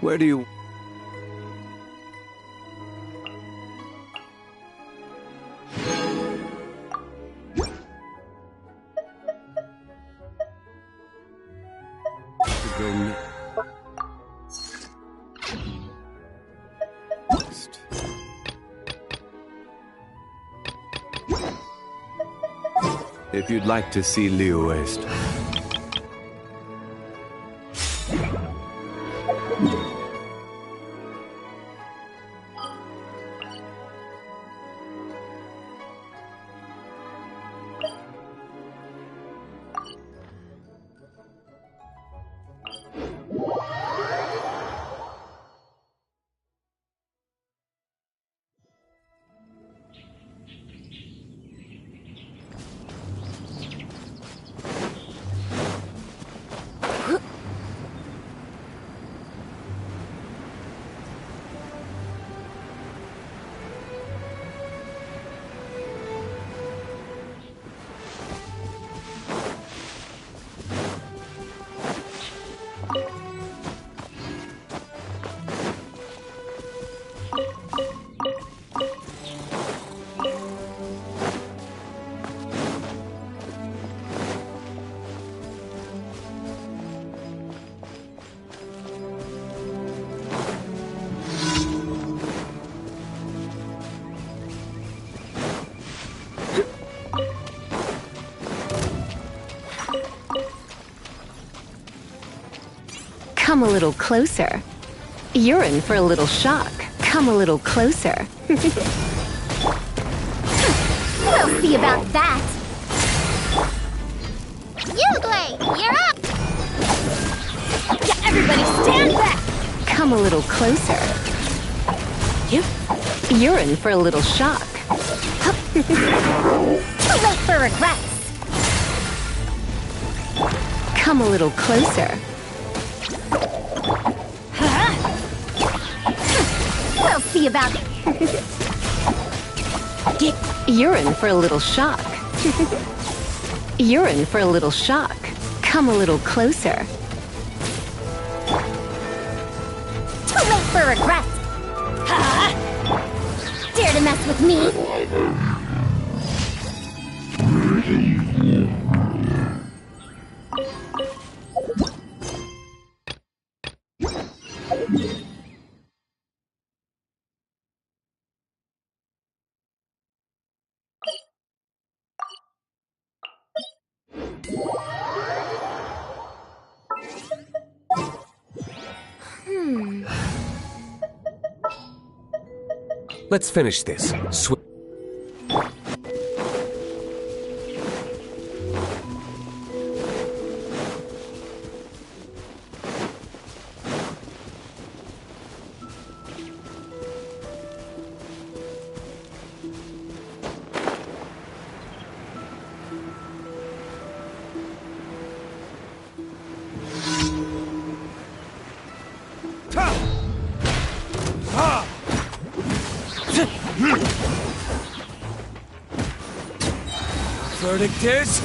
Where do you... Go next. If you'd like to see Liu West. Come a little closer. You're in for a little shock. Come a little closer. We'll see about that. Yugli, you're up! Yeah, everybody stand back! Come a little closer. You're in for a little shock. Too late for regrets. Come a little closer. We'll see about it. You're in for a little shock. You're in for a little shock. Come a little closer. Too late for regrets. Dare to mess with me? Let's finish this. Verdict is...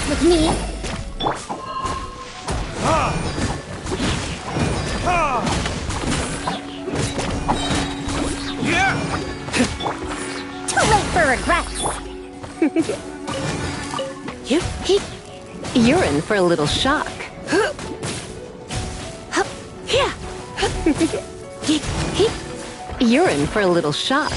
With me? Too late for regrets. You're in for a little shock. You're in for a little shock.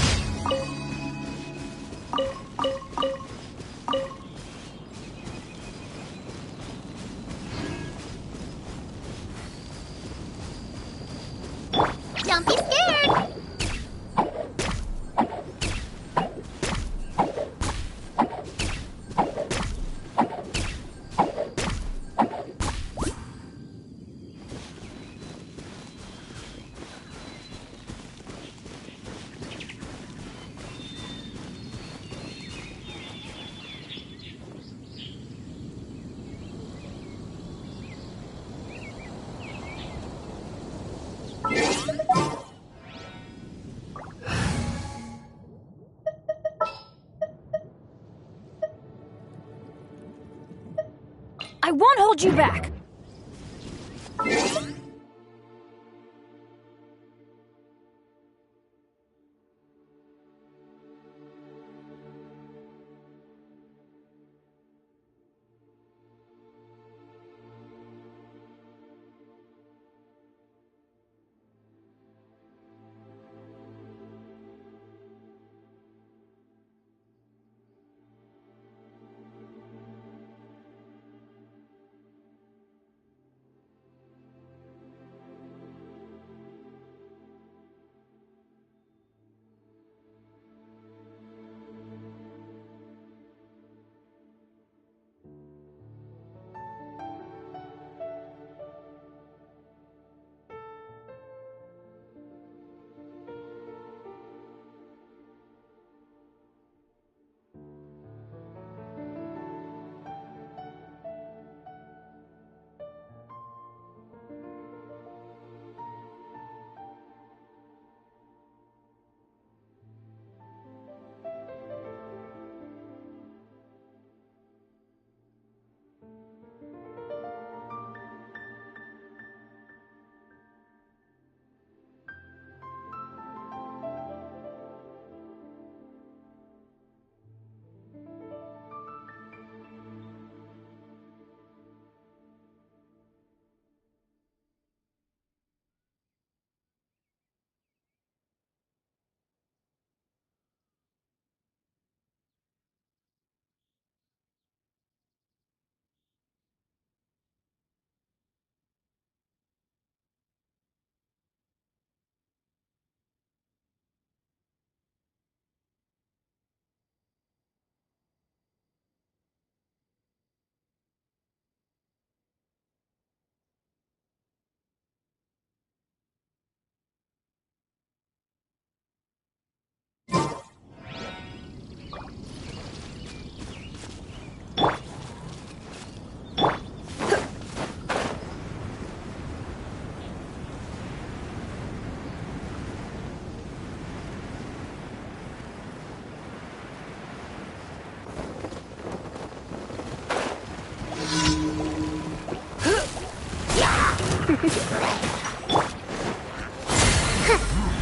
I won't hold you back!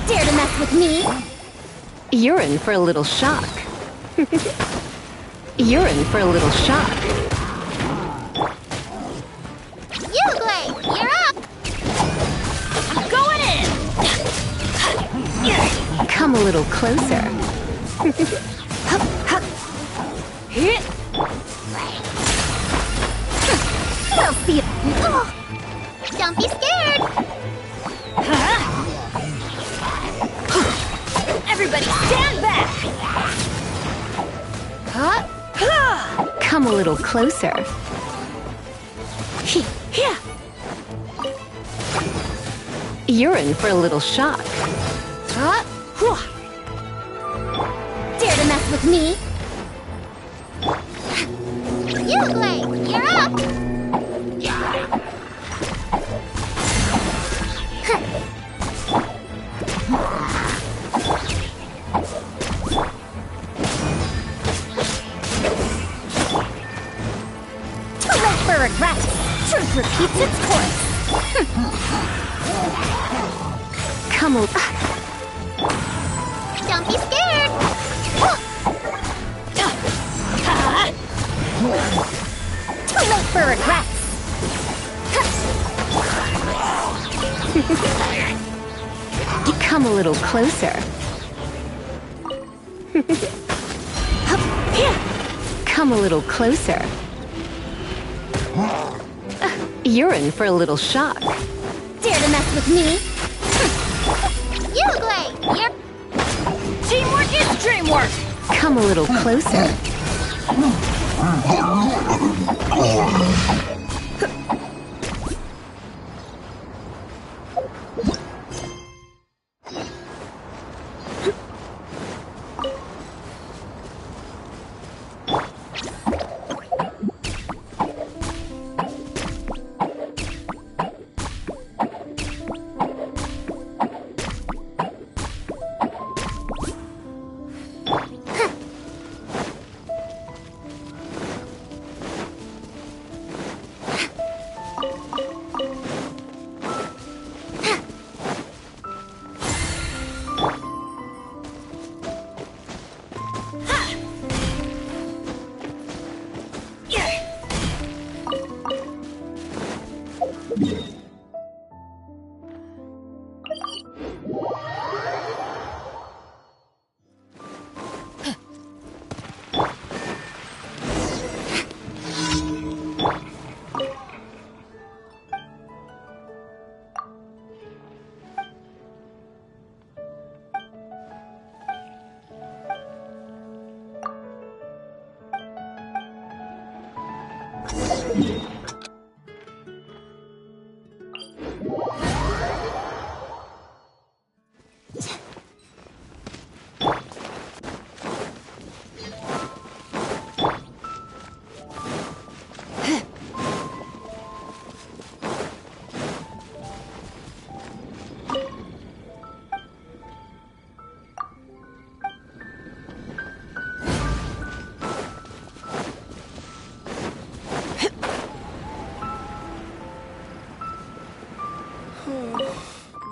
Dare to mess with me? You're in for a little shock. You're in for a little shock. Uglay, you're up! I'm going in! Come a little closer. We'll see. Oh. Don't be scared! Everybody stand back! Come a little closer. You're in for a little shock. Dare to mess with me? Uglay, you're up! Too late for regret. Truth repeats its course. Come a... Don't be scared! Too late for regrets! Come a little closer. Come a little closer. You're in for a little shock. Dare to mess with me? Uglay, you're... Teamwork is dreamwork! Come a little closer.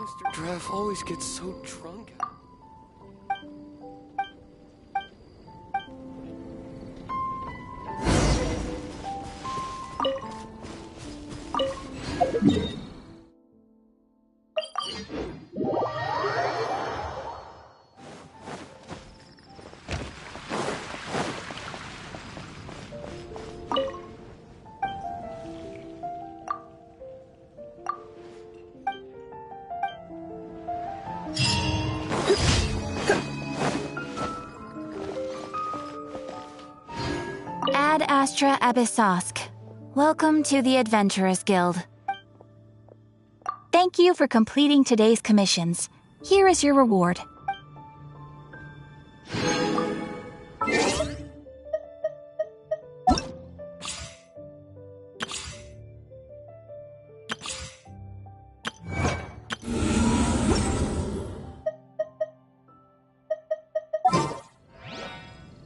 Mr. Draff always gets so drunk. Ad Astra Abyssosk. Welcome to the Adventurers Guild. Thank you for completing today's commissions. Here is your reward.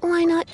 Why not?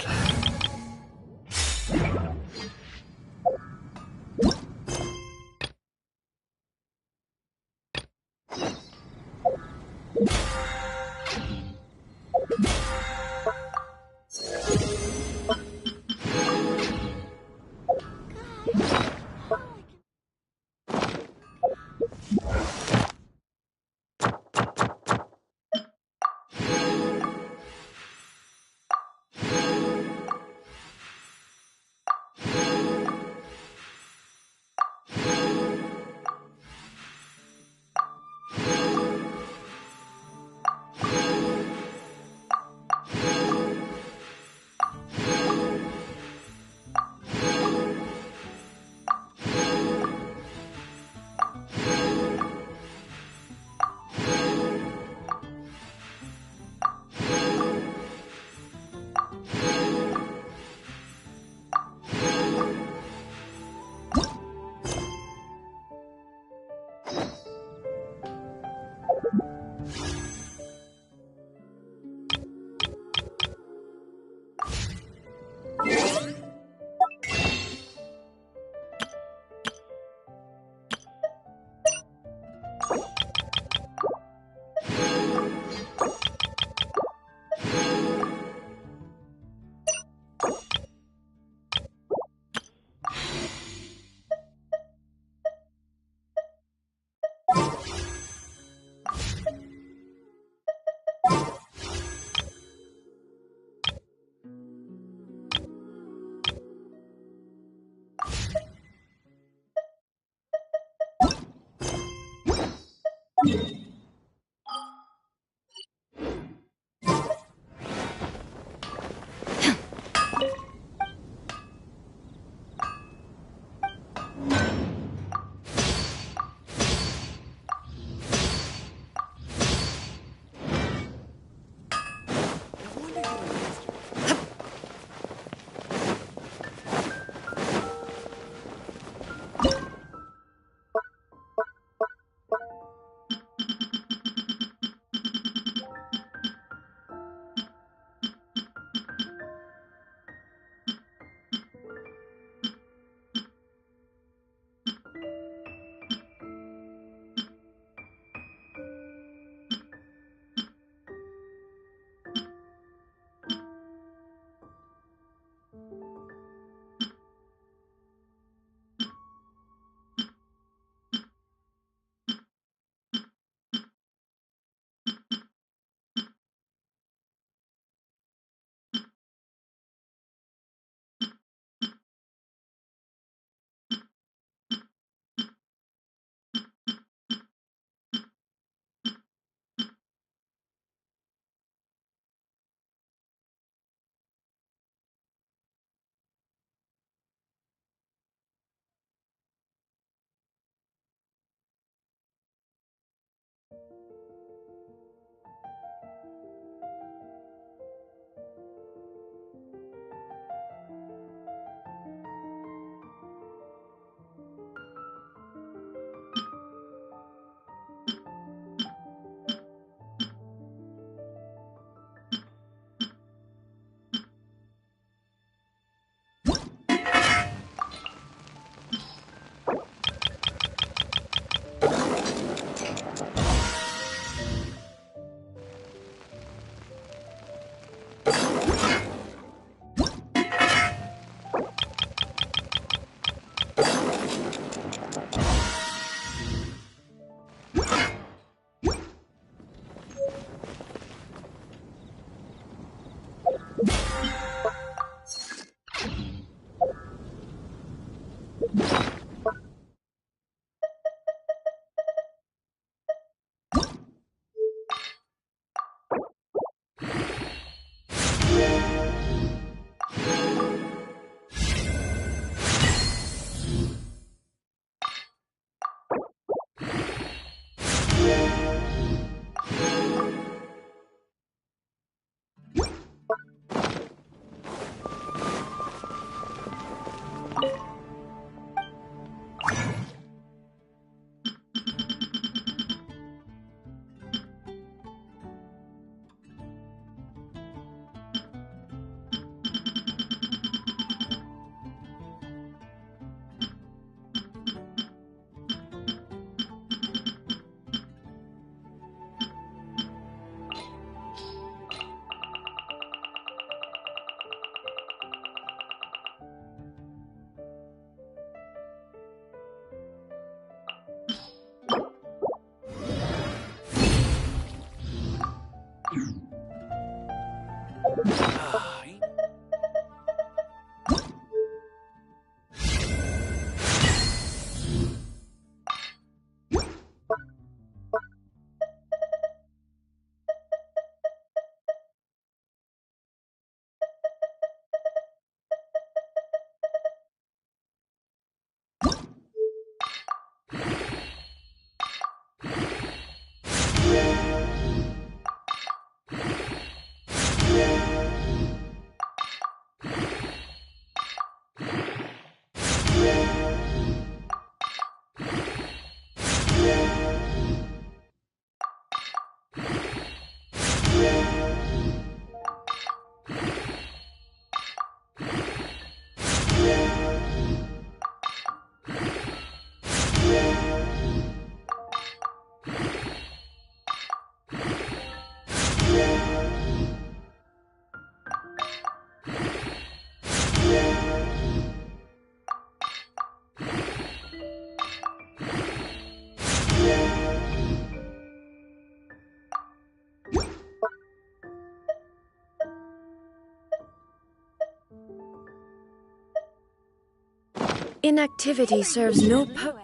Inactivity serves no purpose.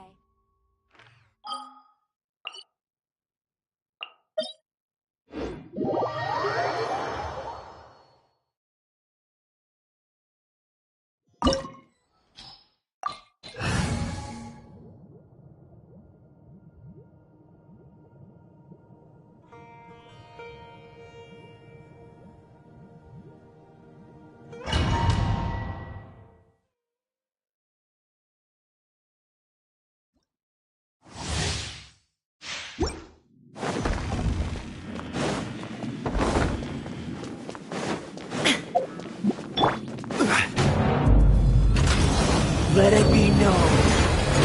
Let it be known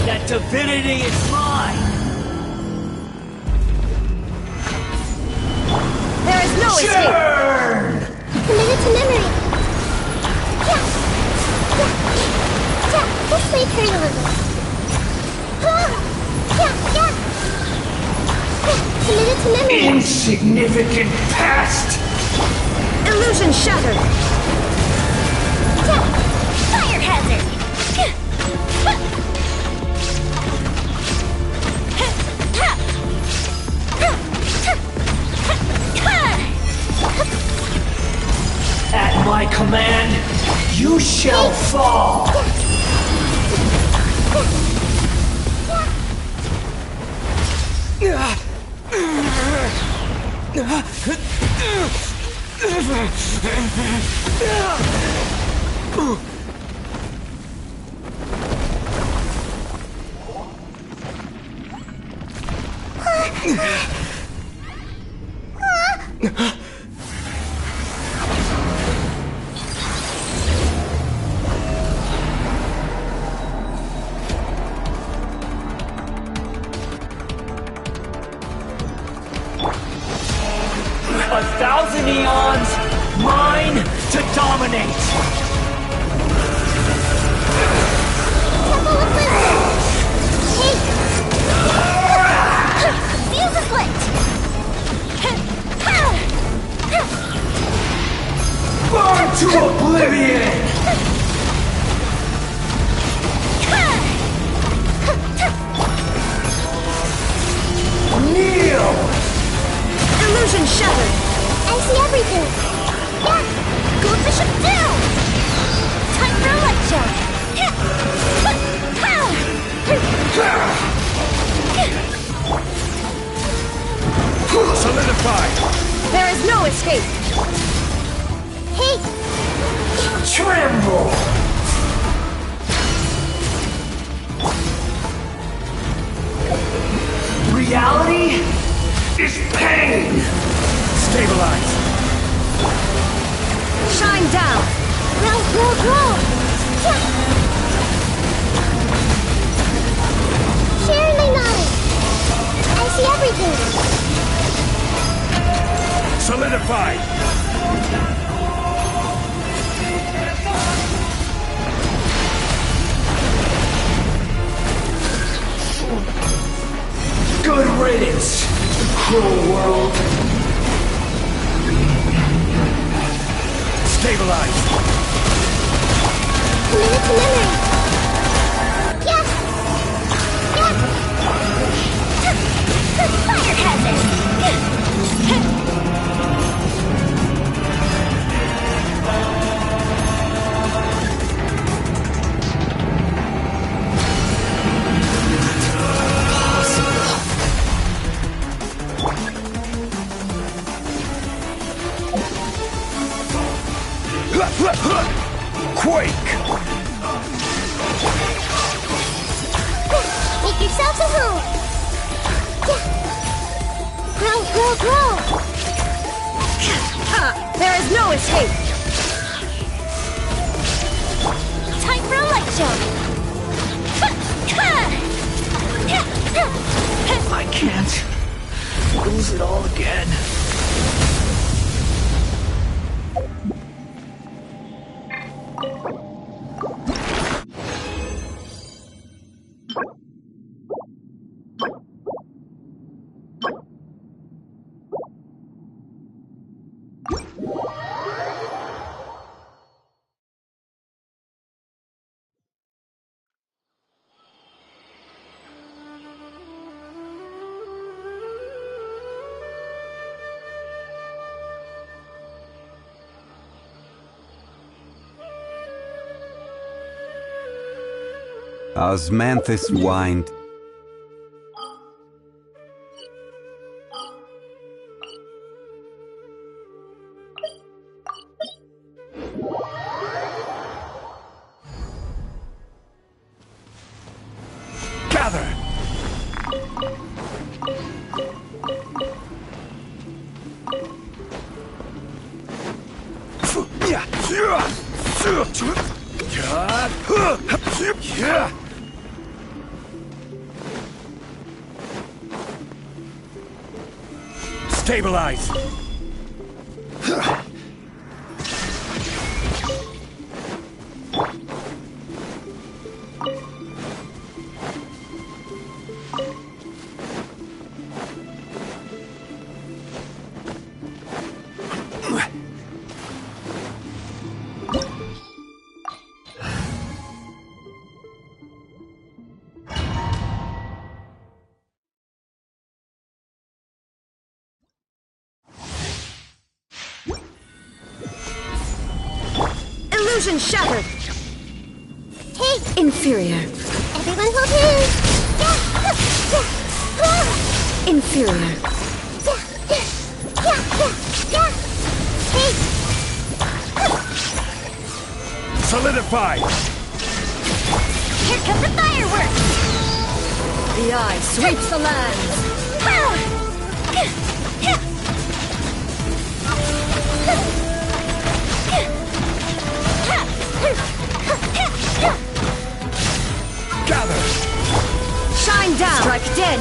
that divinity is mine! There is no escape! Churn! Committed to memory. Yeah. This way, turn a little. Yeah. Committed to memory. Insignificant past! Illusion shattered! Fire hazard. At my command, you shall fall! A thousand eons, mine to dominate! Temple of Wisdom. Hey. Fuse is lit. Burn to oblivion! Kneel! Illusion shattered! I see everything. Yeah. Goldfish up down. Time for a light show. Solidify! There is no escape! Hey. Tremble! Reality is pain! Stabilize! Shine down! Grow. Yeah. Share my knowledge. I see everything. Solidify! Good riddance, cruel world! Stabilize! Committed to memory. Yeah. Fire hazard. Quake! Make yourselves at home. Yeah. Grow. There is no escape! Time for a light show. I can't lose it all again. Osmanthus whined. Gather! Stabilize! Illusion shattered! Hey, Inferior. everyone hold hands! Inferior. Hey, Solidify! Here come the fireworks! The eye sweeps the lands. Gather! Shine down. Strike dead.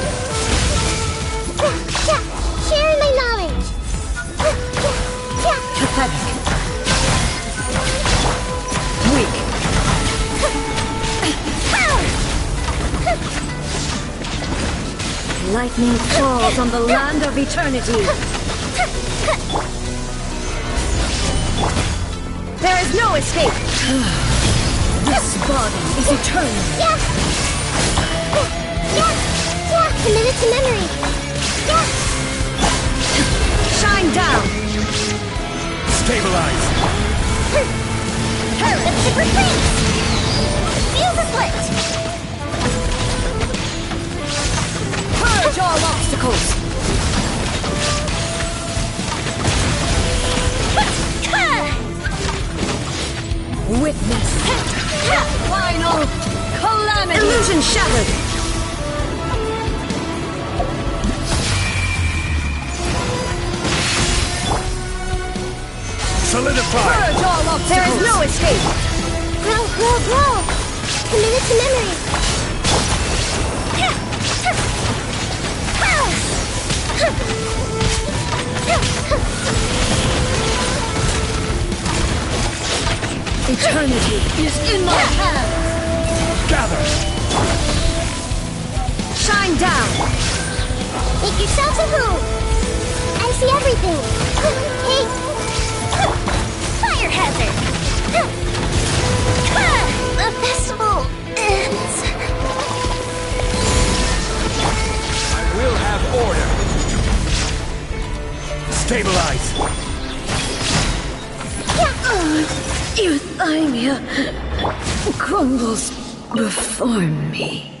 sharing my knowledge! Pathetic. Weak. Lightning falls on the land of eternity. There is no escape. This body is eternal. Commit it to memory! Shine down. Stabilize! Let's super free! Feel the split! Purge all obstacles. Witness final calamity. Illusion shattered. Solidify! Purge all obstacles. There is no escape. Grow! Commit it to memory! Eternity is in my hands. Gather! Shine down. Make yourselves at home! I see everything! Hey! Fire hazard! The festival ends! I will have order! Stabilize! Euthymia crumbles before me.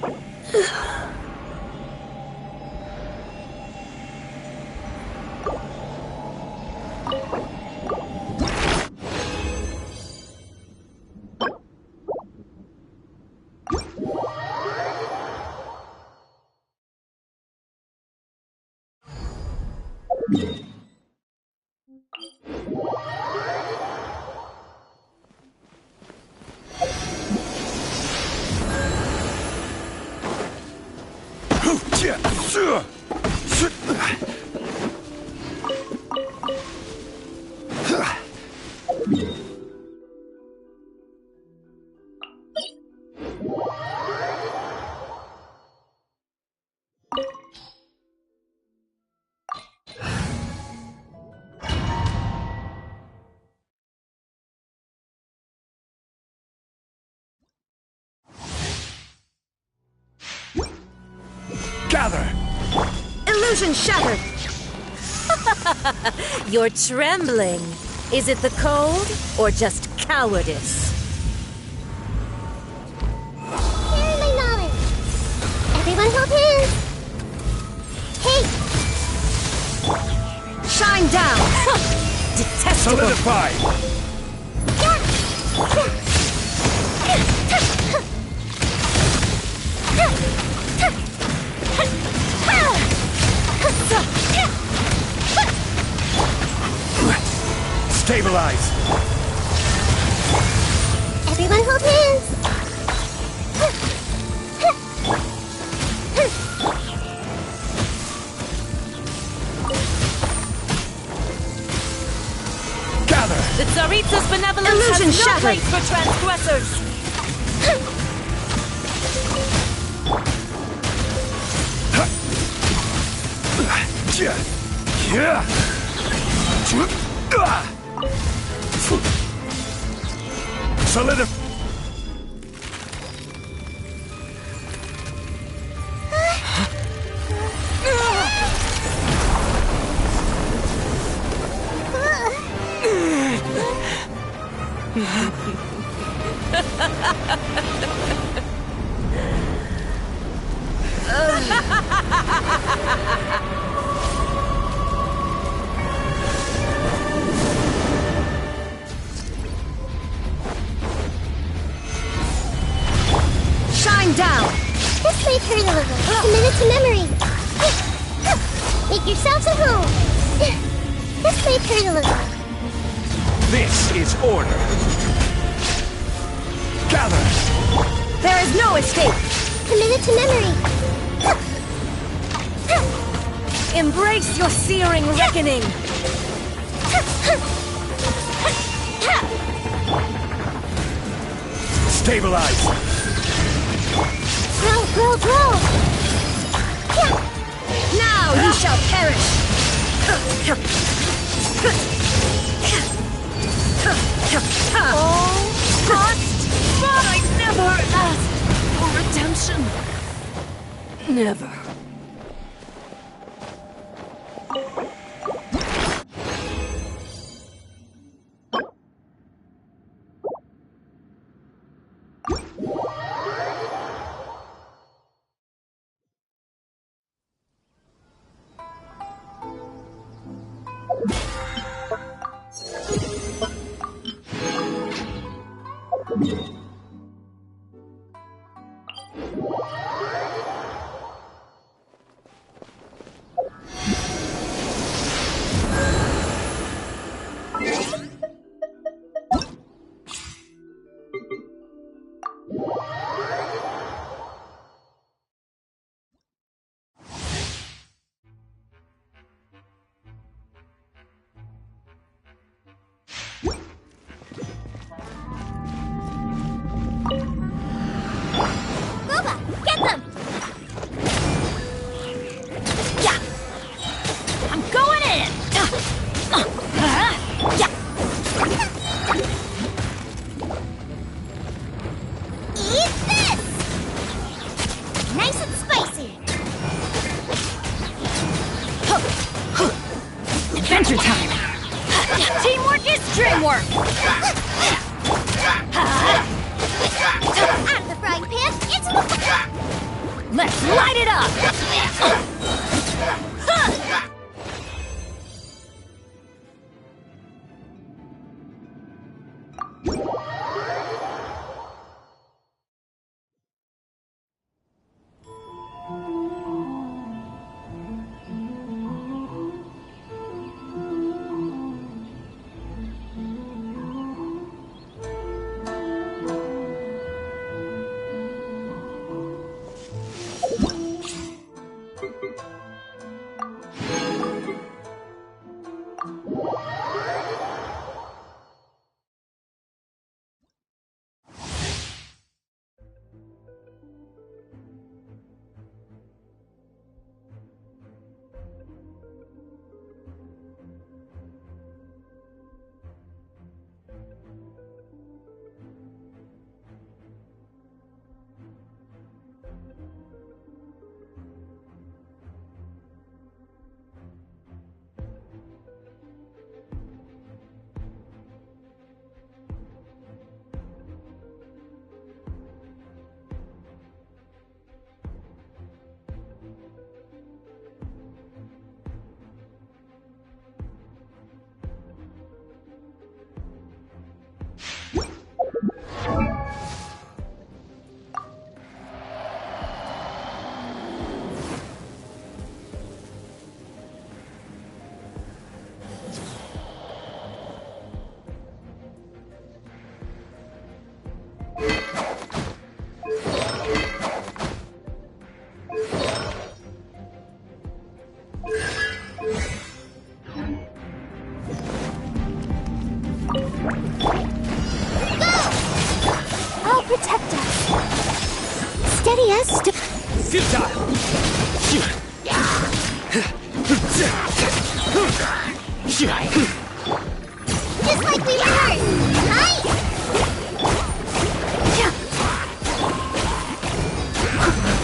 Gather! Illusion shattered. You're trembling. Is it the cold or just cowardice? Sharing my Everyone hold hands! Hey! Shine down! Detestable! Solidify! Stabilize! Everyone hold hands! Gather! The Tsaritsa's benevolence Illusion has no shattered. place for transgressors! Solidify! Shine down! This might hurt a little. Commit it to memory. Make yourselves at home. This might hurt a little. This is order! Gather! There is no escape! Commit it to memory. Embrace your searing reckoning! Stabilize! Grow. Now you shall perish! But I never asked for redemption. Never. Boba, get them! Yeah! I'm going in! Yeah! Eat this! Nice and spicy. Adventure time! Teamwork is dreamwork! Out of the frying pan, it's Let's light it up! protect us. Steady as Futile! just like we learned. Right?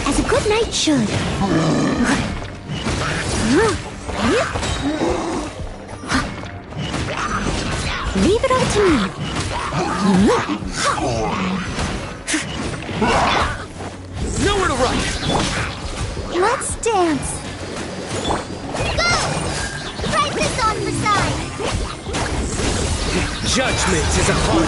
As a good knight should. Leave it all to me. Nowhere to run! Let's dance. Go! Write this on the side. Judgment is upon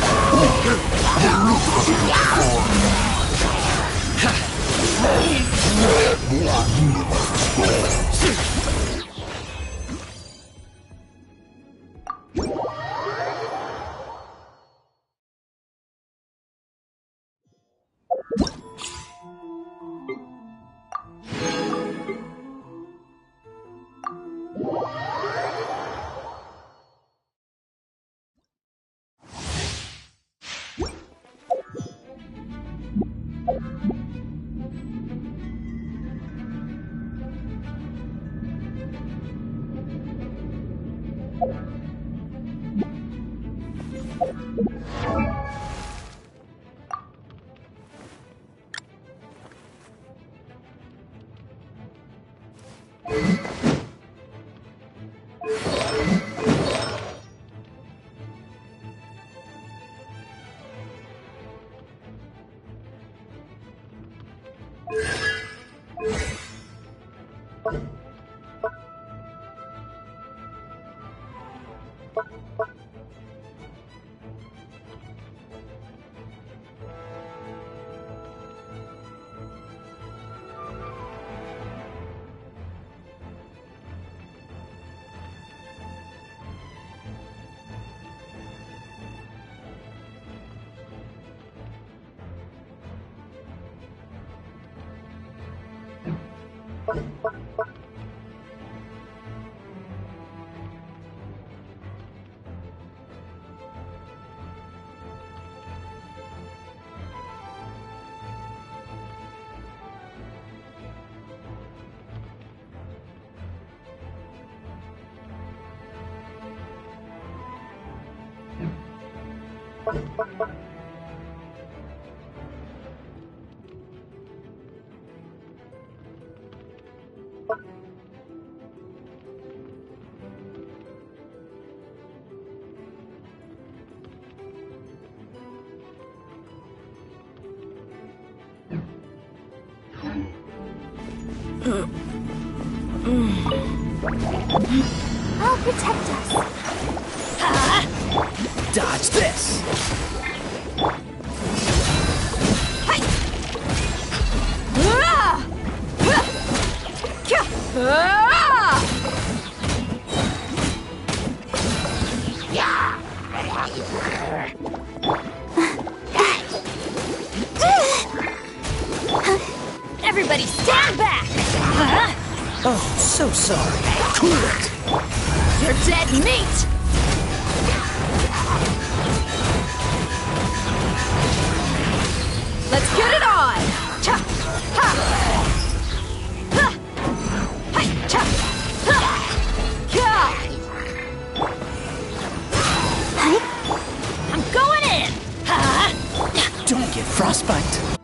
I'll protect us. dodge this! Everybody stand back! Oh, so sorry. Cool it! You're dead meat! Let's get it on! Cha! Ha! Ha! Hi! Cha! Ha! Yeah! I'm going in! Ha! Don't get frostbite.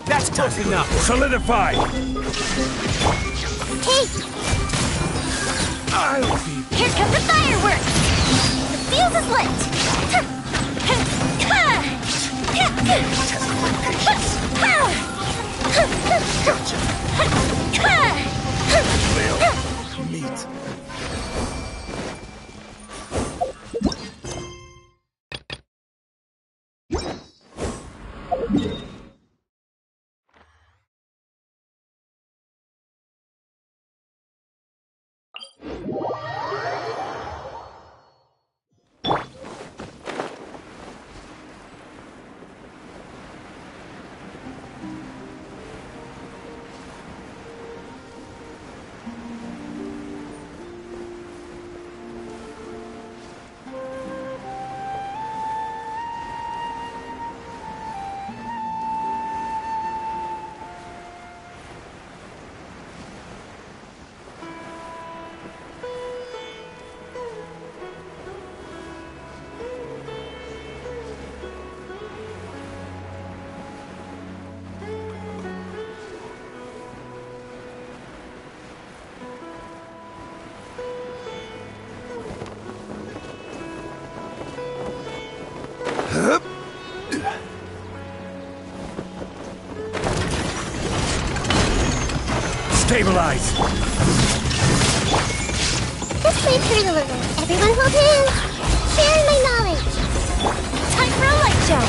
That's close enough. Solidify. Hey, I'll be. here comes the fireworks! The fuse is lit! Meet. Stabilize! This way to deliver. Everyone hold hands. Sharing my knowledge. Time for a light show.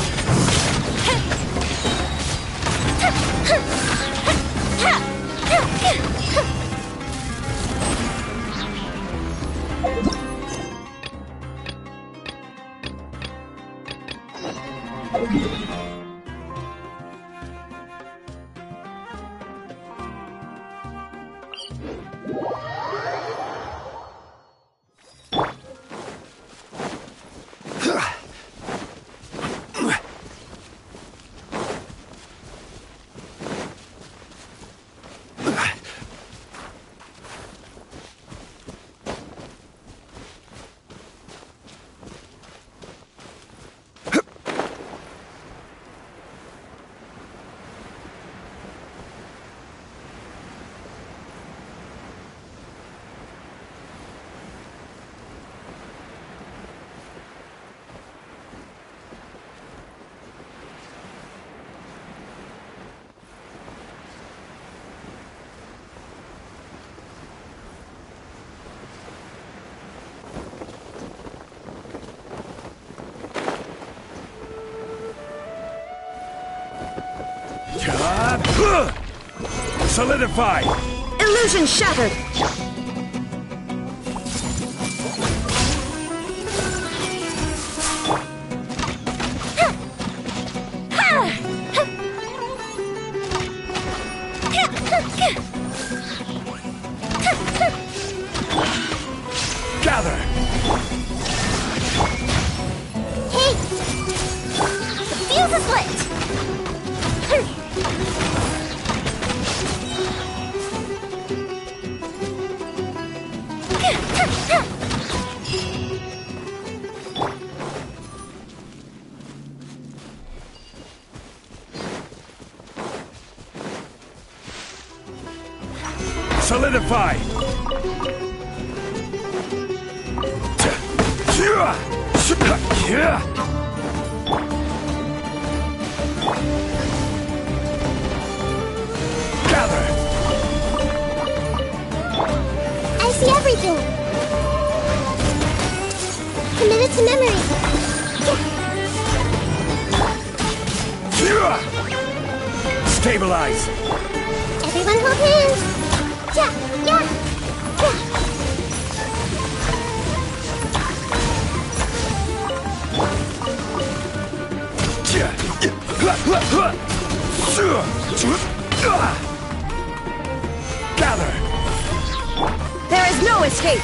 Solidify! Illusion shattered! Gather! Hey! The fuse is lit! Solidify! Gather! I see everything! Committed to memory! Stabilize! Everyone hold hands! Yeah, yeah, Gather! There is no escape!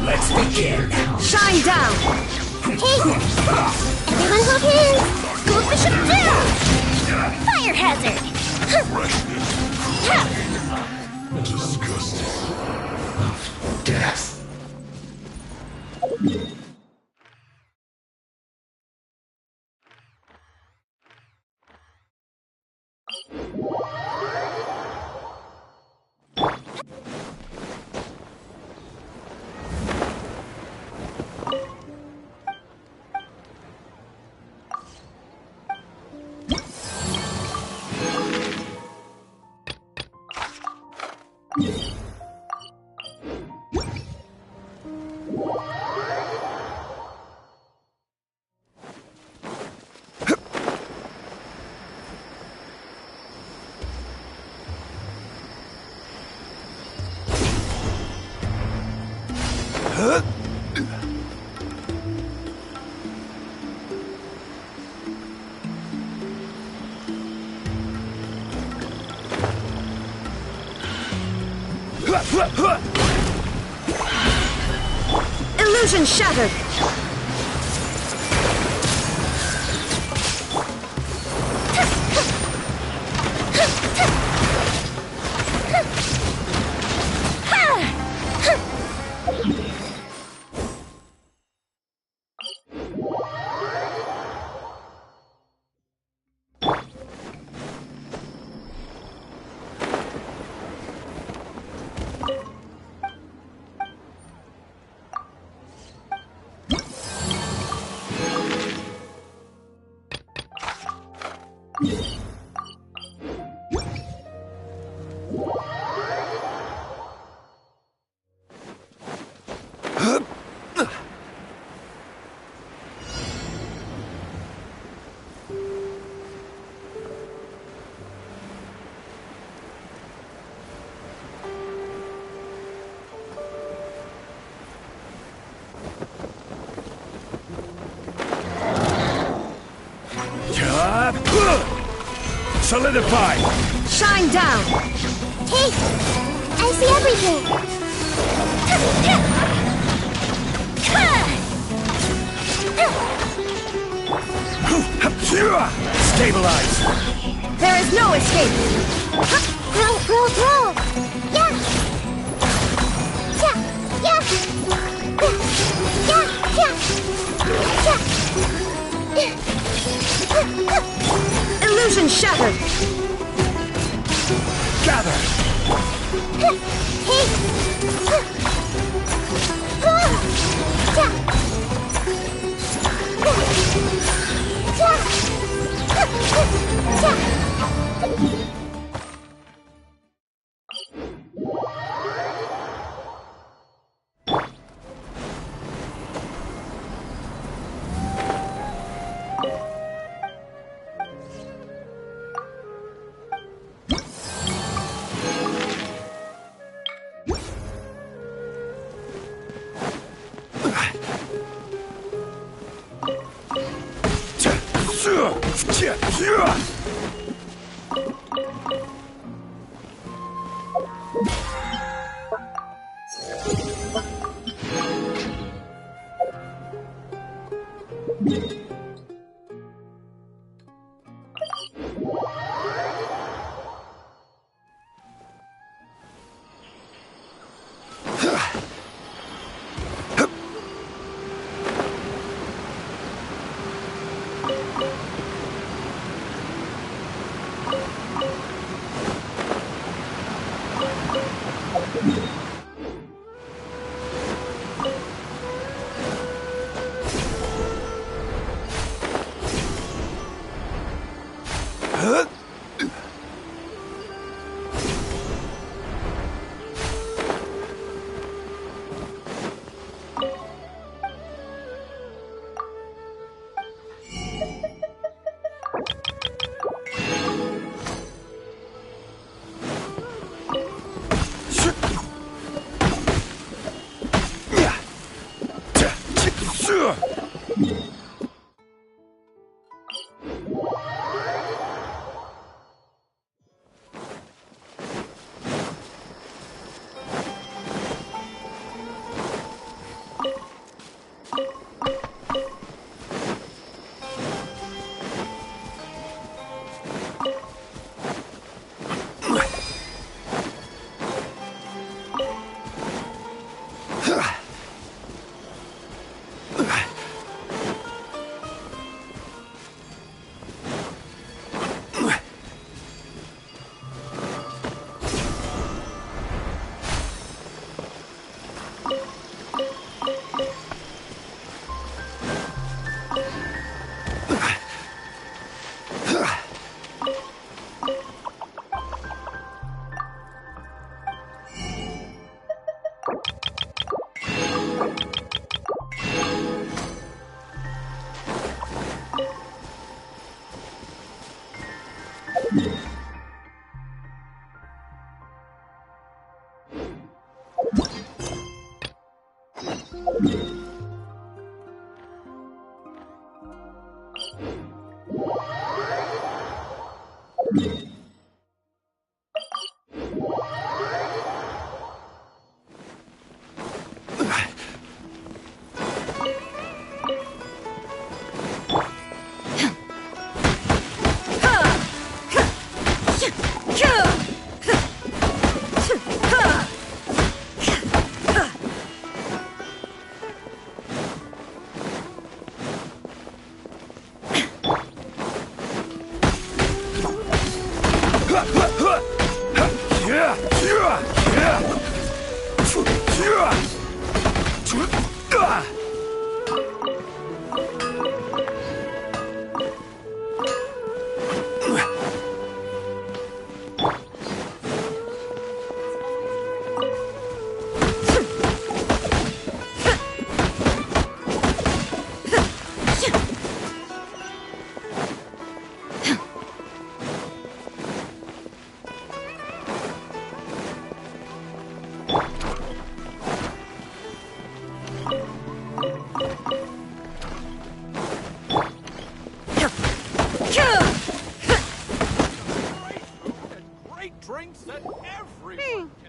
Let's begin. Shine down! Hey! Everyone hold hands! Goldfish up down! Fire hazard! Death. Illusion shattered! Solidify! Shine down! Hey! I see everything! Stabilize! There is no escape! Roll! Yeah! Illusion shattered! Gather!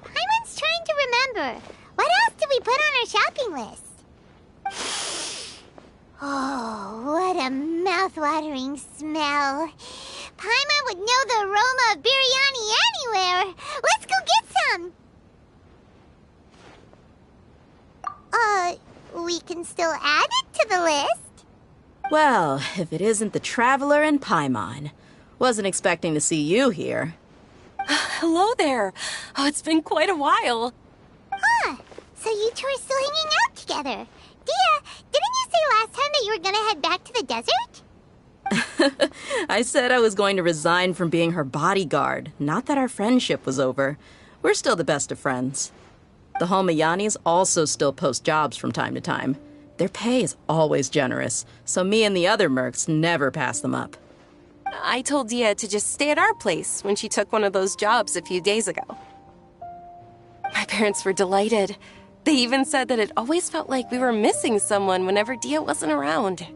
Paimon's trying to remember. What else did we put on our shopping list? Oh, what a mouth-watering smell. Paimon would know the aroma of biryani anywhere. Let's go get some. We can still add it to the list. Well, if it isn't the Traveler and Paimon. Wasn't expecting to see you here. Hello there. Oh, it's been quite a while. Huh. So you two are still hanging out together. Dia, didn't you say last time that you were gonna head back to the desert? I said I was going to resign from being her bodyguard, not that our friendship was over. We're still the best of friends. The Homayanis also still post jobs from time to time. Their pay is always generous, so me and the other mercs never pass them up. I told Dia to just stay at our place when she took one of those jobs a few days ago. My parents were delighted. They even said that it always felt like we were missing someone whenever Dia wasn't around.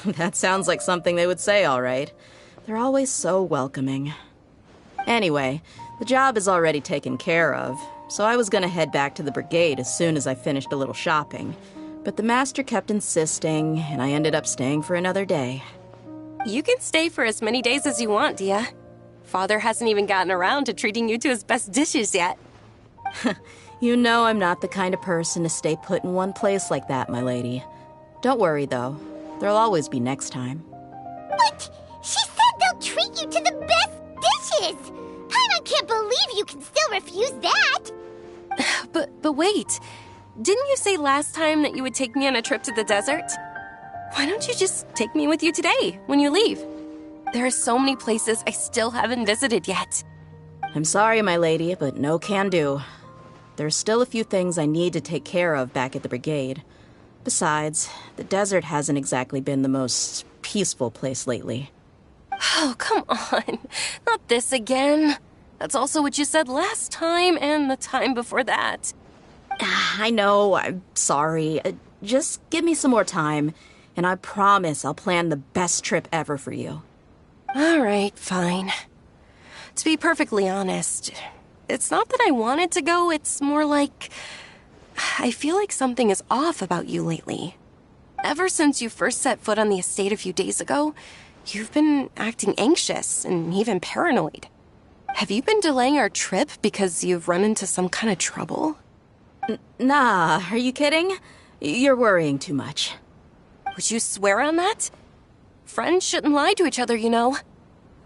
That sounds like something they would say, all right. They're always so welcoming. Anyway, the job is already taken care of, so I was gonna head back to the brigade as soon as I finished a little shopping. But the master kept insisting, and I ended up staying for another day. You can stay for as many days as you want, Dia. Father hasn't even gotten around to treating you to his best dishes yet. You know I'm not the kind of person to stay put in one place like that, my lady. Don't worry, though. There'll always be next time. What? She said they'll treat you to the best dishes! Paimon can't believe you can still refuse that! But wait. Didn't you say last time that you would take me on a trip to the desert? Why don't you just take me with you today, when you leave? There are so many places I still haven't visited yet. I'm sorry, my lady, but no can do. There's still a few things I need to take care of back at the brigade. Besides, the desert hasn't exactly been the most peaceful place lately. Oh, come on. Not this again. That's also what you said last time and the time before that. I know, I'm sorry. Just give me some more time, and I promise I'll plan the best trip ever for you. All right, fine. To be perfectly honest, it's not that I wanted to go, it's more like I feel like something is off about you lately. Ever since you first set foot on the estate a few days ago, you've been acting anxious and even paranoid. Have you been delaying our trip because you've run into some kind of trouble? Nah, are you kidding? You're worrying too much. Would you swear on that? Friends shouldn't lie to each other, you know.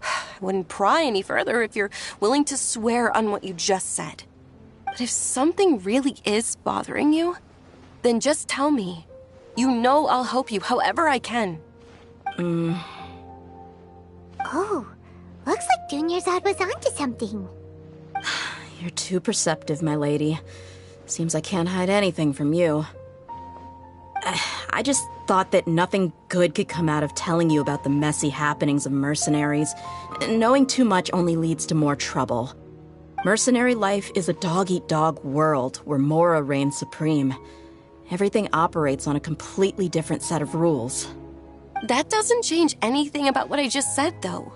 I wouldn't pry any further if you're willing to swear on what you just said. But if something really is bothering you, then just tell me. You know I'll help you however I can. Oh, looks like Junior's was onto something. You're too perceptive, my lady. Seems I can't hide anything from you. I just thought that nothing good could come out of telling you about the messy happenings of mercenaries. Knowing too much only leads to more trouble. Mercenary life is a dog-eat-dog world where Mora reigns supreme. Everything operates on a completely different set of rules. That doesn't change anything about what I just said, though.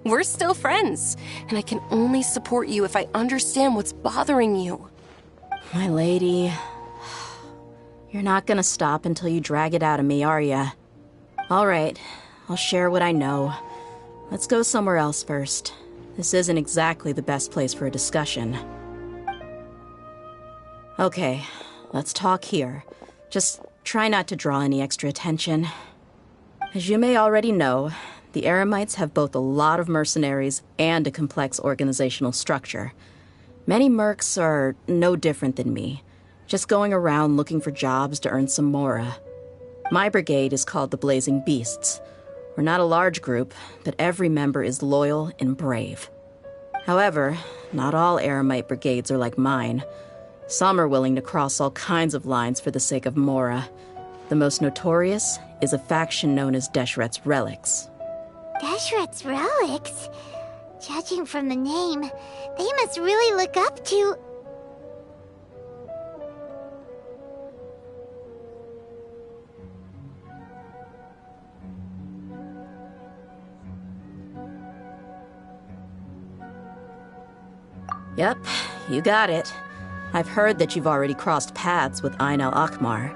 We're still friends, and I can only support you if I understand what's bothering you. My lady, you're not gonna stop until you drag it out of me, are ya? All right, I'll share what I know. Let's go somewhere else first. This isn't exactly the best place for a discussion. Okay, let's talk here. Just try not to draw any extra attention. As you may already know, the Eremites have both a lot of mercenaries and a complex organizational structure. Many mercs are no different than me, just going around looking for jobs to earn some mora. My brigade is called the Blazing Beasts. We're not a large group, but every member is loyal and brave. However, not all Eremite brigades are like mine. Some are willing to cross all kinds of lines for the sake of mora. The most notorious is a faction known as Deshret's Relics. Deshret's Relics? Judging from the name, they must really look up to... Yep, you got it. I've heard that you've already crossed paths with Ain al-Akmar.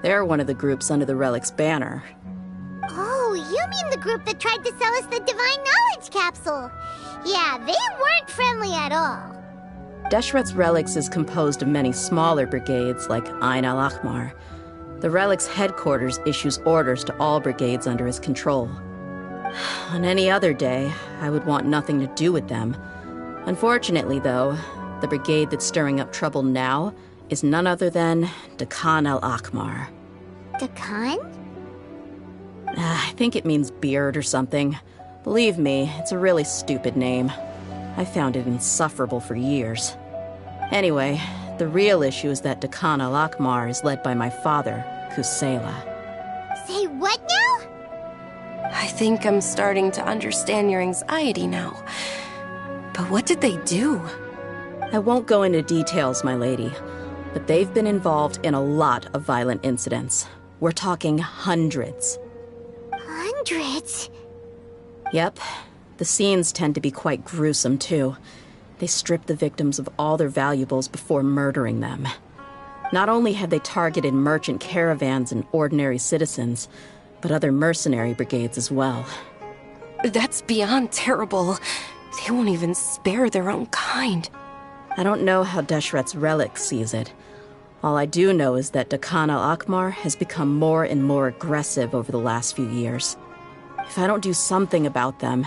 They're one of the groups under the Relic's banner. Oh, you mean the group that tried to sell us the Divine Knowledge Capsule? Yeah, they weren't friendly at all. Deshret's Relics is composed of many smaller brigades like Ain al-Akmar. The Relic's headquarters issues orders to all brigades under his control. On any other day, I would want nothing to do with them. Unfortunately, though, the brigade that's stirring up trouble now is none other than Dakan al-Akmar. Dakan? I think it means beard or something. Believe me, it's a really stupid name. I found it insufferable for years. Anyway, the real issue is that Dakan al-Akmar is led by my father, Kusela. Say what now? I think I'm starting to understand your anxiety now. But what did they do? I won't go into details, my lady, but they've been involved in a lot of violent incidents. We're talking hundreds. Hundreds? Yep. The scenes tend to be quite gruesome, too. They strip the victims of all their valuables before murdering them. Not only have they targeted merchant caravans and ordinary citizens, but other mercenary brigades as well. That's beyond terrible. They won't even spare their own kind. I don't know how Deshret's Relic sees it. All I do know is that Dakan al-Akmar has become more and more aggressive over the last few years. If I don't do something about them,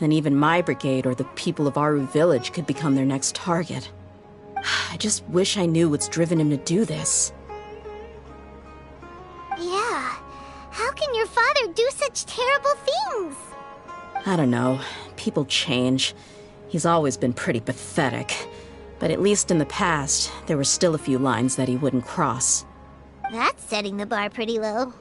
then even my brigade or the people of Aru village could become their next target. I just wish I knew what's driven him to do this. Yeah. How can your father do such terrible things? I don't know. People change. He's always been pretty pathetic. But at least in the past, there were still a few lines that he wouldn't cross. That's setting the bar pretty low.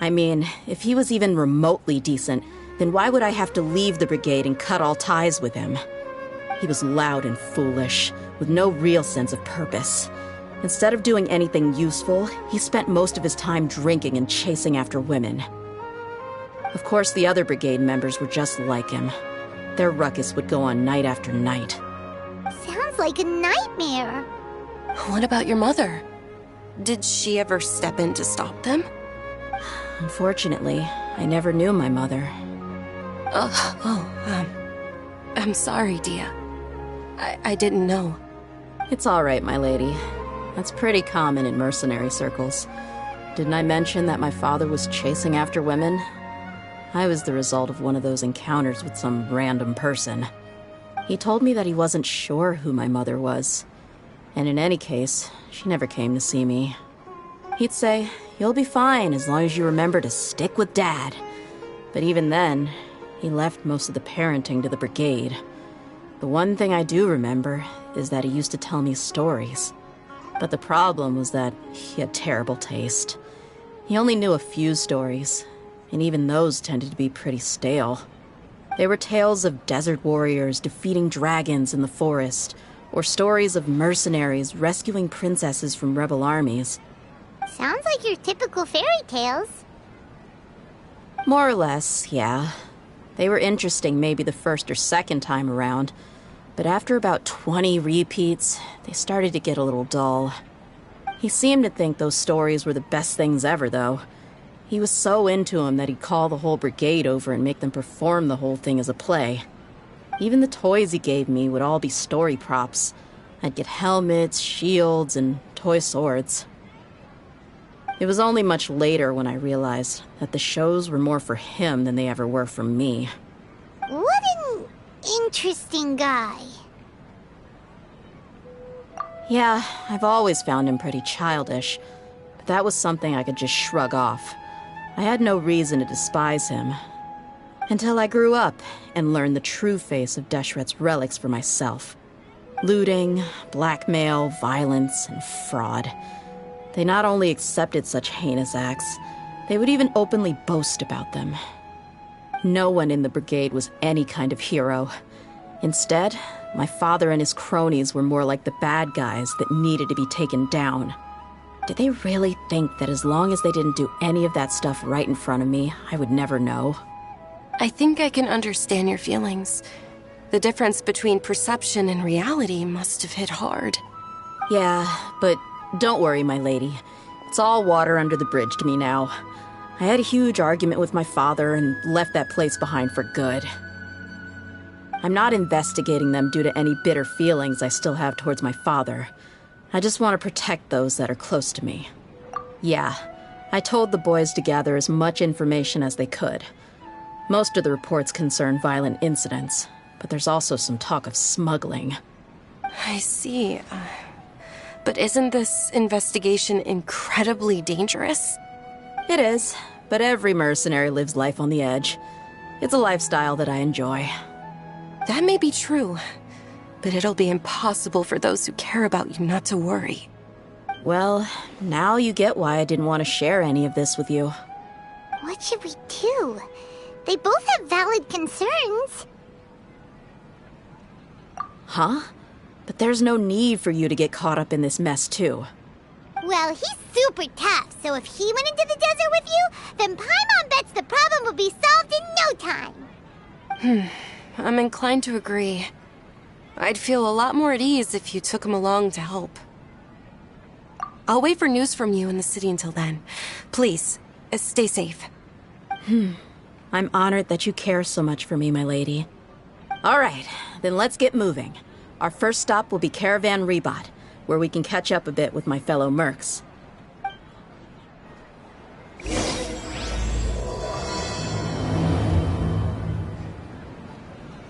I mean, if he was even remotely decent, then why would I have to leave the brigade and cut all ties with him? He was loud and foolish, with no real sense of purpose. Instead of doing anything useful, he spent most of his time drinking and chasing after women. Of course, the other brigade members were just like him. Their ruckus would go on night after night. Sounds like a nightmare. What about your mother? Did she ever step in to stop them? Unfortunately, I never knew my mother. I'm sorry, Dia. I didn't know. It's all right, my lady. That's pretty common in mercenary circles. Didn't I mention that my father was chasing after women? I was the result of one of those encounters with some random person. He told me that he wasn't sure who my mother was. And in any case, she never came to see me. He'd say, "You'll be fine as long as you remember to stick with Dad." But even then, he left most of the parenting to the brigade. The one thing I do remember is that he used to tell me stories. But the problem was that he had terrible taste. He only knew a few stories, and even those tended to be pretty stale. They were tales of desert warriors defeating dragons in the forest, or stories of mercenaries rescuing princesses from rebel armies. Sounds like your typical fairy tales. More or less, yeah. They were interesting maybe the first or second time around, but after about 20 repeats, they started to get a little dull. He seemed to think those stories were the best things ever, though. He was so into them that he'd call the whole brigade over and make them perform the whole thing as a play. Even the toys he gave me would all be story props. I'd get helmets, shields, and toy swords. It was only much later when I realized that the shows were more for him than they ever were for me. What an interesting guy. Yeah, I've always found him pretty childish, but that was something I could just shrug off. I had no reason to despise him. Until I grew up and learned the true face of Deshret's relics for myself. Looting, blackmail, violence, and fraud. They not only accepted such heinous acts, they would even openly boast about them. No one in the brigade was any kind of hero. Instead, my father and his cronies were more like the bad guys that needed to be taken down. Did they really think that as long as they didn't do any of that stuff right in front of me, I would never know? I think I can understand your feelings. The difference between perception and reality must have hit hard. Yeah, but don't worry, my lady. It's all water under the bridge to me now. I had a huge argument with my father and left that place behind for good. I'm not investigating them due to any bitter feelings I still have towards my father. I just want to protect those that are close to me. Yeah, I told the boys to gather as much information as they could. Most of the reports concern violent incidents, but there's also some talk of smuggling. I see. But isn't this investigation incredibly dangerous? It is, but every mercenary lives life on the edge. It's a lifestyle that I enjoy. That may be true, but it'll be impossible for those who care about you not to worry. Well, now you get why I didn't want to share any of this with you. What should we do? They both have valid concerns. Huh? But there's no need for you to get caught up in this mess, too. Well, he's super tough, so if he went into the desert with you, then Paimon bets the problem would be solved in no time. I'm inclined to agree. I'd feel a lot more at ease if you took him along to help. I'll wait for news from you in the city until then. Please, stay safe. I'm honored that you care so much for me, my lady. All right, then let's get moving. Our first stop will be Caravan Rebot, where we can catch up a bit with my fellow mercs.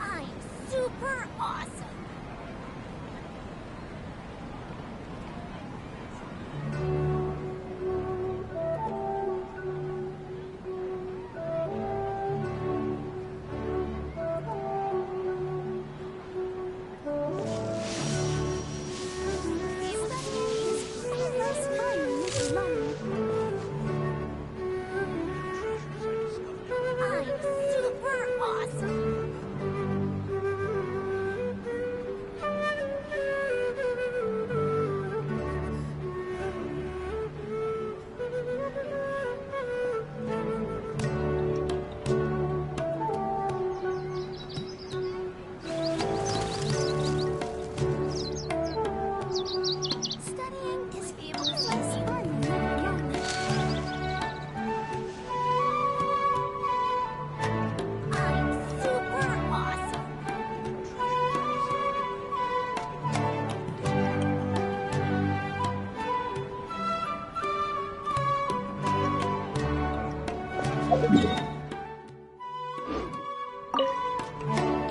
I'm super awesome.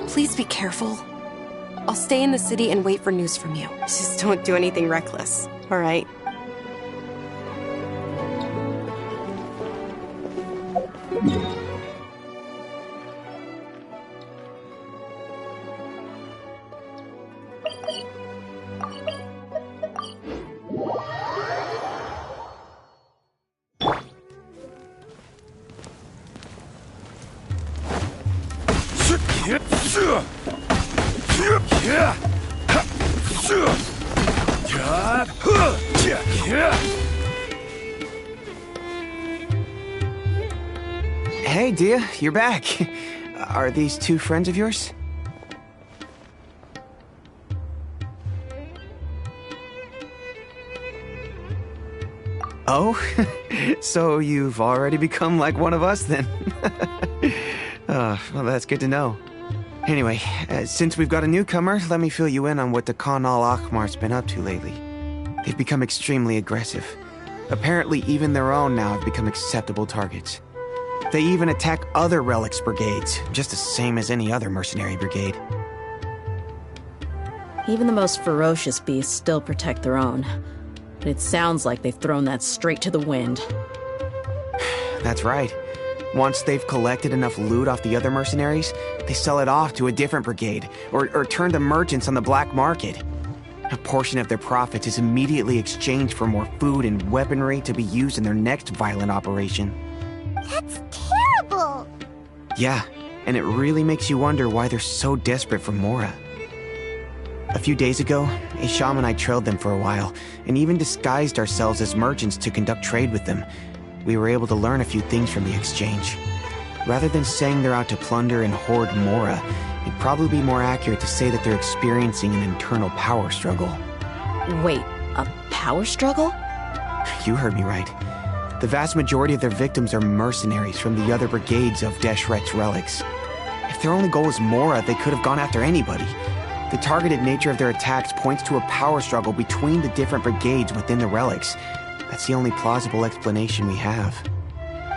Please be careful. I'll stay in the city and wait for news from you. Just don't do anything reckless, all right? Hey, Dia, you're back. Are these two friends of yours? Oh, so you've already become like one of us then? Well, that's good to know. Anyway, since we've got a newcomer, let me fill you in on what the Khan al-Ahmar's been up to lately. They've become extremely aggressive. Apparently, even their own now have become acceptable targets. They even attack other relics brigades, just the same as any other mercenary brigade. Even the most ferocious beasts still protect their own. But it sounds like they've thrown that straight to the wind. That's right. Once they've collected enough loot off the other mercenaries, they sell it off to a different brigade, or turn to merchants on the black market. A portion of their profits is immediately exchanged for more food and weaponry to be used in their next violent operation. That's terrible! Yeah, and it really makes you wonder why they're so desperate for Mora. A few days ago, Isham and I trailed them for a while, and even disguised ourselves as merchants to conduct trade with them. We were able to learn a few things from the exchange. Rather than saying they're out to plunder and hoard Mora, it'd probably be more accurate to say that they're experiencing an internal power struggle. Wait, a power struggle? You heard me right. The vast majority of their victims are mercenaries from the other brigades of Deshret's relics. If their only goal was Mora, they could have gone after anybody. The targeted nature of their attacks points to a power struggle between the different brigades within the relics. That's the only plausible explanation we have.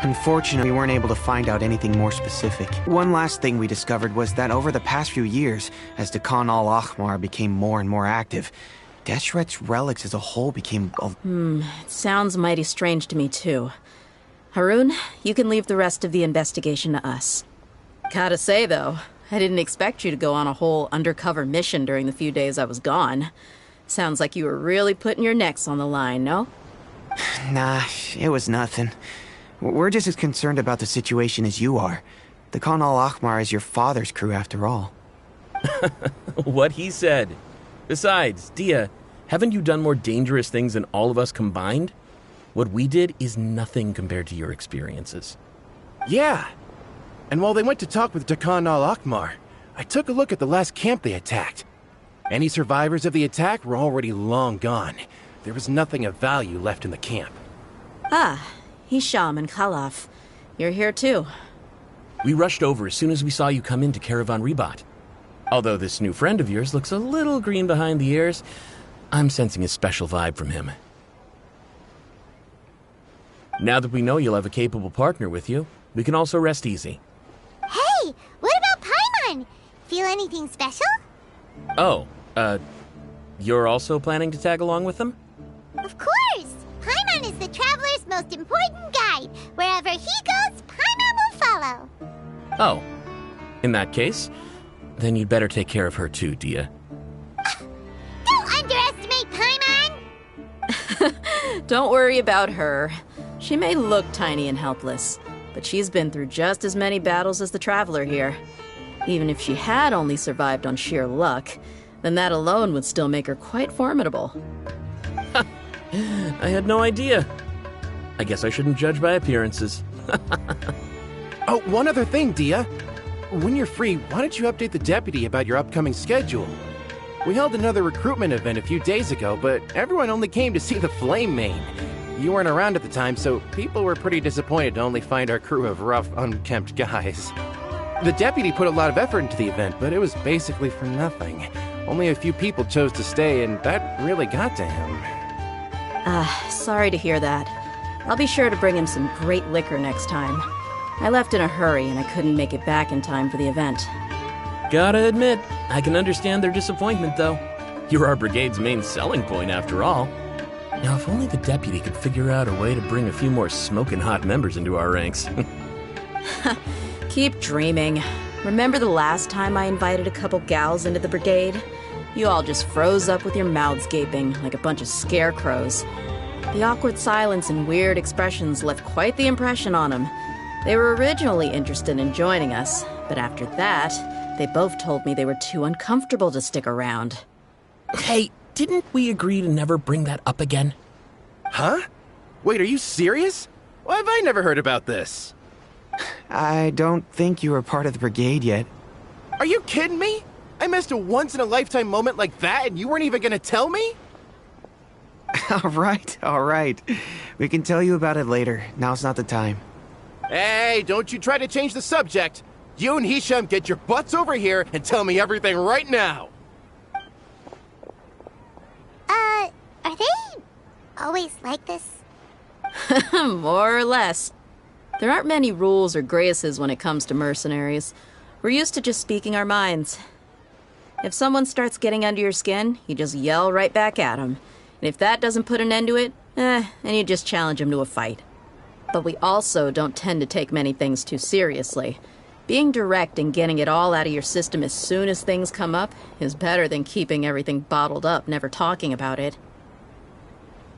Unfortunately, we weren't able to find out anything more specific. One last thing we discovered was that over the past few years, as the Khan al-Ahmar became more and more active, Deshret's relics as a whole became... It sounds mighty strange to me, too. Harun, you can leave the rest of the investigation to us. Gotta say, though, I didn't expect you to go on a whole undercover mission during the few days I was gone. Sounds like you were really putting your necks on the line, no? Nah, it was nothing. We're just as concerned about the situation as you are. The Khan al-Ahmar is your father's crew, after all. What he said. Besides, Dia, haven't you done more dangerous things than all of us combined? What we did is nothing compared to your experiences. Yeah. And while they went to talk with Khan al-Ahmar, I took a look at the last camp they attacked. Any survivors of the attack were already long gone. There was nothing of value left in the camp. Ah, Hisham and Khalaf. You're here too. We rushed over as soon as we saw you come into Caravan Ribat. Although this new friend of yours looks a little green behind the ears, I'm sensing a special vibe from him. Now that we know you'll have a capable partner with you, we can also rest easy. Hey, what about Paimon? Feel anything special? Oh, you're also planning to tag along with them? Of course! Paimon is the traveler's most important guide. Wherever he goes, Paimon will follow. Oh, in that case, then you'd better take care of her too, Dia. Don't underestimate Paimon! Don't worry about her. She may look tiny and helpless, but she's been through just as many battles as the traveler here. Even if she had only survived on sheer luck, then that alone would still make her quite formidable. I had no idea. I guess I shouldn't judge by appearances. Oh, one other thing, Dia. When you're free, why don't you update the deputy about your upcoming schedule? We held another recruitment event a few days ago, but everyone only came to see the Flame Main. You weren't around at the time, so people were pretty disappointed to only find our crew of rough, unkempt guys. The deputy put a lot of effort into the event, but it was basically for nothing. Only a few people chose to stay, and that really got to him. Sorry to hear that. I'll be sure to bring him some great liquor next time. I left in a hurry, and I couldn't make it back in time for the event. Gotta admit, I can understand their disappointment, though. You're our brigade's main selling point, after all. Now, if only the deputy could figure out a way to bring a few more smoking hot members into our ranks. Keep dreaming. Remember the last time I invited a couple gals into the brigade? You all just froze up with your mouths gaping like a bunch of scarecrows. The awkward silence and weird expressions left quite the impression on them. They were originally interested in joining us, but after that, they both told me they were too uncomfortable to stick around. Hey, didn't we agree to never bring that up again? Huh? Wait, are you serious? Why have I never heard about this? I don't think you were part of the brigade yet. Are you kidding me? I missed a once-in-a-lifetime moment like that and you weren't even gonna tell me? All right. We can tell you about it later. Now's not the time. Hey, don't you try to change the subject. You and Hisham get your butts over here and tell me everything right now. Are they always like this? More or less. There aren't many rules or graces when it comes to mercenaries. We're used to just speaking our minds. If someone starts getting under your skin, you just yell right back at them. And if that doesn't put an end to it, then you just challenge them to a fight. But we also don't tend to take many things too seriously. Being direct and getting it all out of your system as soon as things come up is better than keeping everything bottled up, never talking about it.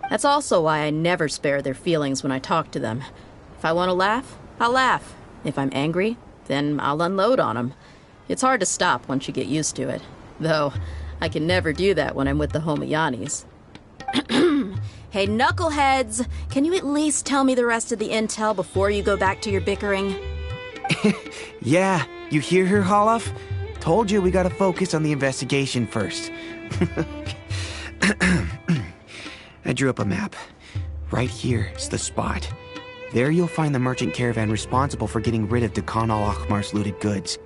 That's also why I never spare their feelings when I talk to them. If I want to laugh, I'll laugh. If I'm angry, then I'll unload on them. It's hard to stop once you get used to it. Though, I can never do that when I'm with the Homayanis. Hey, knuckleheads! Can you at least tell me the rest of the intel before you go back to your bickering? Yeah, you hear her, Holloff? Told you we gotta focus on the investigation first. I drew up a map. Right here is the spot. There you'll find the merchant caravan responsible for getting rid of Dakan al-Akhmar's looted goods.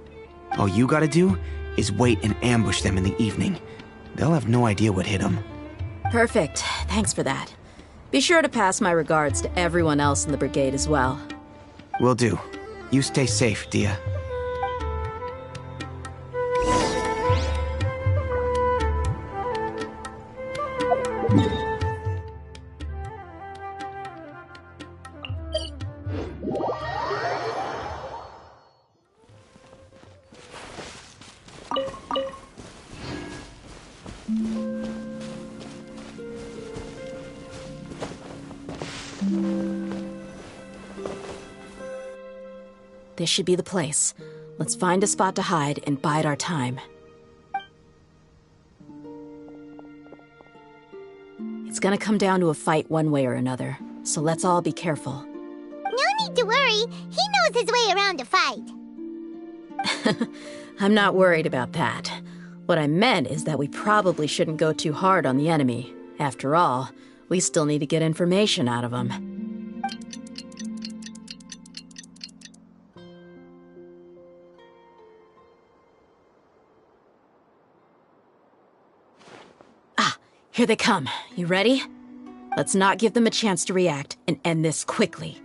All you gotta do is wait and ambush them in the evening. They'll have no idea what hit them. Perfect. Thanks for that. Be sure to pass my regards to everyone else in the brigade as well. Will do. You stay safe, Dia. This should be the place. Let's find a spot to hide and bide our time. It's gonna come down to a fight one way or another, so let's all be careful. No need to worry. He knows his way around a fight. I'm not worried about that. What I meant is that we probably shouldn't go too hard on the enemy. After all, we still need to get information out of them. Here they come. You ready? Let's not give them a chance to react and end this quickly.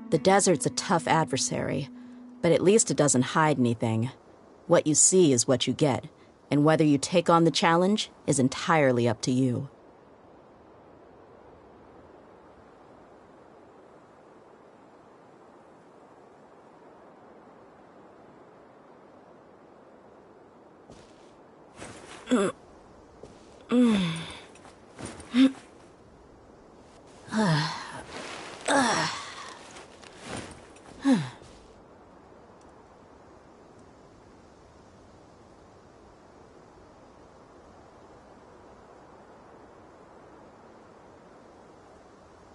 The desert's a tough adversary, but at least it doesn't hide anything. What you see is what you get, and whether you take on the challenge is entirely up to you.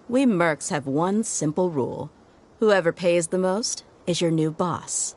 We mercs have one simple rule. Whoever pays the most is your new boss.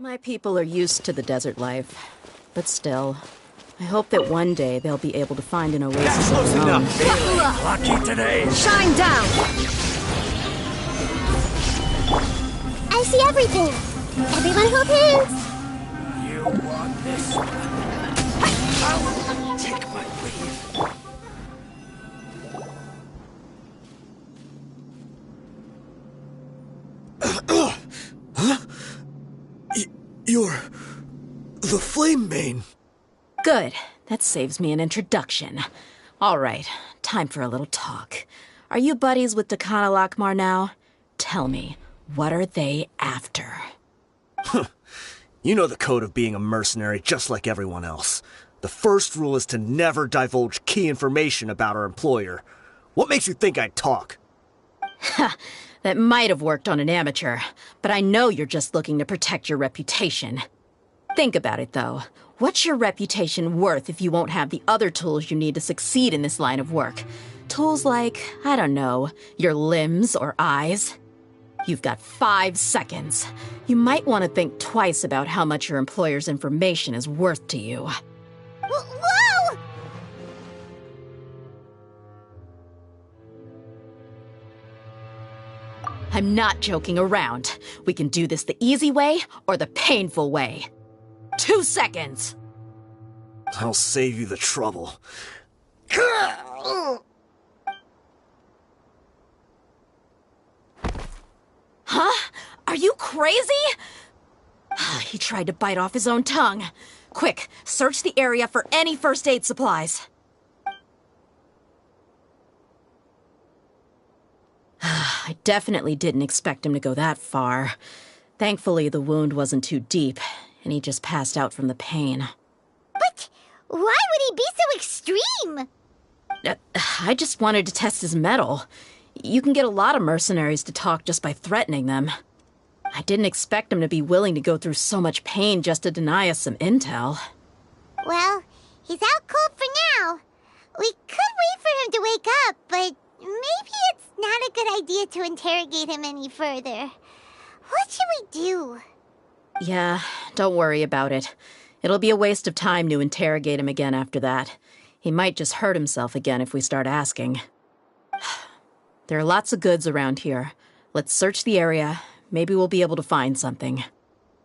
My people are used to the desert life, but still, I hope that one day they'll be able to find an oasis of their own. Lucky today. Shine down! I see everything. Everyone hold hands. You want this? I'll take my leave. You're the Flame Mane. Good. That saves me an introduction. All right, time for a little talk. Are you buddies with Dakana Lakmar now? Tell me, what are they after? You know the code of being a mercenary just like everyone else. The first rule is to never divulge key information about our employer. What makes you think I'd talk? That might have worked on an amateur, but I know you're just looking to protect your reputation. Think about it, though. What's your reputation worth if you won't have the other tools you need to succeed in this line of work? Tools like, I don't know, your limbs or eyes? You've got 5 seconds. You might want to think twice about how much your employer's information is worth to you. Whoa! I'm not joking around. We can do this the easy way or the painful way. 2 seconds! I'll save you the trouble. Huh? Are you crazy? He tried to bite off his own tongue. Quick, search the area for any first aid supplies. I definitely didn't expect him to go that far. Thankfully, the wound wasn't too deep, and he just passed out from the pain. But why would he be so extreme? I just wanted to test his mettle. You can get a lot of mercenaries to talk just by threatening them. I didn't expect him to be willing to go through so much pain just to deny us some intel. Well, he's out cold for now. We could wait for him to wake up, but maybe it's not a good idea to interrogate him any further. What should we do? Yeah, don't worry about it. It'll be a waste of time to interrogate him again after that. He might just hurt himself again if we start asking. There are lots of goods around here. Let's search the area. Maybe we'll be able to find something.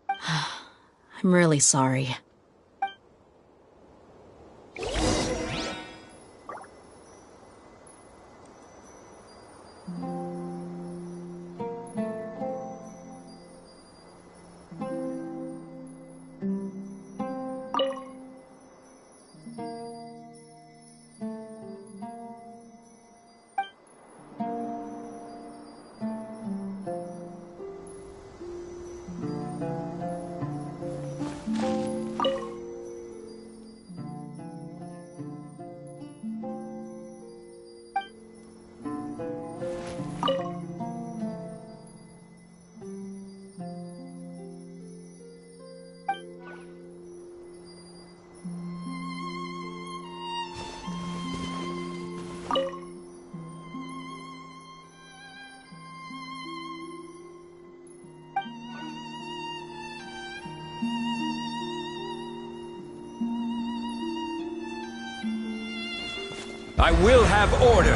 I'm really sorry. I will have order.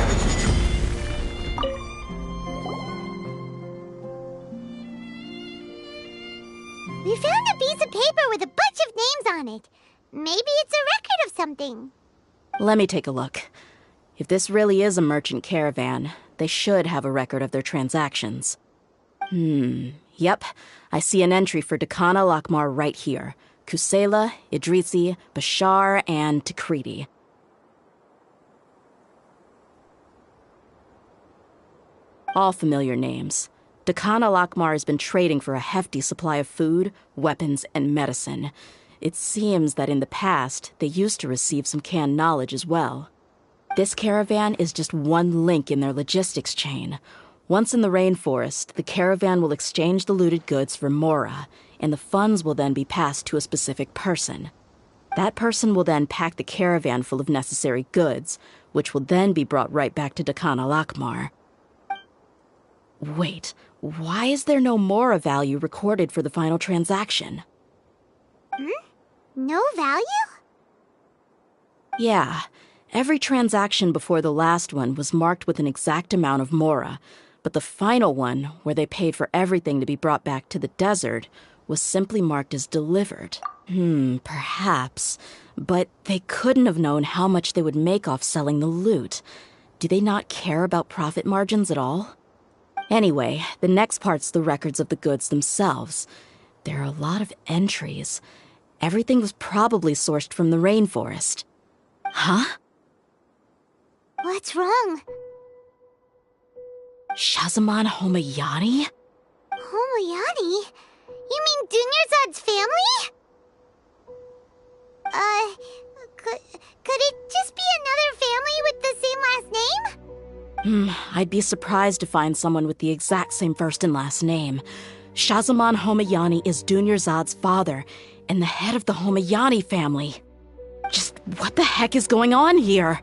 paper with a bunch of names on it. Maybe it's a record of something. Let me take a look. If this really is a merchant caravan, they should have a record of their transactions. Yep. I see an entry for Dakana Lakmar right here. Kusela, Idrisi, Bashar, and Takriti. All familiar names. Dakana Lakmar has been trading for a hefty supply of food, weapons, and medicine. It seems that in the past, they used to receive some canned knowledge as well. This caravan is just one link in their logistics chain. Once in the rainforest, the caravan will exchange the looted goods for Mora, and the funds will then be passed to a specific person. That person will then pack the caravan full of necessary goods, which will then be brought right back to Dakana Lakmar. Wait, why is there no Mora value recorded for the final transaction? No value? Yeah, every transaction before the last one was marked with an exact amount of Mora, but the final one, where they paid for everything to be brought back to the desert, was simply marked as delivered. Perhaps. But they couldn't have known how much they would make off selling the loot. Do they not care about profit margins at all? Anyway, the next part's the records of the goods themselves. There are a lot of entries. Everything was probably sourced from the rainforest. Huh? What's wrong? Shahzaman Homayani? Homayani? You mean Dunyarzad's family? Could it just be another family with the same last name? I'd be surprised to find someone with the exact same first and last name. Shahzaman Homayani is Dunyarzad's father, and the head of the Homayani family. Just what the heck is going on here?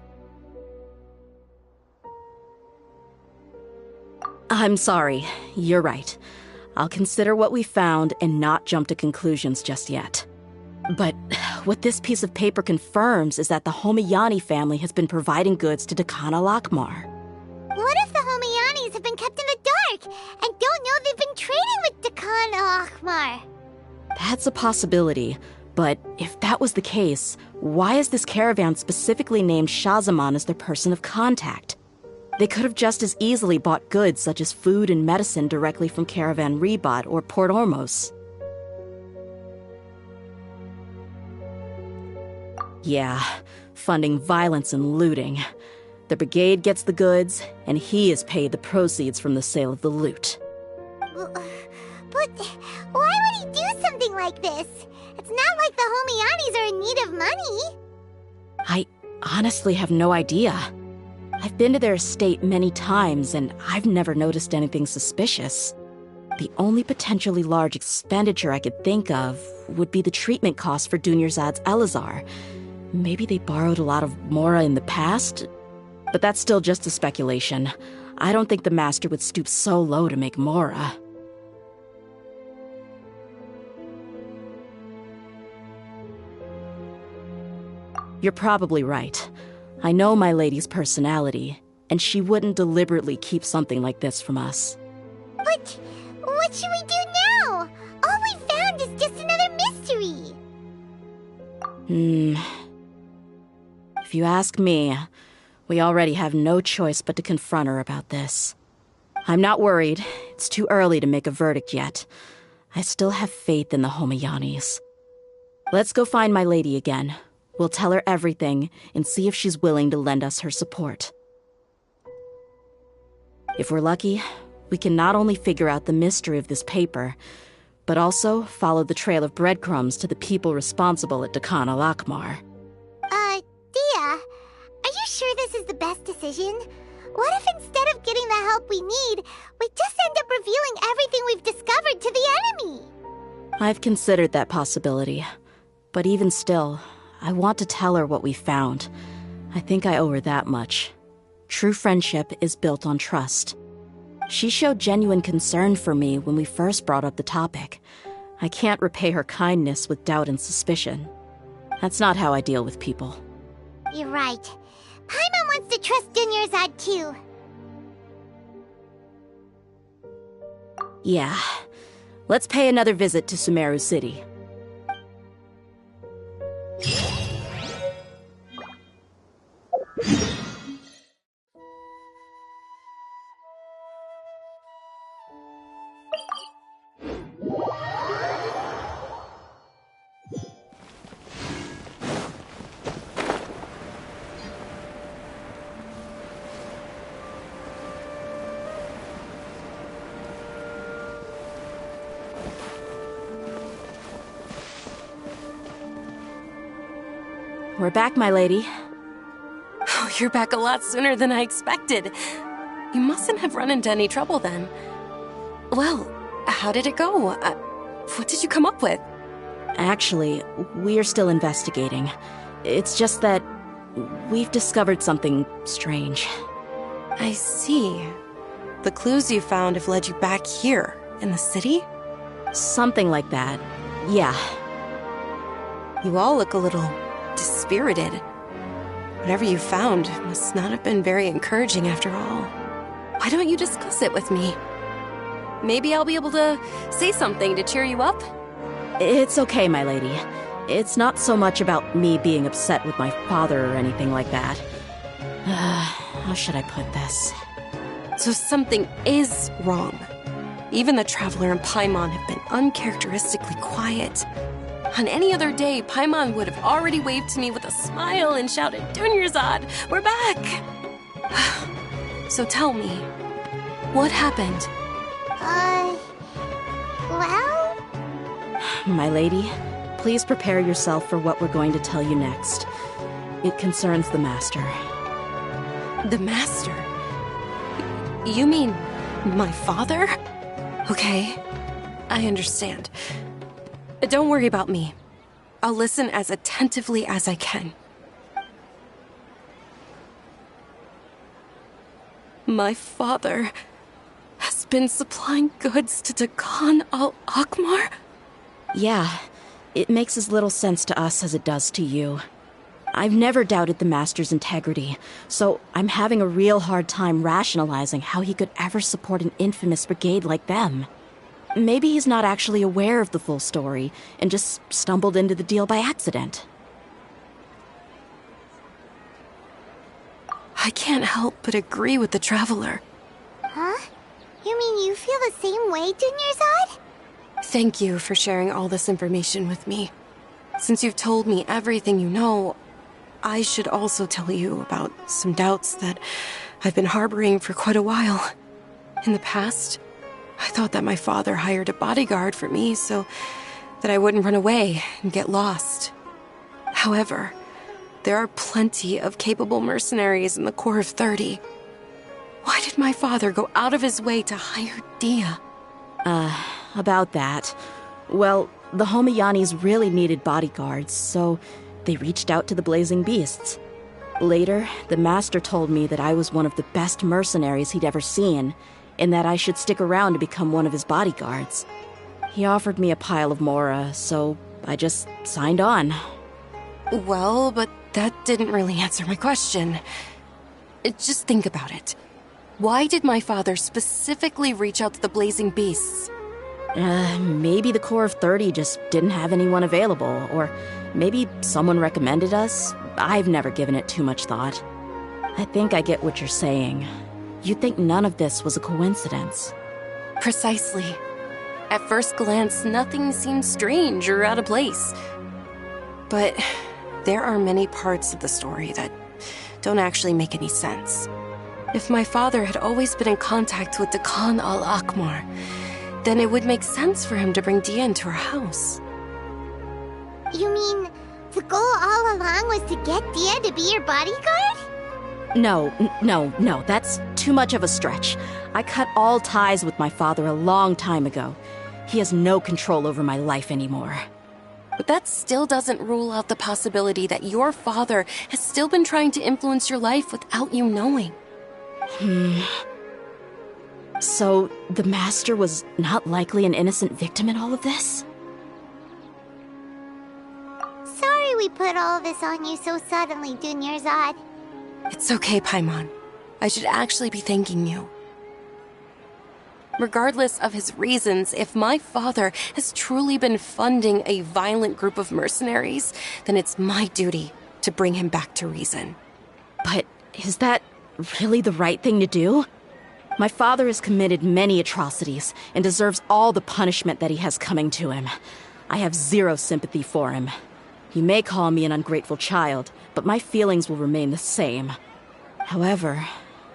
I'm sorry, you're right. I'll consider what we found and not jump to conclusions just yet. But what this piece of paper confirms is that the Homayani family has been providing goods to Dakana Lakmar. What if the Homayanis have been kept in the dark and don't know they've been trading with Dakana Lakmar? That's a possibility, but if that was the case, why is this caravan specifically named Shahzaman as their person of contact? They could have just as easily bought goods such as food and medicine directly from Caravan Ribat or Port Ormos. Yeah, funding violence and looting. The brigade gets the goods, and he is paid the proceeds from the sale of the loot. But why would he do something like this? It's not like the Homayanis are in need of money. I honestly have no idea. I've been to their estate many times, and I've never noticed anything suspicious. The only potentially large expenditure I could think of would be the treatment costs for Dunyarzad's Elazar. Maybe they borrowed a lot of Mora in the past? But that's still just a speculation. I don't think the master would stoop so low to make Mora. You're probably right. I know my lady's personality, and she wouldn't deliberately keep something like this from us. But what should we do now? All we found is just another mystery. If you ask me, we already have no choice but to confront her about this. I'm not worried. It's too early to make a verdict yet. I still have faith in the Homayanis. Let's go find my lady again. We'll tell her everything and see if she's willing to lend us her support. If we're lucky, we can not only figure out the mystery of this paper, but also follow the trail of breadcrumbs to the people responsible at Dakana Lakmar. Dia, are you sure this is the best decision? What if instead of getting the help we need, we just end up revealing everything we've discovered to the enemy? I've considered that possibility, but even still, I want to tell her what we found. I think I owe her that much. True friendship is built on trust. She showed genuine concern for me when we first brought up the topic. I can't repay her kindness with doubt and suspicion. That's not how I deal with people. You're right. Paimon wants to trust Dunyarzad too. Yeah. Let's pay another visit to Sumeru City. we're back, my lady. Oh, you're back a lot sooner than I expected. You mustn't have run into any trouble then. Well, how did it go? What did you come up with? Actually, we're still investigating. It's just that we've discovered something strange. I see. The clues you found have led you back here, in the city? Something like that, yeah. You all look a little dispirited. Whatever you found must not have been very encouraging after all. Why don't you discuss it with me? Maybe I'll be able to say something to cheer you up? It's okay, my lady. It's not so much about me being upset with my father or anything like that. How should I put this? So something is wrong. Even the Traveler and Paimon have been uncharacteristically quiet. On any other day, Paimon would have already waved to me with a smile and shouted, "Dunyarzad, we're back!" So tell me, what happened? Well? My lady, please prepare yourself for what we're going to tell you next. It concerns the Master. The Master? You mean my father? Okay, I understand. Don't worry about me. I'll listen as attentively as I can. My father has been supplying goods to Dakan al-Akmar? Yeah, it makes as little sense to us as it does to you. I've never doubted the Master's integrity, so I'm having a real hard time rationalizing how he could ever support an infamous brigade like them. Maybe he's not actually aware of the full story and just stumbled into the deal by accident. I can't help but agree with the Traveler. Huh? You mean you feel the same way, Dunyarzad? Thank you for sharing all this information with me. Since you've told me everything you know, I should also tell you about some doubts that I've been harboring for quite a while. In the past, I thought that my father hired a bodyguard for me so that I wouldn't run away and get lost. However, there are plenty of capable mercenaries in the Corps of 30. Why did my father go out of his way to hire Dia? About that. Well, the Homiyanis really needed bodyguards, so they reached out to the Blazing Beasts. Later, the Master told me that I was one of the best mercenaries he'd ever seen, and that I should stick around to become one of his bodyguards. He offered me a pile of mora, so I just signed on. Well, but that didn't really answer my question. Just think about it. Why did my father specifically reach out to the Blazing Beasts? Maybe the Corps of 30 just didn't have anyone available, or maybe someone recommended us. I've never given it too much thought. I think I get what you're saying. You think none of this was a coincidence. Precisely. At first glance, nothing seemed strange or out of place. But there are many parts of the story that don't actually make any sense. If my father had always been in contact with Dakan al-Akmar, then it would make sense for him to bring Dia into our house. You mean the goal all along was to get Dia to be your bodyguard? No, that's too much of a stretch. I cut all ties with my father a long time ago. He has no control over my life anymore. But that still doesn't rule out the possibility that your father has still been trying to influence your life without you knowing. So, the Master was not likely an innocent victim in all of this? Sorry we put all this on you so suddenly, Dunyarzad. It's okay, Paimon. I should actually be thanking you. Regardless of his reasons, if my father has truly been funding a violent group of mercenaries, then it's my duty to bring him back to reason. But is that really the right thing to do? My father has committed many atrocities and deserves all the punishment that he has coming to him. I have zero sympathy for him. You may call me an ungrateful child, but my feelings will remain the same. However,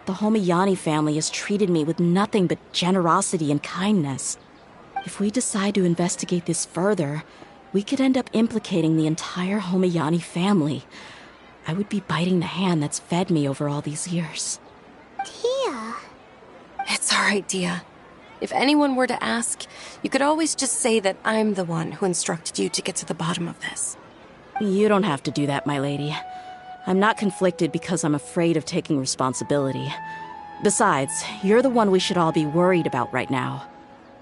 the Homiyani family has treated me with nothing but generosity and kindness. If we decide to investigate this further, we could end up implicating the entire Homayani family. I would be biting the hand that's fed me over all these years. Tia. It's alright, Dia. If anyone were to ask, you could always just say that I'm the one who instructed you to get to the bottom of this. You don't have to do that, my lady. I'm not conflicted because I'm afraid of taking responsibility. Besides, you're the one we should all be worried about right now.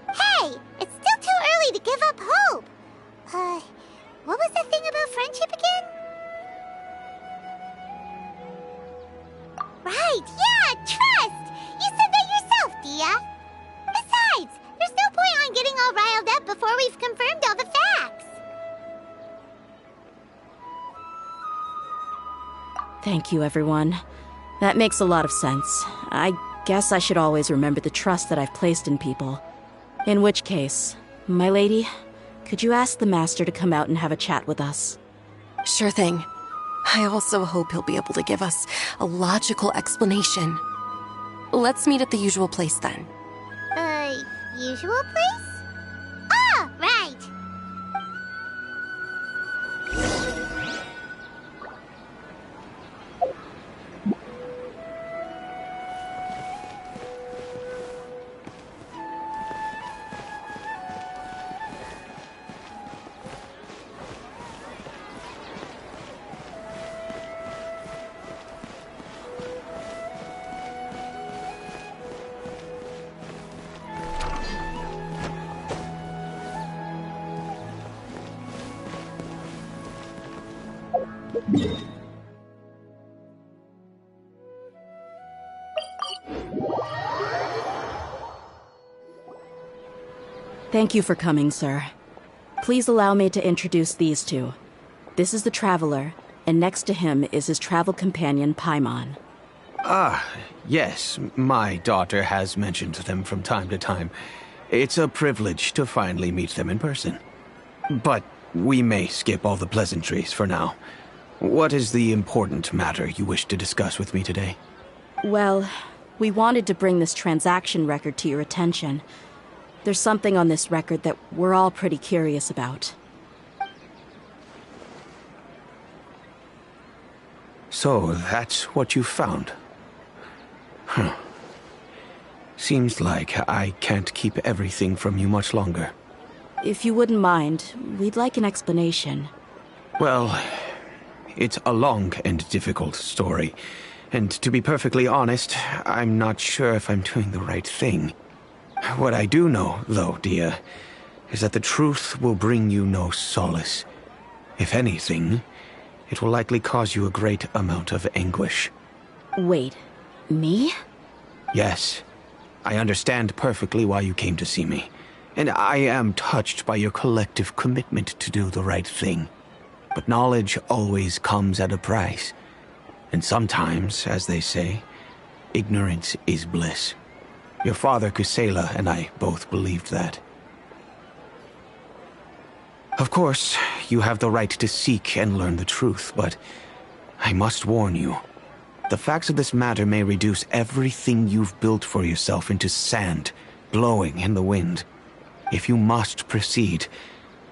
Hey! It's still too early to give up hope! What was the thing about friendship again? Right, yeah, trust! You said that yourself, Dia! Besides, there's no point on getting all riled up before we've confirmed all the facts! Thank you, everyone. That makes a lot of sense. I guess I should always remember the trust that I've placed in people. In which case, my lady, could you ask the Master to come out and have a chat with us? Sure thing. I also hope he'll be able to give us a logical explanation. Let's meet at the usual place then. Usual place? Ah, right! Thank you for coming, sir. Please allow me to introduce these two. This is the Traveler, and next to him is his travel companion, Paimon. Ah, yes. My daughter has mentioned them from time to time. It's a privilege to finally meet them in person. But we may skip all the pleasantries for now. What is the important matter you wish to discuss with me today? Well, we wanted to bring this transaction record to your attention. There's something on this record that we're all pretty curious about. So, that's what you found? Huh. Seems like I can't keep everything from you much longer. If you wouldn't mind, we'd like an explanation. Well, it's a long and difficult story. And to be perfectly honest, I'm not sure if I'm doing the right thing. What I do know, though, Dia, is that the truth will bring you no solace. If anything, it will likely cause you a great amount of anguish. Wait, me? Yes. I understand perfectly why you came to see me. And I am touched by your collective commitment to do the right thing. But knowledge always comes at a price. And sometimes, as they say, ignorance is bliss. Your father, Kusela, and I both believed that. Of course, you have the right to seek and learn the truth, but I must warn you. The facts of this matter may reduce everything you've built for yourself into sand, blowing in the wind. If you must proceed,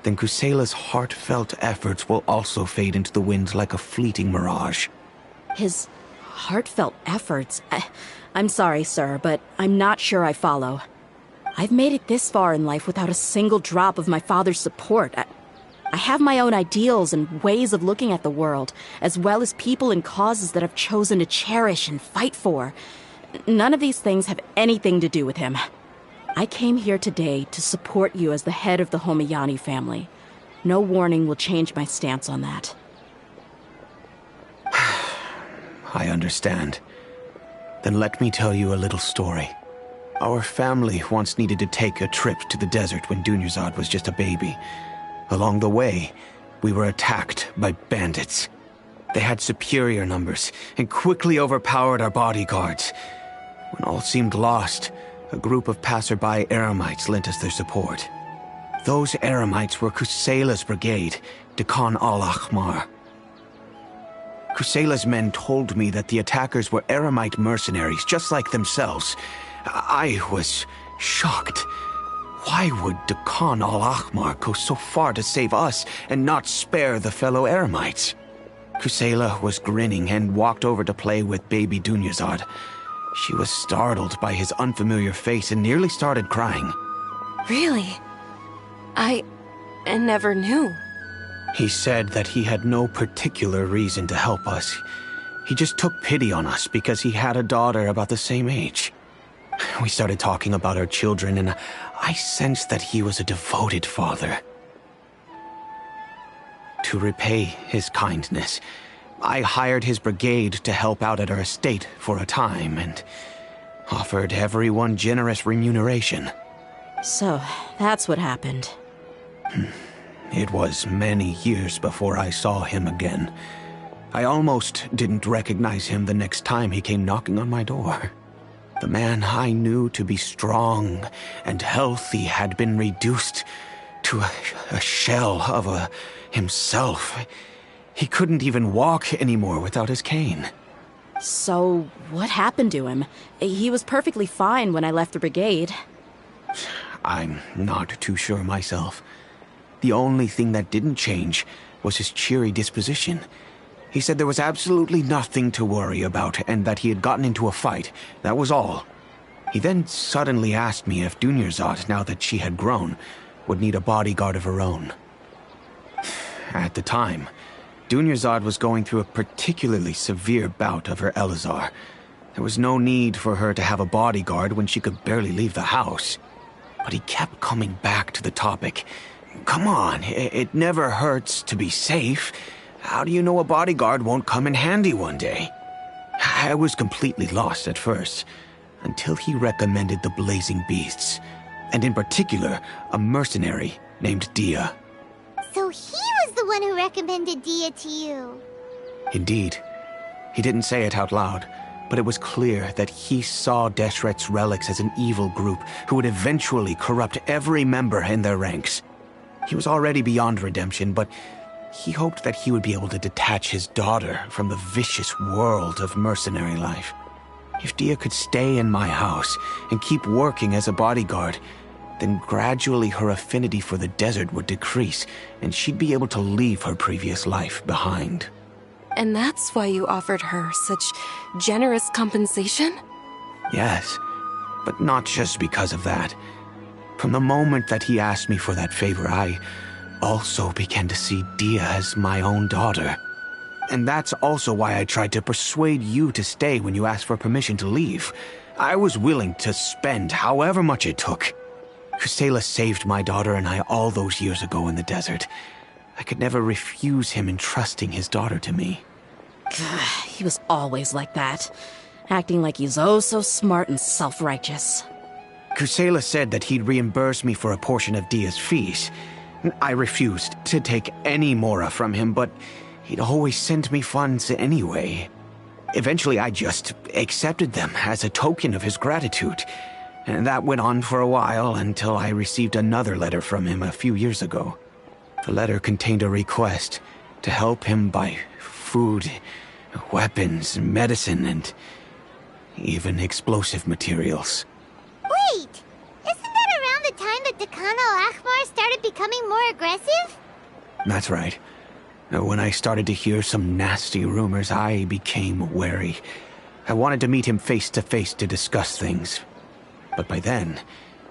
then Kusela's heartfelt efforts will also fade into the wind like a fleeting mirage. His heartfelt efforts? I'm sorry, sir, but I'm not sure I follow. I've made it this far in life without a single drop of my father's support. I have my own ideals and ways of looking at the world, as well as people and causes that I've chosen to cherish and fight for. None of these things have anything to do with him. I came here today to support you as the head of the Homayani family. No warning will change my stance on that. I understand. Then let me tell you a little story. Our family once needed to take a trip to the desert when Dunyarzad was just a baby. Along the way, we were attacked by bandits. They had superior numbers and quickly overpowered our bodyguards. When all seemed lost, a group of passerby Eremites lent us their support. Those Eremites were Kusela's brigade, Dekan al-Ahmar. Kusela's men told me that the attackers were Eremite mercenaries, just like themselves. I was shocked. Why would Dakan al-Ahmar go so far to save us and not spare the fellow Eremites? Kusela was grinning and walked over to play with baby Dunyarzad. She was startled by his unfamiliar face and nearly started crying. Really? I never knew. He said that he had no particular reason to help us. He just took pity on us because he had a daughter about the same age. We started talking about our children, and I sensed that he was a devoted father. To repay his kindness, I hired his brigade to help out at our estate for a time and offered everyone generous remuneration. So, that's what happened. It was many years before I saw him again. I almost didn't recognize him the next time he came knocking on my door. The man I knew to be strong and healthy had been reduced to a shell of himself. He couldn't even walk anymore without his cane. So, what happened to him? He was perfectly fine when I left the brigade. I'm not too sure myself. The only thing that didn't change was his cheery disposition. He said there was absolutely nothing to worry about and that he had gotten into a fight. That was all. He then suddenly asked me if Dunyarzad, now that she had grown, would need a bodyguard of her own. At the time, Dunyarzad was going through a particularly severe bout of her Elazar. There was no need for her to have a bodyguard when she could barely leave the house. But he kept coming back to the topic. Come on, it never hurts to be safe. How do you know a bodyguard won't come in handy one day? I was completely lost at first, until he recommended the Blazing Beasts, and in particular, a mercenary named Dia. So he was the one who recommended Dia to you. Indeed. He didn't say it out loud, but it was clear that he saw Deshret's relics as an evil group who would eventually corrupt every member in their ranks. He was already beyond redemption, but he hoped that he would be able to detach his daughter from the vicious world of mercenary life. If Dia could stay in my house and keep working as a bodyguard, then gradually her affinity for the desert would decrease, and she'd be able to leave her previous life behind. And that's why you offered her such generous compensation? Yes, but not just because of that. From the moment that he asked me for that favor, I also began to see Dia as my own daughter. And that's also why I tried to persuade you to stay when you asked for permission to leave. I was willing to spend however much it took. Kusela saved my daughter and I all those years ago in the desert. I could never refuse him entrusting his daughter to me. He was always like that, acting like he's oh so smart and self-righteous. Kusela said that he'd reimburse me for a portion of Dia's fees. I refused to take any mora from him, but he'd always send me funds anyway. Eventually, I just accepted them as a token of his gratitude. And that went on for a while until I received another letter from him a few years ago. The letter contained a request to help him buy food, weapons, medicine, and even explosive materials. Wait! Isn't that around the time that Dakan al-Ahmar started becoming more aggressive? That's right. When I started to hear some nasty rumors, I became wary. I wanted to meet him face to face to discuss things. But by then,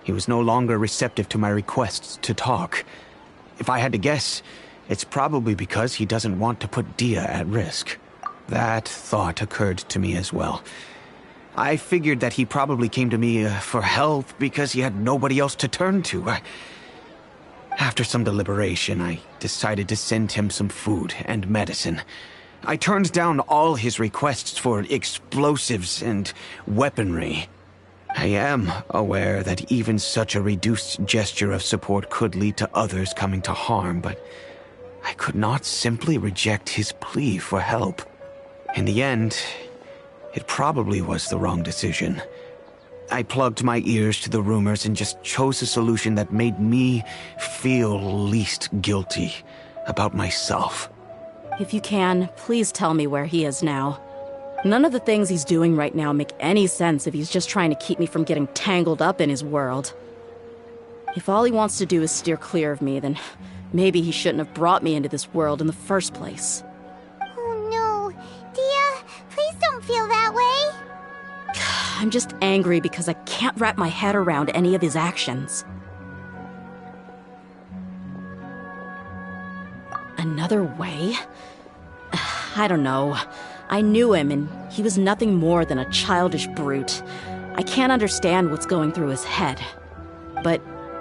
he was no longer receptive to my requests to talk. If I had to guess, it's probably because he doesn't want to put Dia at risk. That thought occurred to me as well. I figured that he probably came to me for help because he had nobody else to turn to. After some deliberation, I decided to send him some food and medicine. I turned down all his requests for explosives and weaponry. I am aware that even such a reduced gesture of support could lead to others coming to harm, but I could not simply reject his plea for help. In the end, it probably was the wrong decision. I plugged my ears to the rumors and just chose a solution that made me feel least guilty about myself. If you can, please tell me where he is now. None of the things he's doing right now make any sense if he's just trying to keep me from getting tangled up in his world. If all he wants to do is steer clear of me, then maybe he shouldn't have brought me into this world in the first place. Oh no. Dia, please don't feel that way. I'm just angry because I can't wrap my head around any of his actions. Another way? I don't know. I knew him, and he was nothing more than a childish brute. I can't understand what's going through his head. But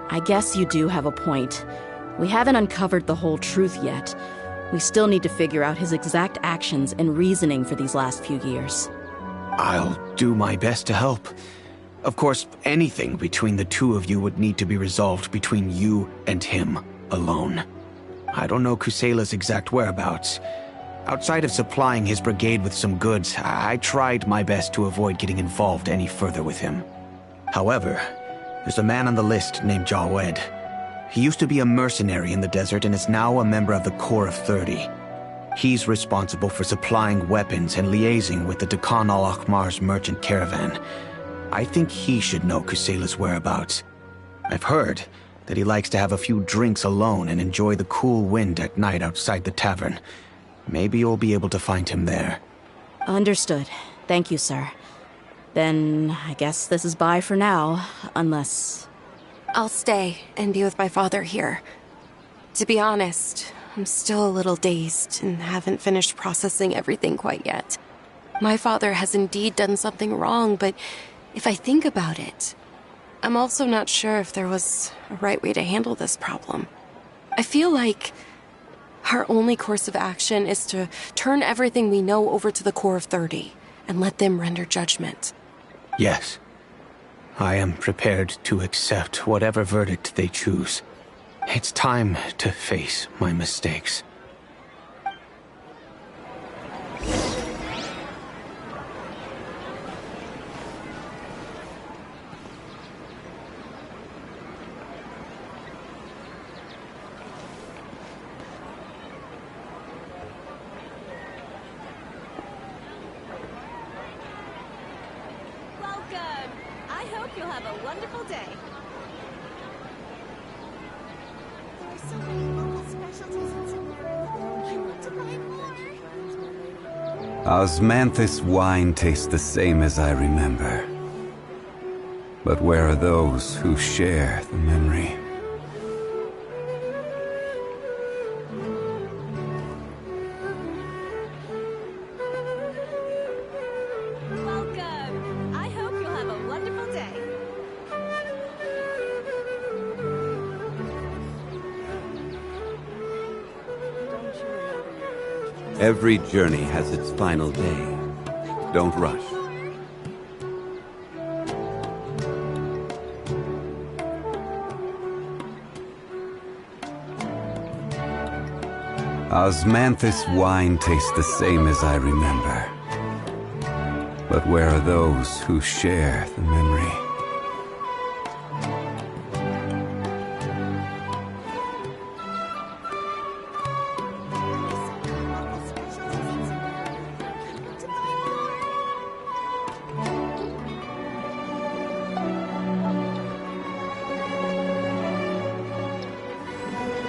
I guess you do have a point. We haven't uncovered the whole truth yet. We still need to figure out his exact actions and reasoning for these last few years. I'll do my best to help. Of course, anything between the two of you would need to be resolved between you and him alone. I don't know Kusela's exact whereabouts. Outside of supplying his brigade with some goods, I tried my best to avoid getting involved any further with him. However, there's a man on the list named Jawed. He used to be a mercenary in the desert and is now a member of the Corps of 30. He's responsible for supplying weapons and liaising with the Dakan al-Akhmar's merchant caravan. I think he should know Kusela's whereabouts. I've heard that he likes to have a few drinks alone and enjoy the cool wind at night outside the tavern. Maybe you'll be able to find him there. Understood. Thank you, sir. Then I guess this is bye for now, unless... I'll stay and be with my father here. To be honest, I'm still a little dazed and haven't finished processing everything quite yet. My father has indeed done something wrong, but if I think about it, I'm also not sure if there was a right way to handle this problem. I feel like our only course of action is to turn everything we know over to the Corps of 30 and let them render judgment. Yes. I am prepared to accept whatever verdict they choose. It's time to face my mistakes. Welcome! I hope you'll have a wonderful day. There are so many local specialties in Samara. I want to buy more. Osmanthus wine tastes the same as I remember. But where are those who share the memory? Welcome! I hope you'll have a wonderful day. Every journey has its final day. Don't rush. Osmanthus wine tastes the same as I remember. But where are those who share the memory?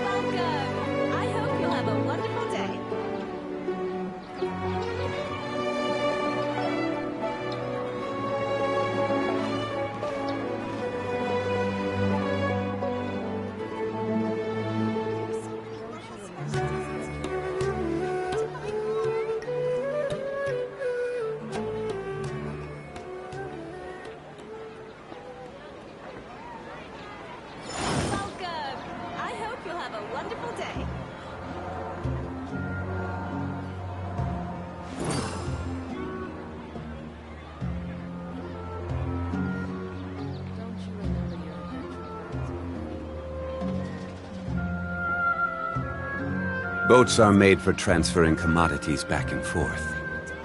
Welcome! I hope you'll have a wonderful day. Welcome! I hope you'll have a wonderful day. Boats are made for transferring commodities back and forth,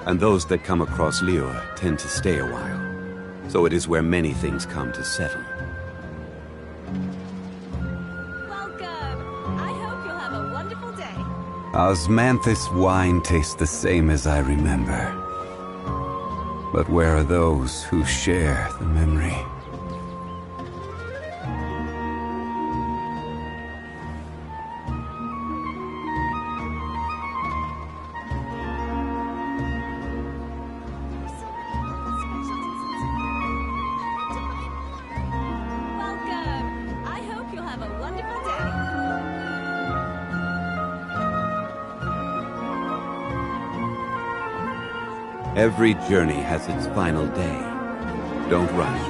and those that come across Liyue tend to stay a while. So it is where many things come to settle. Welcome! I hope you'll have a wonderful day. Osmanthus wine tastes the same as I remember. But where are those who share the memory? Every journey has its final day. Don't rush.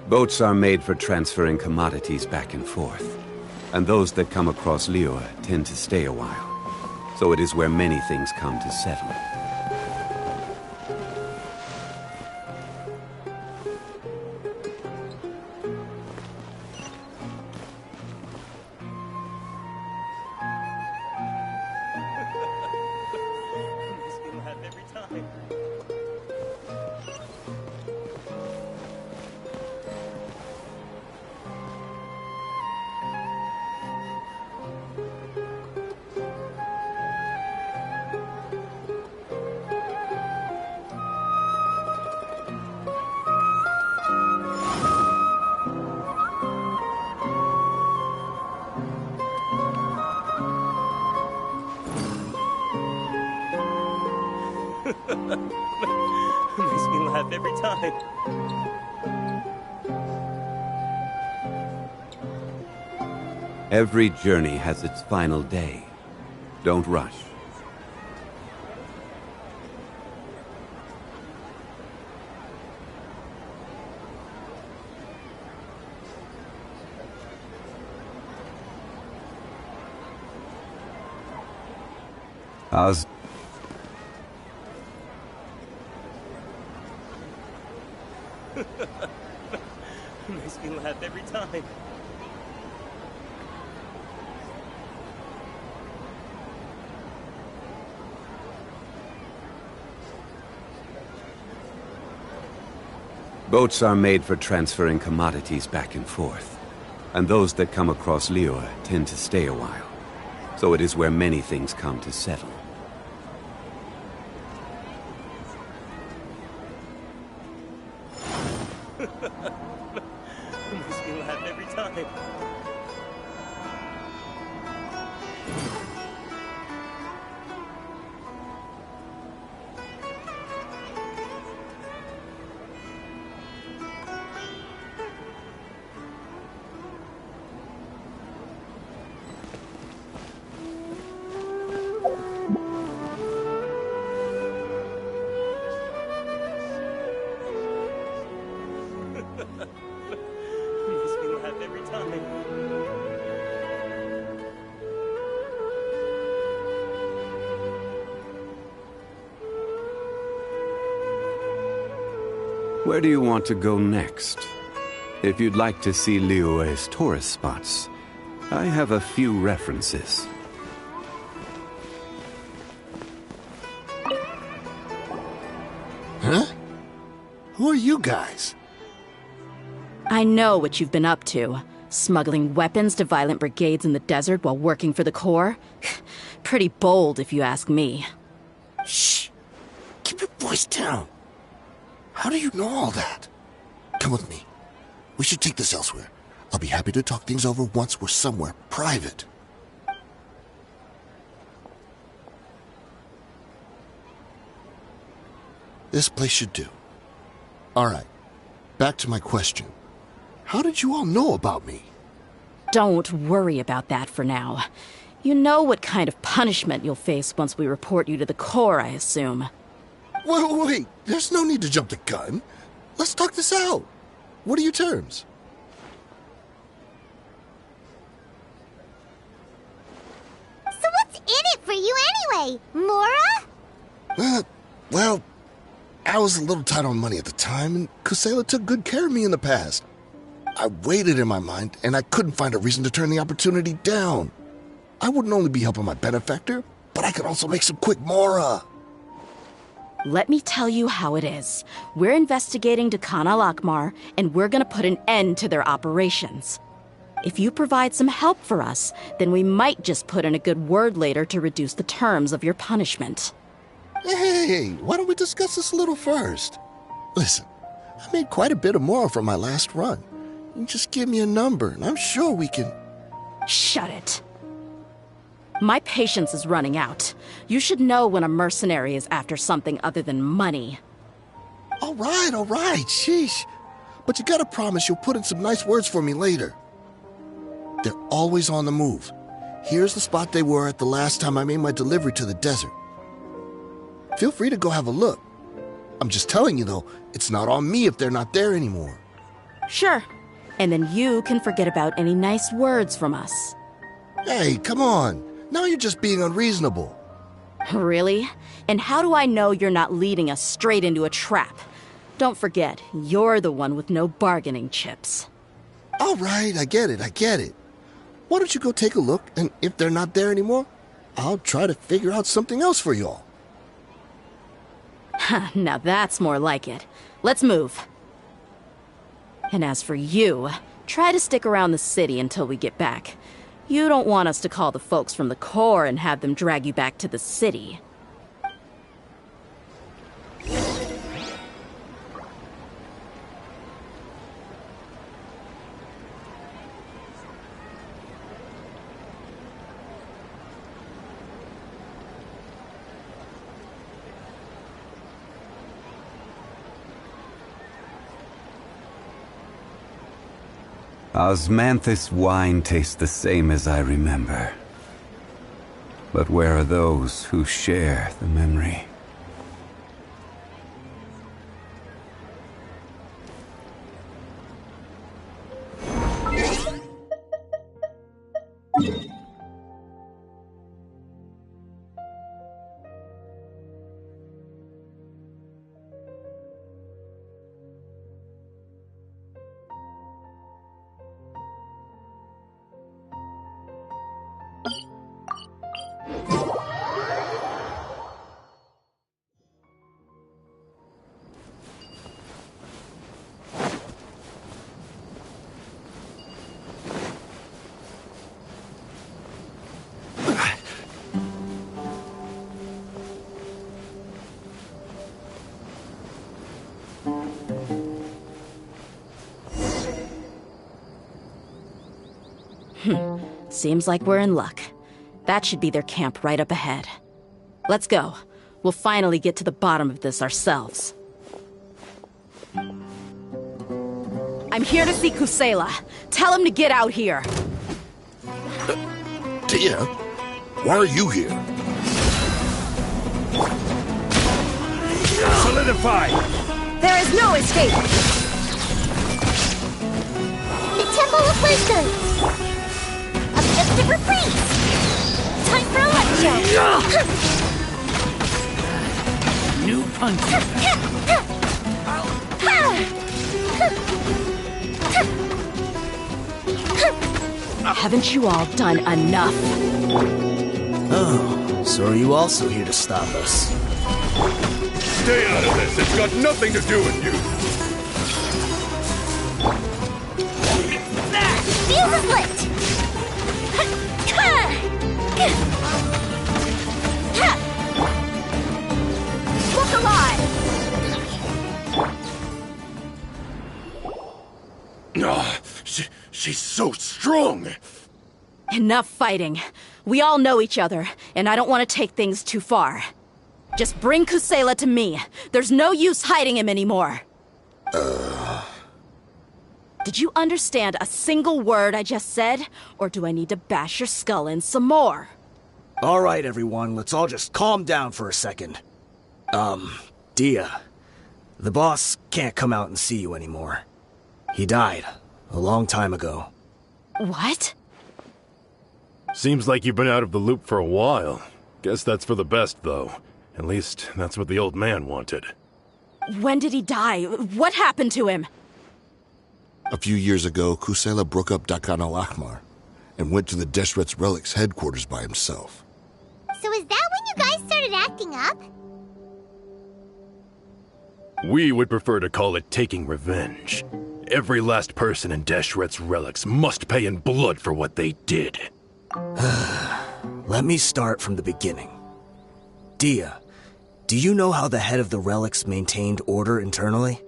Boats are made for transferring commodities back and forth, and those that come across Lior tend to stay a while. So it is where many things come to settle. Makes me laugh every time. Every journey has its final day. Don't rush. How's... Makes me laugh every time. Boats are made for transferring commodities back and forth, and those that come across Lior tend to stay a while. So it is where many things come to settle. Makes me laugh every time. Makes me laugh every time. Where do you want to go next? If you'd like to see Liyue's tourist spots, I have a few references. Huh? Who are you guys? I know what you've been up to. Smuggling weapons to violent brigades in the desert while working for the Corps? Pretty bold, if you ask me. Shh! Keep your voice down. How do you know all that? Come with me. We should take this elsewhere. I'll be happy to talk things over once we're somewhere private. This place should do. Alright, back to my question. How did you all know about me? Don't worry about that for now. You know what kind of punishment you'll face once we report you to the Corps, I assume. Wait, there's no need to jump the gun. Let's talk this out. What are your terms? So what's in it for you anyway, Mora? Well, I was a little tight on money at the time, and Kusela took good care of me in the past. I weighed it in my mind, and I couldn't find a reason to turn the opportunity down. I wouldn't only be helping my benefactor, but I could also make some quick Mora. Let me tell you how it is. We're investigating Dakan al-Akmar, and we're gonna put an end to their operations. If you provide some help for us, then we might just put in a good word later to reduce the terms of your punishment. Hey, why don't we discuss this a little first? Listen, I made quite a bit of Mora from my last run. You just give me a number, and I'm sure we can... Shut it. My patience is running out. You should know when a mercenary is after something other than money. All right, sheesh. But you gotta promise you'll put in some nice words for me later. They're always on the move. Here's the spot they were at the last time I made my delivery to the desert. Feel free to go have a look. I'm just telling you, though, it's not on me if they're not there anymore. Sure. And then you can forget about any nice words from us. Hey, come on. Now you're just being unreasonable. Really? And how do I know you're not leading us straight into a trap? Don't forget, you're the one with no bargaining chips. All right, I get it. Why don't you go take a look, and if they're not there anymore, I'll try to figure out something else for y'all. Now that's more like it. Let's move. And as for you, try to stick around the city until we get back. You don't want us to call the folks from the Corps and have them drag you back to the city. Osmanthus wine tastes the same as I remember. But where are those who share the memory? Seems like we're in luck. That should be their camp right up ahead. Let's go. We'll finally get to the bottom of this ourselves. I'm here to see Kusela. Tell him to get out here. Tia, why are you here? Solidify! There is no escape! The Temple of Wisdom! Objective reprise! Time for a lecture! New punch! Haven't you all done enough? Oh, so are you also here to stop us? Stay out of this! It's got nothing to do with you! Fuse is lit! Look alive! Oh, she's so strong! Enough fighting. We all know each other, and I don't want to take things too far. Just bring Kusela to me. There's no use hiding him anymore. Did you understand a single word I just said? Or do I need to bash your skull in some more? All right, everyone, let's all just calm down for a second. Dia, the boss can't come out and see you anymore. He died a long time ago. What? Seems like you've been out of the loop for a while. Guess that's for the best, though. At least, that's what the old man wanted. When did he die? What happened to him? A few years ago, Kusela broke up Dakan al-Akmar and went to the Deshret's Relics headquarters by himself. So is that started acting up? We would prefer to call it taking revenge. Every last person in Deshret's relics must pay in blood for what they did. Let me start from the beginning. Dia, do you know how the head of the relics maintained order internally?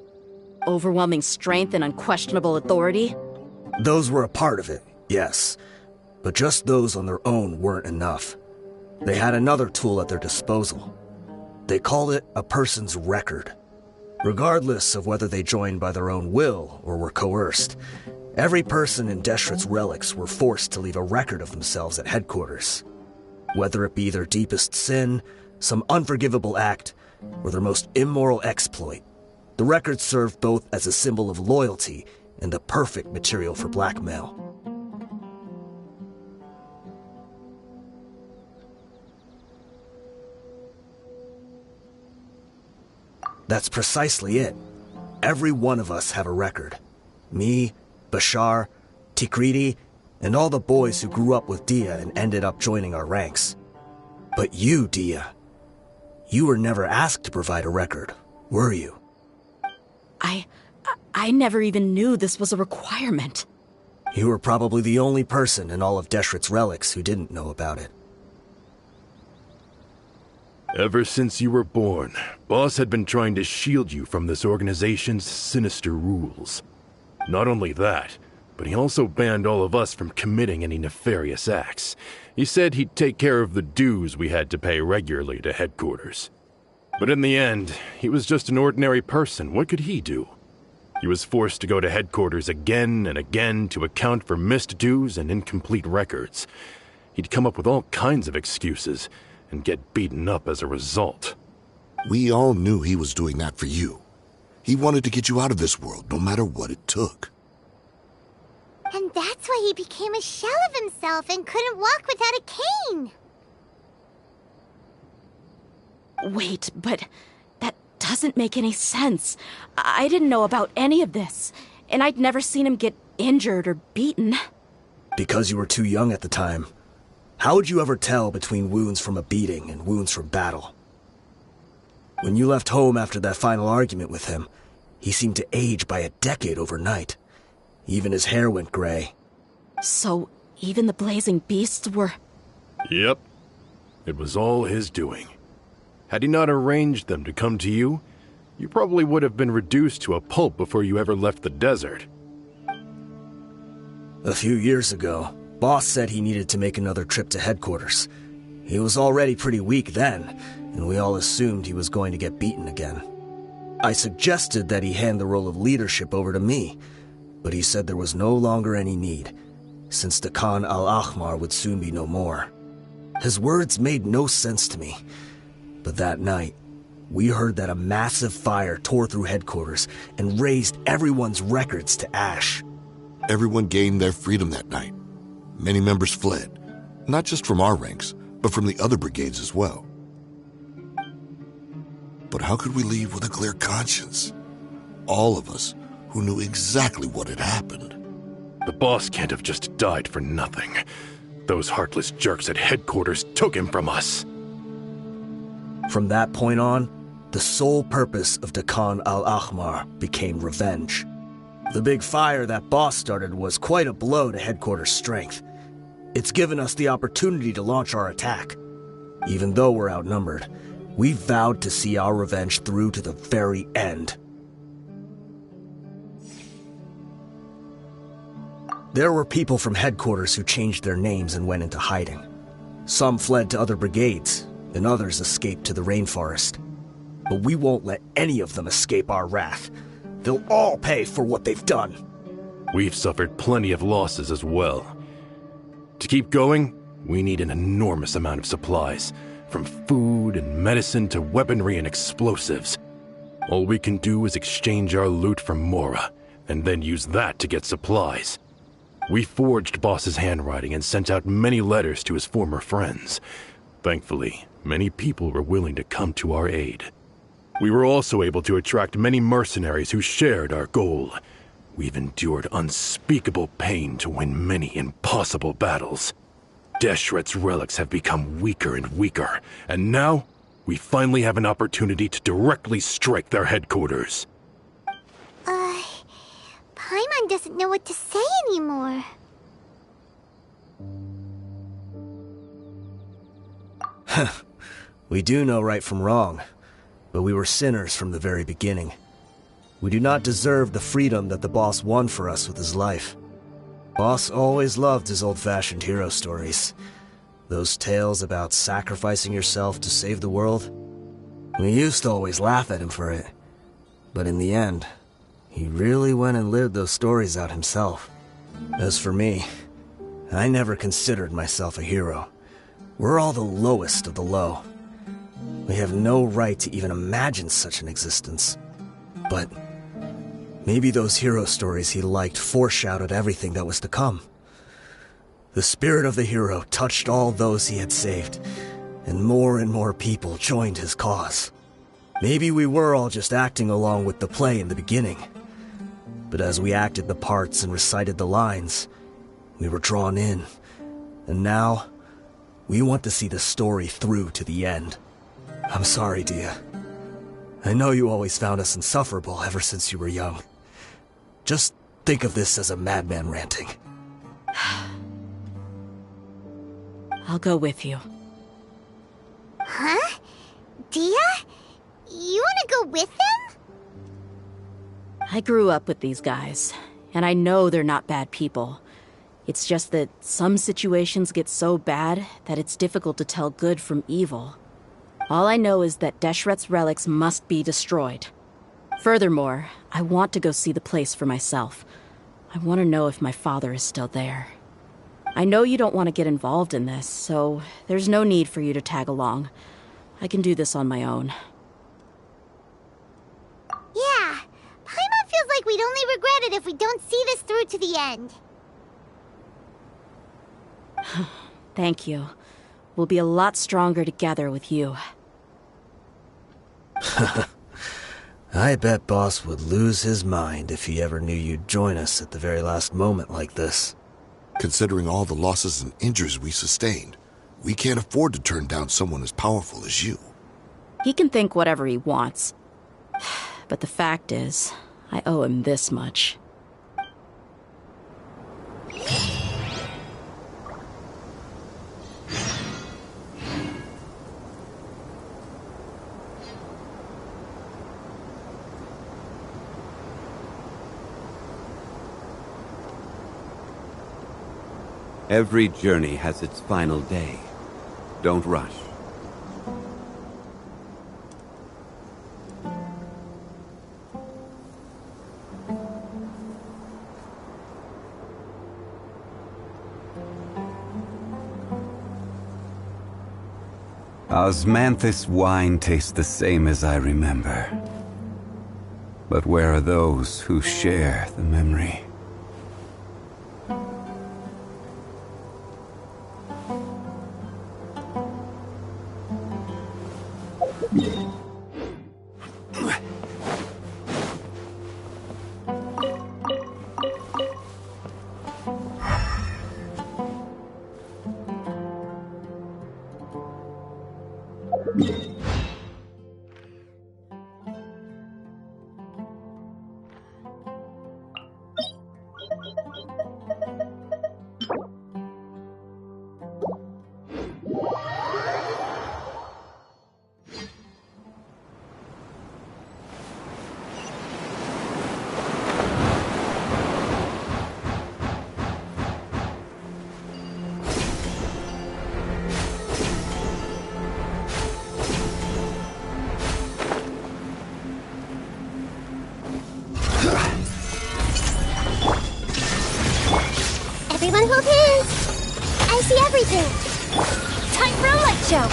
Overwhelming strength and unquestionable authority? Those were a part of it, yes. But just those on their own weren't enough. They had another tool at their disposal. They called it a person's record. Regardless of whether they joined by their own will or were coerced, every person in Deshret's relics were forced to leave a record of themselves at headquarters. Whether it be their deepest sin, some unforgivable act, or their most immoral exploit, the record served both as a symbol of loyalty and the perfect material for blackmail. That's precisely it. Every one of us have a record. Me, Bashar, Tikriti, and all the boys who grew up with Dia and ended up joining our ranks. But you, Dia, you were never asked to provide a record, were you? I never even knew this was a requirement. You were probably the only person in all of Deshret's relics who didn't know about it. Ever since you were born, Boss had been trying to shield you from this organization's sinister rules. Not only that, but he also banned all of us from committing any nefarious acts. He said he'd take care of the dues we had to pay regularly to headquarters. But in the end, he was just an ordinary person. What could he do? He was forced to go to headquarters again and again to account for missed dues and incomplete records. He'd come up with all kinds of excuses and get beaten up as a result. We all knew he was doing that for you. He wanted to get you out of this world, no matter what it took. And that's why he became a shell of himself and couldn't walk without a cane. Wait, but that doesn't make any sense. I didn't know about any of this, and I'd never seen him get injured or beaten. Because you were too young at the time. How would you ever tell between wounds from a beating and wounds from battle? When you left home after that final argument with him, he seemed to age by a decade overnight. Even his hair went gray. So, even the blazing beasts were... Yep. It was all his doing. Had he not arranged them to come to you, you probably would have been reduced to a pulp before you ever left the desert. A few years ago, Boss said he needed to make another trip to headquarters. He was already pretty weak then, and we all assumed he was going to get beaten again. I suggested that he hand the role of leadership over to me, but he said there was no longer any need, since the Khan al-Ahmar would soon be no more. His words made no sense to me, but that night, we heard that a massive fire tore through headquarters and razed everyone's records to ash. Everyone gained their freedom that night. Many members fled, not just from our ranks, but from the other brigades as well. But how could we leave with a clear conscience? All of us who knew exactly what had happened. The boss can't have just died for nothing. Those heartless jerks at headquarters took him from us. From that point on, the sole purpose of the Khan al-Ahmar became revenge. The big fire that boss started was quite a blow to headquarters' strength. It's given us the opportunity to launch our attack. Even though we're outnumbered, we vowed to see our revenge through to the very end. There were people from headquarters who changed their names and went into hiding. Some fled to other brigades, and others escaped to the rainforest. But we won't let any of them escape our wrath. They'll all pay for what they've done. We've suffered plenty of losses as well. To keep going, we need an enormous amount of supplies, from food and medicine to weaponry and explosives. All we can do is exchange our loot from Mora, and then use that to get supplies. We forged Boss's handwriting and sent out many letters to his former friends. Thankfully, many people were willing to come to our aid. We were also able to attract many mercenaries who shared our goal. We've endured unspeakable pain to win many impossible battles. Deshret's relics have become weaker and weaker, and now we finally have an opportunity to directly strike their headquarters. Paimon doesn't know what to say anymore. We do know right from wrong, but we were sinners from the very beginning. We do not deserve the freedom that the boss won for us with his life. Boss always loved his old-fashioned hero stories. Those tales about sacrificing yourself to save the world. We used to always laugh at him for it. But in the end, he really went and lived those stories out himself. As for me, I never considered myself a hero. We're all the lowest of the low. We have no right to even imagine such an existence. But maybe those hero stories he liked foreshadowed everything that was to come. The spirit of the hero touched all those he had saved, and more people joined his cause. Maybe we were all just acting along with the play in the beginning. But as we acted the parts and recited the lines, we were drawn in. And now, we want to see the story through to the end. I'm sorry, Dia. I know you always found us insufferable ever since you were young. Just think of this as a madman ranting. I'll go with you. Huh? Dia? You wanna go with them? I grew up with these guys, and I know they're not bad people. It's just that some situations get so bad that it's difficult to tell good from evil. All I know is that Deshret's relics must be destroyed. Furthermore, I want to go see the place for myself. I want to know if my father is still there. I know you don't want to get involved in this, so there's no need for you to tag along. I can do this on my own. Yeah, Paimon feels like we'd only regret it if we don't see this through to the end. Thank you. We'll be a lot stronger together with you. I bet Boss would lose his mind if he ever knew you'd join us at the very last moment like this. Considering all the losses and injuries we sustained, we can't afford to turn down someone as powerful as you. He can think whatever he wants. But the fact is, I owe him this much. Every journey has its final day. Don't rush. Osmanthus wine tastes the same as I remember. But where are those who share the memory? Everyone hold hands! I see everything! Time for a light show!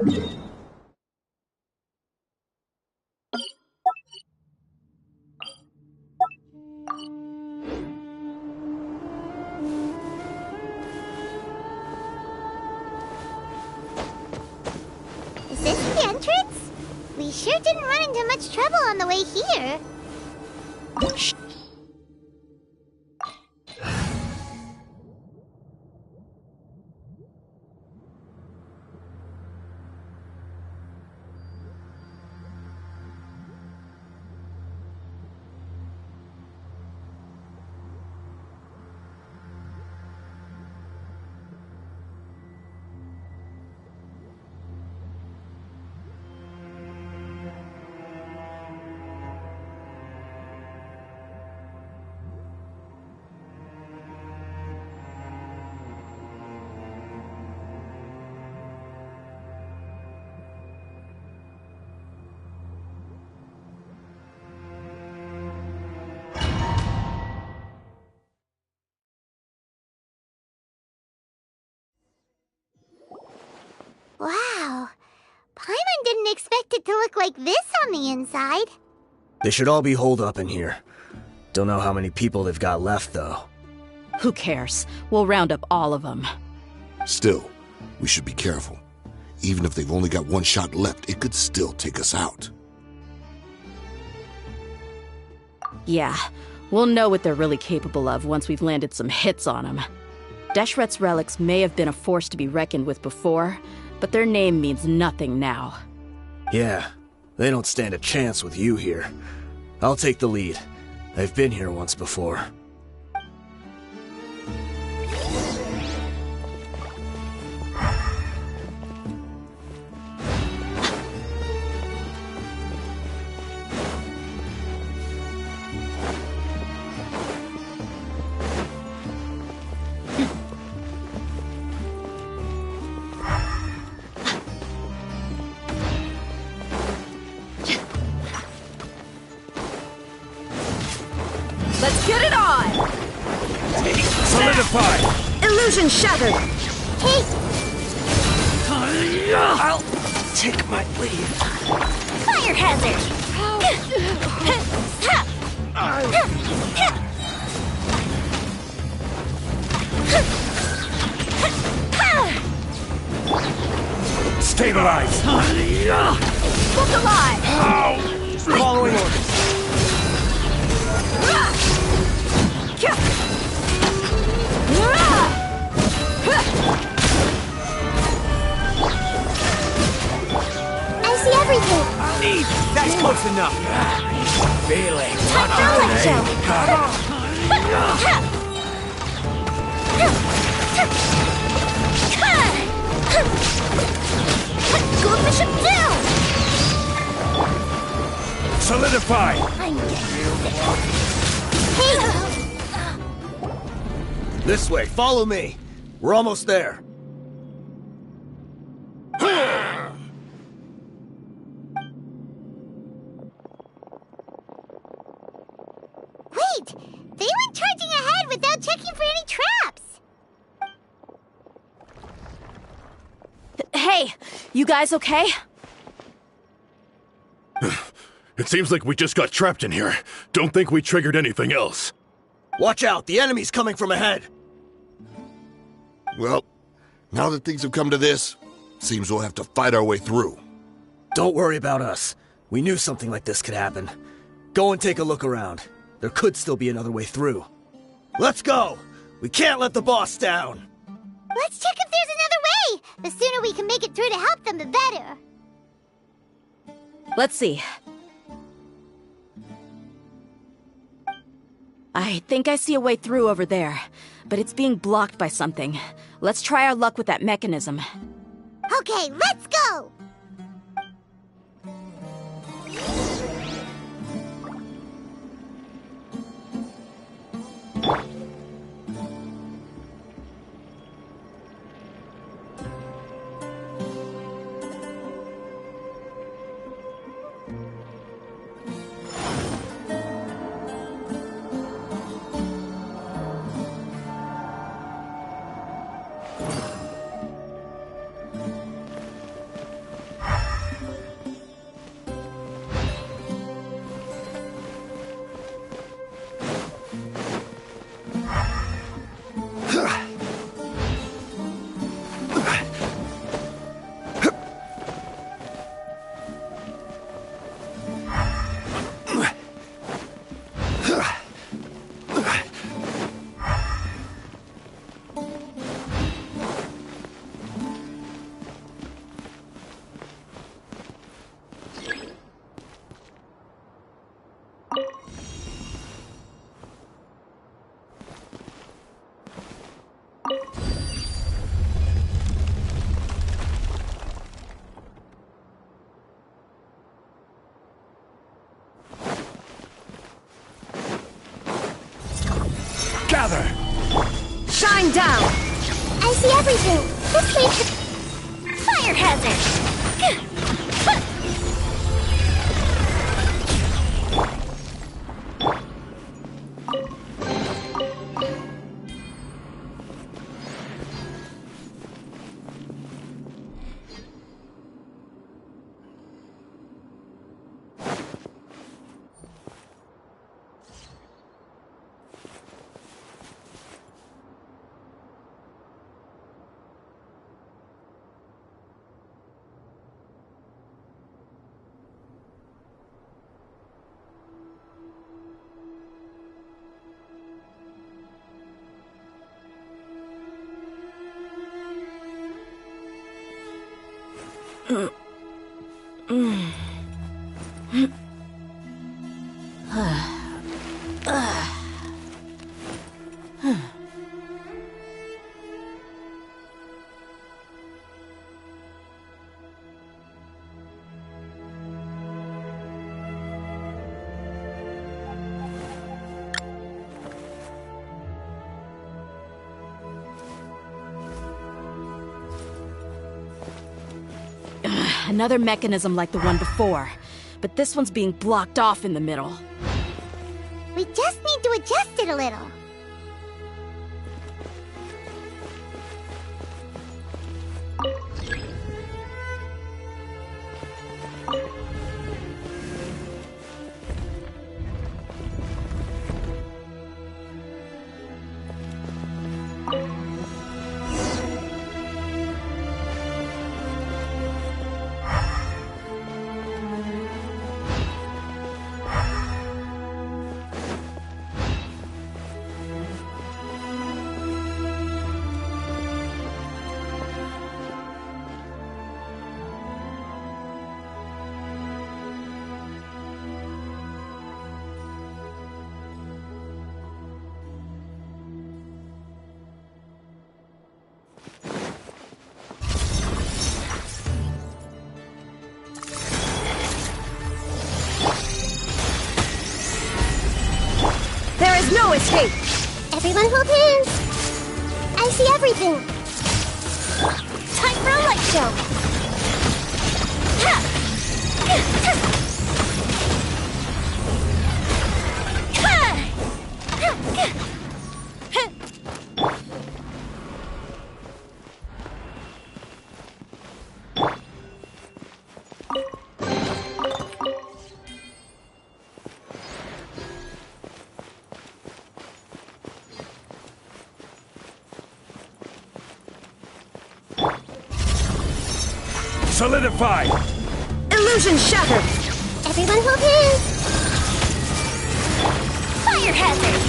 Is this the entrance? We sure didn't run into much trouble on the way here. Wow. Paimon didn't expect it to look like this on the inside. They should all be holed up in here. Don't know how many people they've got left, though. Who cares? We'll round up all of them. Still, we should be careful. Even if they've only got one shot left, it could still take us out. Yeah, we'll know what they're really capable of once we've landed some hits on them. Deshret's relics may have been a force to be reckoned with before, but their name means nothing now. Yeah, they don't stand a chance with you here. I'll take the lead. I've been here once before. Let's get it on! Solidify! Illusion shattered! Hey! I'll take my leave. Fire hazard! Stabilize! Look alive! Following orders. I see everything! That's close enough. Feeling. Go Bishop down! Solidify! I'm getting you there. Hey! This way, follow me. We're almost there. Wait! They went charging ahead without checking for any traps! Hey, you guys okay? It seems like we just got trapped in here. Don't think we triggered anything else. Watch out, the enemy's coming from ahead. Well, now that things have come to this, seems we'll have to fight our way through. Don't worry about us. We knew something like this could happen. Go and take a look around. There could still be another way through. Let's go! We can't let the boss down! Let's check if there's another way! The sooner we can make it through to help them, the better. Let's see. I think I see a way through over there, but it's being blocked by something. Let's try our luck with that mechanism. Okay, let's go! gather! Shine down! I see everything! This way... Fire hazard! Another mechanism like the one before, but this one's being blocked off in the middle. We just need to adjust it a little. There is no escape! Everyone hold hands! I see everything! Time for a light show! Ha! Solidify! Illusion shattered! Everyone hold hands! Fire hazard!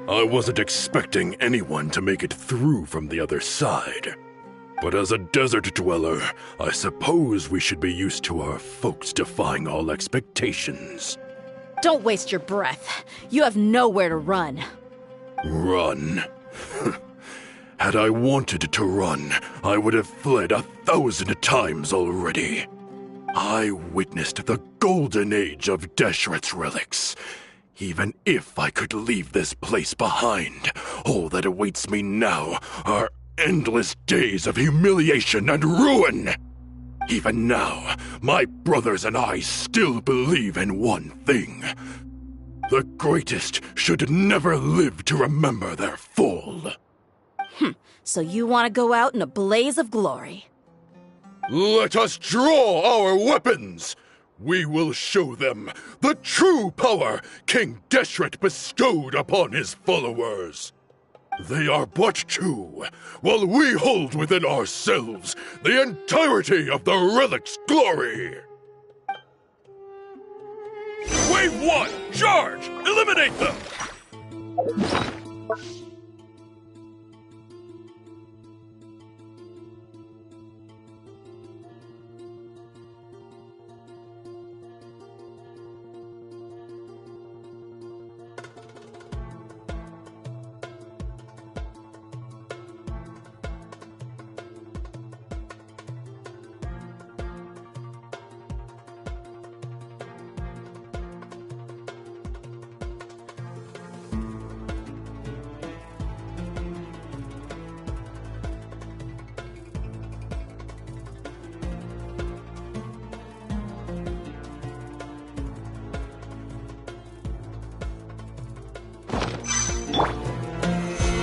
I wasn't expecting anyone to make it through from the other side. But as a desert dweller, I suppose we should be used to our folks defying all expectations. Don't waste your breath. You have nowhere to run. Run? Had I wanted to run, I would have fled 1,000 times already. I witnessed the golden age of Deshret's relics. Even if I could leave this place behind, all that awaits me now are endless days of humiliation and ruin. Even now, my brothers and I still believe in one thing. The greatest should never live to remember their fall. So you want to go out in a blaze of glory? Let us draw our weapons! We will show them the true power King Deshret bestowed upon his followers. They are but two, while we hold within ourselves the entirety of the relic's glory. Wave 1, charge! Eliminate them!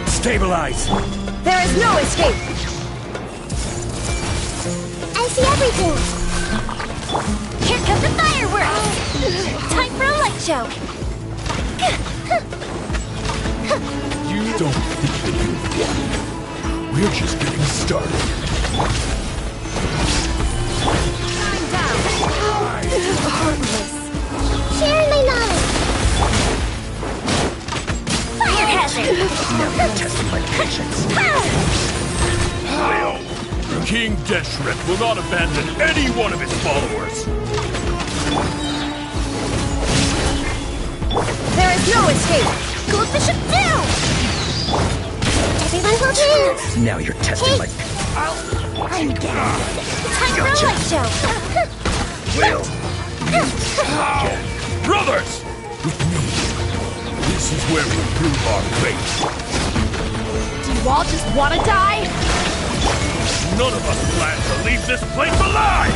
Stabilize! There is no escape! I see everything! Here come the fireworks! Time for a light show! You don't think that you won. We're just getting started. Harmless! Share my life! Fire hazard! Now you're testing my patience. King Deshret will not abandon any one of his followers. There is no escape! Gold Bishop down! Everyone hold hands! Now you're testing my... I'm down! Time for a light show! Will. Brothers! With me, this is where we prove our fate. Do you all just want to die? None of us plan to leave this place alive!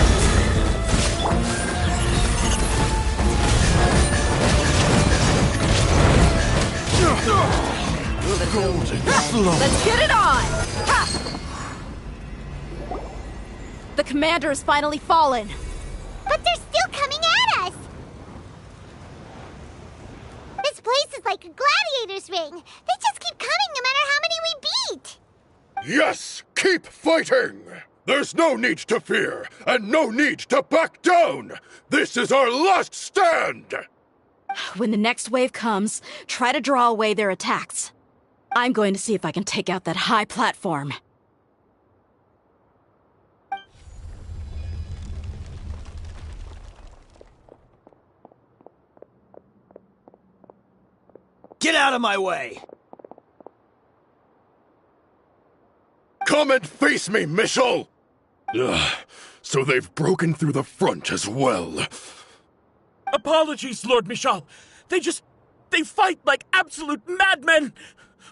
Let's get it on! Ha! The commander has finally fallen. But they're still coming at us! This place is like a gladiator's ring. They just keep coming no matter how many we beat! Yes! Keep fighting! There's no need to fear, and no need to back down! This is our last stand! When the next wave comes, try to draw away their attacks. I'm going to see if I can take out that high platform. Get out of my way! Come and face me, Michel! So they've broken through the front as well. Apologies, Lord Michal. They fight like absolute madmen!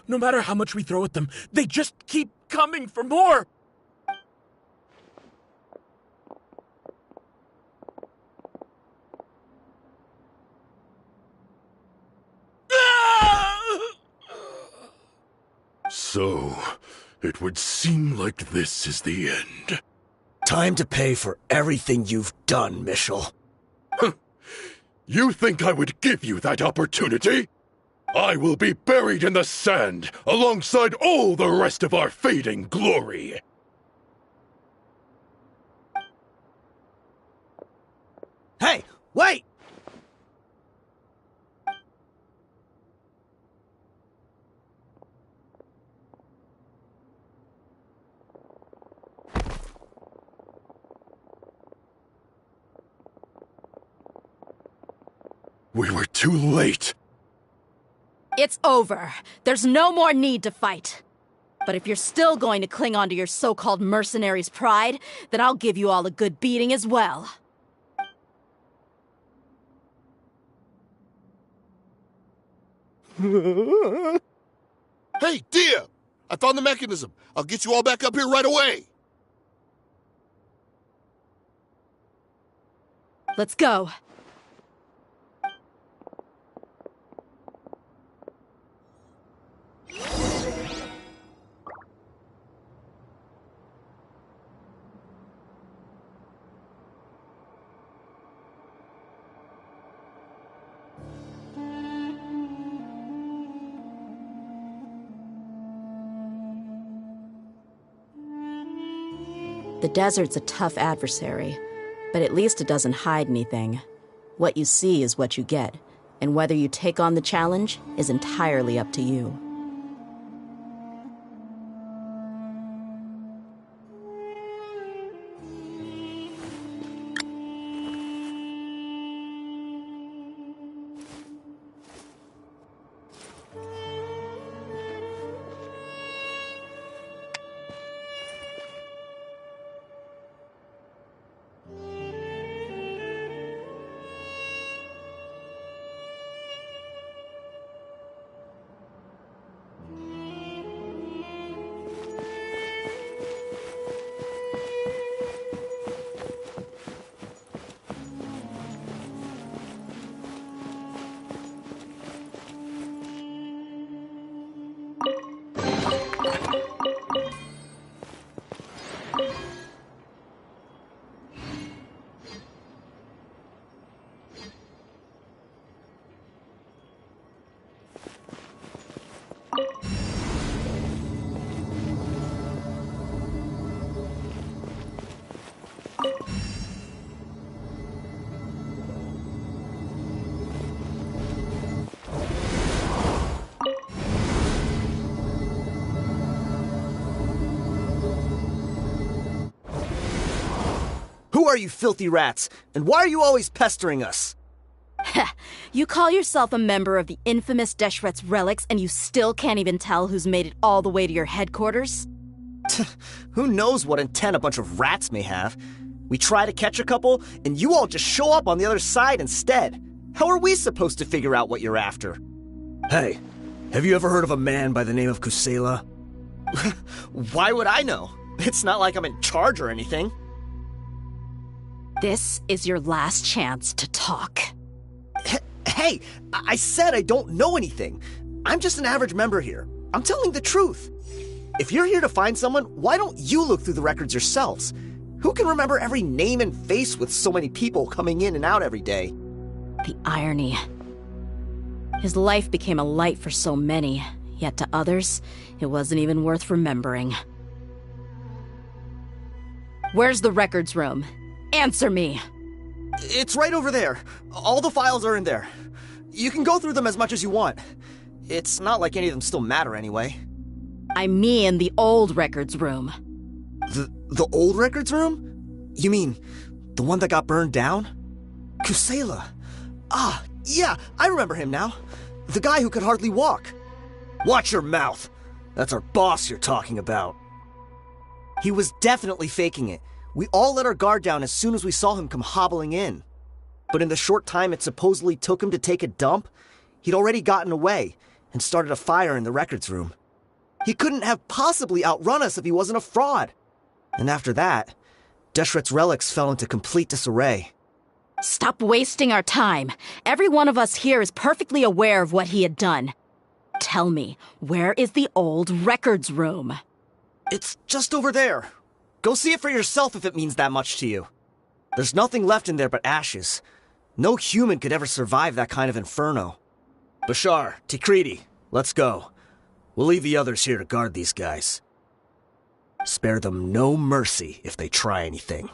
No matter how much we throw at them, they just keep coming for more! So, it would seem like this is the end. Time to pay for everything you've done, Michel. You think I would give you that opportunity? I will be buried in the sand alongside all the rest of our fading glory. Hey, wait! We were too late. It's over. There's no more need to fight. But if you're still going to cling on to your so-called mercenary's pride, then I'll give you all a good beating as well. Hey, Dia! I found the mechanism. I'll get you all back up here right away. Let's go. The desert's a tough adversary, but at least it doesn't hide anything. What you see is what you get, and whether you take on the challenge is entirely up to you. Who are you filthy rats? And why are you always pestering us? You call yourself a member of the infamous Deshret's relics and you still can't even tell who's made it all the way to your headquarters? Who knows what intent a bunch of rats may have? We try to catch a couple, and you all just show up on the other side instead. How are we supposed to figure out what you're after? Hey, have you ever heard of a man by the name of Kusela? Why would I know? It's not like I'm in charge or anything. This is your last chance to talk. Hey, I said I don't know anything. I'm just an average member here. I'm telling the truth. If you're here to find someone, why don't you look through the records yourselves? Who can remember every name and face with so many people coming in and out every day? The irony. His life became a light for so many, yet to others, it wasn't even worth remembering. Where's the records room? Answer me! It's right over there. All the files are in there. You can go through them as much as you want. It's not like any of them still matter anyway. I mean the old records room. The old records room? You mean the one that got burned down? Kusela. Ah, yeah, I remember him now. The guy who could hardly walk. Watch your mouth. That's our boss you're talking about. He was definitely faking it. We all let our guard down as soon as we saw him come hobbling in. But in the short time it supposedly took him to take a dump, he'd already gotten away and started a fire in the records room. He couldn't have possibly outrun us if he wasn't a fraud. And after that, Deshret's relics fell into complete disarray. Stop wasting our time. Every one of us here is perfectly aware of what he had done. Tell me, where is the old records room? It's just over there. Go see it for yourself if it means that much to you. There's nothing left in there but ashes. No human could ever survive that kind of inferno. Bashar, Tikriti, let's go. We'll leave the others here to guard these guys. Spare them no mercy if they try anything.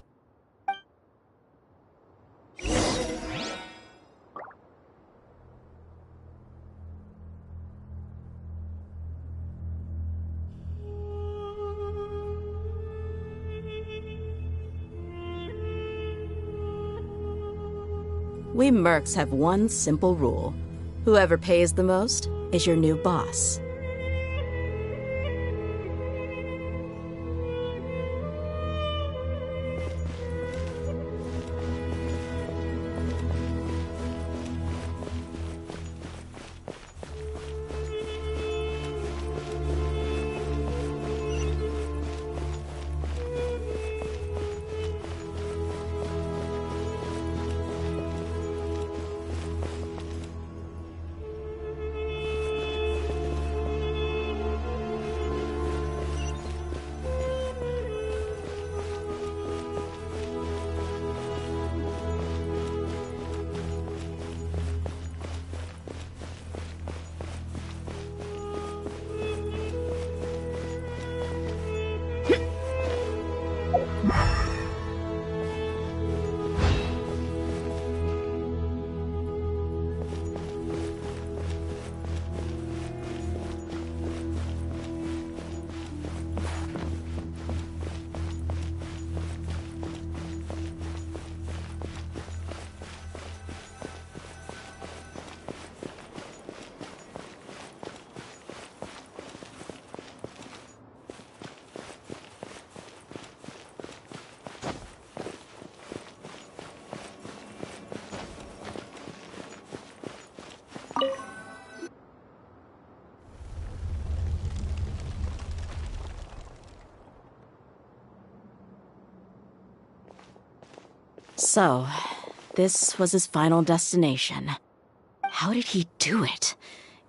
We mercs have one simple rule. Whoever pays the most is your new boss. So, this was his final destination. How did he do it?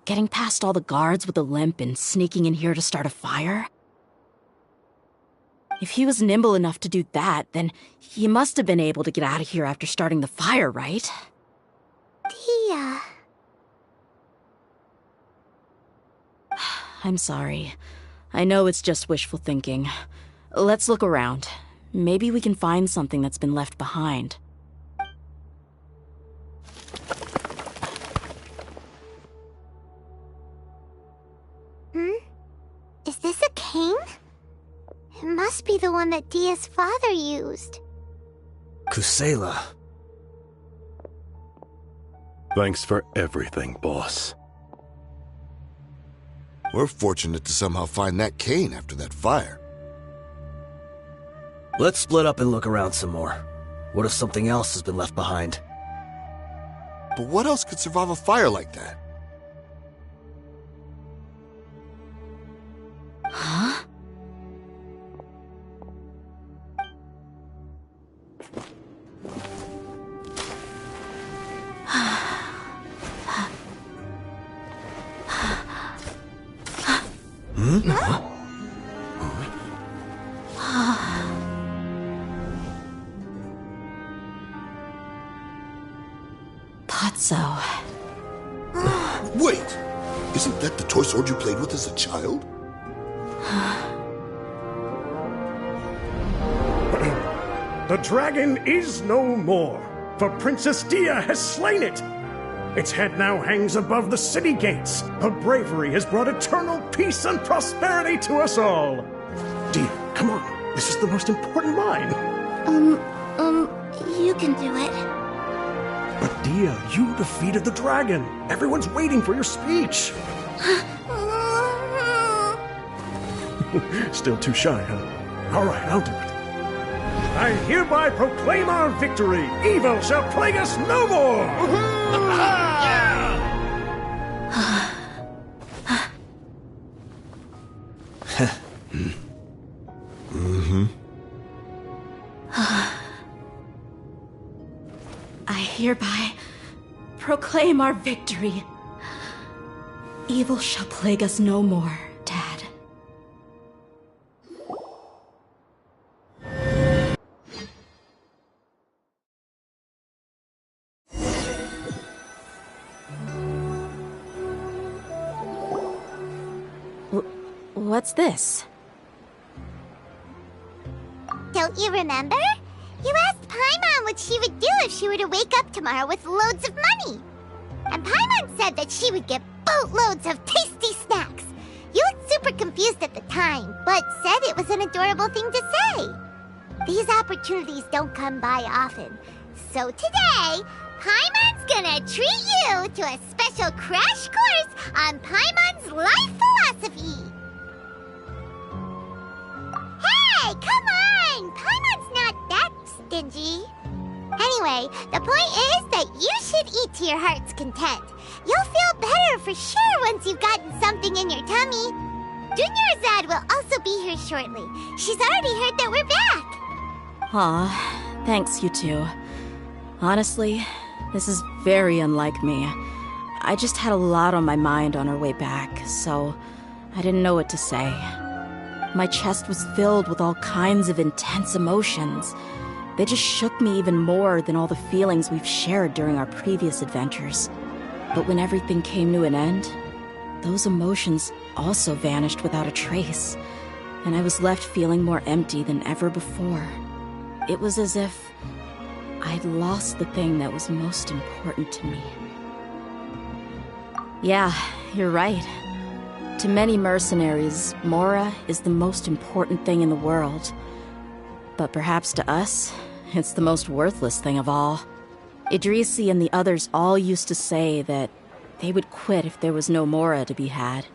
Getting past all the guards with a limp and sneaking in here to start a fire? If he was nimble enough to do that, then he must have been able to get out of here after starting the fire, right? Tia... I'm sorry. I know it's just wishful thinking. Let's look around. Maybe we can find something that's been left behind. Is this a cane? It must be the one that Dia's father used. Kusela. Thanks for everything, boss. We're fortunate to somehow find that cane after that fire. Let's split up and look around some more. What if something else has been left behind? But what else could survive a fire like that? Huh? Thought so. Wait! Isn't that the toy sword you played with as a child? The dragon is no more, for Princess Dia has slain it. Its head now hangs above the city gates. Her bravery has brought eternal peace and prosperity to us all. Dia, come on. This is the most important line. You can do it. But Dia, you defeated the dragon. Everyone's waiting for your speech. Still too shy, huh? All right, I'll do it. I hereby proclaim our victory. Evil shall plague us no more. I hereby proclaim our victory. Evil shall plague us no more, Dad. What's this? Don't you remember? You asked Paimon what she would do if she were to wake up tomorrow with loads of money. And Paimon said that she would get boatloads of tasty snacks. You looked super confused at the time, but said it was an adorable thing to say. These opportunities don't come by often. So today, Paimon's gonna treat you to a special crash course on Paimon's life philosophy. Hey, come on! Paimon's not that stingy. Anyway, the point is that you should eat to your heart's content. You'll feel better for sure once you've gotten something in your tummy. Junior Azad will also be here shortly. She's already heard that we're back. Aw, thanks, you two. Honestly, this is very unlike me. I just had a lot on my mind on our way back, so I didn't know what to say. My chest was filled with all kinds of intense emotions. They just shook me even more than all the feelings we've shared during our previous adventures. But when everything came to an end, those emotions also vanished without a trace, and I was left feeling more empty than ever before. It was as if I'd lost the thing that was most important to me. Yeah, you're right. To many mercenaries, Mora is the most important thing in the world. But perhaps to us, it's the most worthless thing of all. Idrisi and the others all used to say that they would quit if there was no Mora to be had.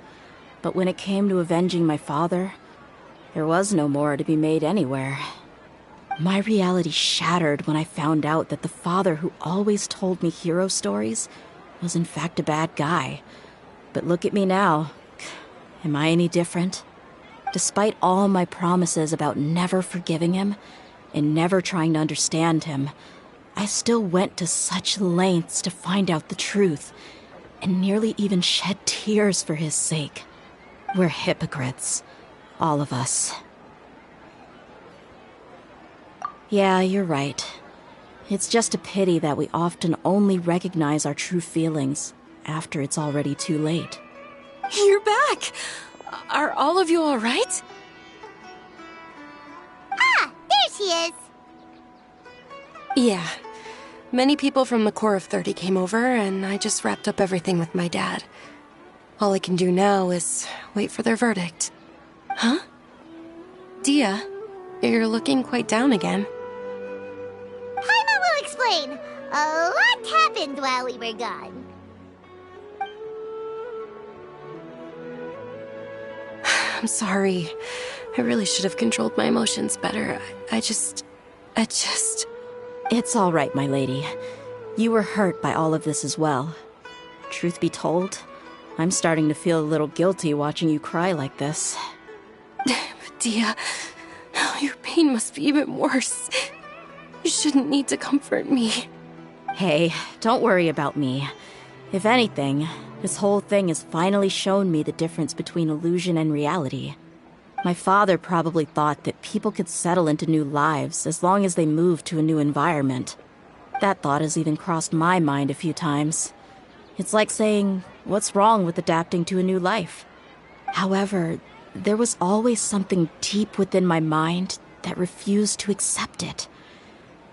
But when it came to avenging my father, there was no Mora to be made anywhere. My reality shattered when I found out that the father who always told me hero stories was in fact a bad guy. But look at me now. Am I any different? Despite all my promises about never forgiving him and never trying to understand him, I still went to such lengths to find out the truth, and nearly even shed tears for his sake. We're hypocrites. All of us. Yeah, you're right. It's just a pity that we often only recognize our true feelings after it's already too late. You're back! Are all of you alright? Ah, there she is! Yeah. Many people from the Corps of 30 came over, and I just wrapped up everything with my dad. All I can do now is wait for their verdict. Huh? Dia, you're looking quite down again. Paimon will explain. A lot happened while we were gone. I'm sorry. I really should have controlled my emotions better. I just... It's all right, my lady. You were hurt by all of this as well. Truth be told, I'm starting to feel a little guilty watching you cry like this. Dia, your pain must be even worse. You shouldn't need to comfort me. Hey, don't worry about me. If anything, this whole thing has finally shown me the difference between illusion and reality. My father probably thought that people could settle into new lives as long as they moved to a new environment. That thought has even crossed my mind a few times. It's like saying, what's wrong with adapting to a new life? However, there was always something deep within my mind that refused to accept it.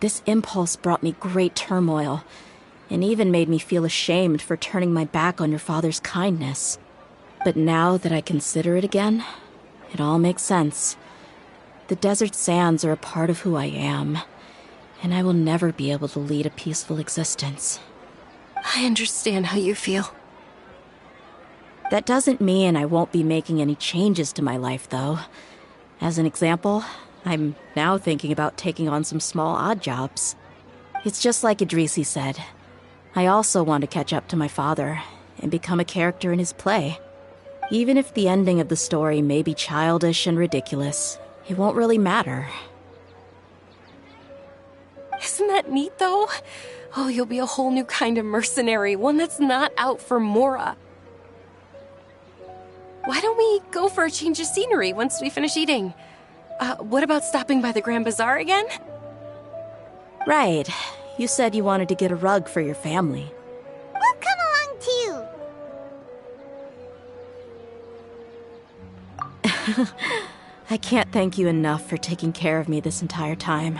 This impulse brought me great turmoil, and even made me feel ashamed for turning my back on your father's kindness. But now that I consider it again, it all makes sense. The desert sands are a part of who I am, and I will never be able to lead a peaceful existence. I understand how you feel. That doesn't mean I won't be making any changes to my life, though. As an example, I'm now thinking about taking on some small odd jobs. It's just like Idrisi said. I also want to catch up to my father and become a character in his play. Even if the ending of the story may be childish and ridiculous, it won't really matter. Isn't that neat, though? Oh, you'll be a whole new kind of mercenary, one that's not out for Mora. Why don't we go for a change of scenery once we finish eating? What about stopping by the Grand Bazaar again? Right. You said you wanted to get a rug for your family. We'll come along too. I can't thank you enough for taking care of me this entire time.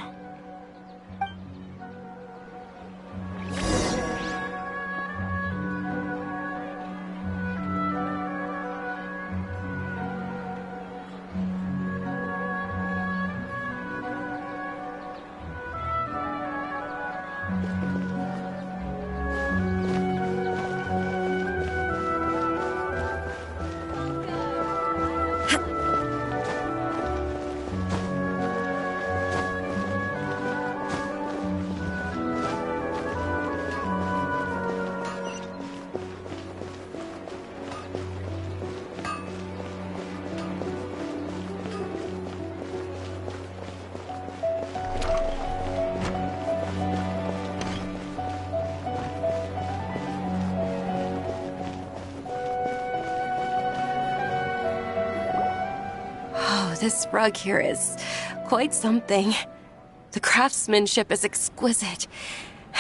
This rug here is quite something. The craftsmanship is exquisite,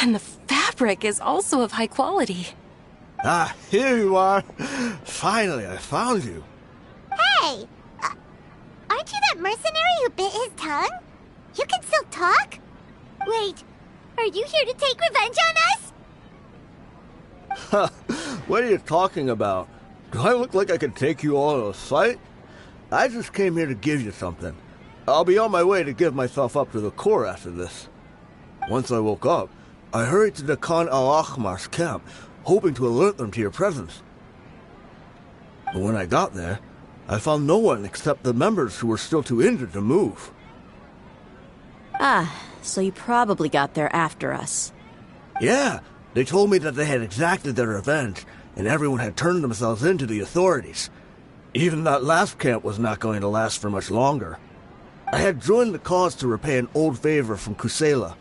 and the fabric is also of high quality. Ah, here you are. Finally, I found you. Hey! Aren't you that mercenary who bit his tongue? You can still talk? Wait, are you here to take revenge on us? What are you talking about? Do I look like I can take you all in a fight? I just came here to give you something. I'll be on my way to give myself up to the Corps after this. Once I woke up, I hurried to the Khan al-Ahmar's camp, hoping to alert them to your presence. But when I got there, I found no one except the members who were still too injured to move. Ah, so you probably got there after us. Yeah, they told me that they had exacted their revenge, and everyone had turned themselves in to the authorities. Even that last camp was not going to last for much longer. I had joined the cause to repay an old favor from Kusela,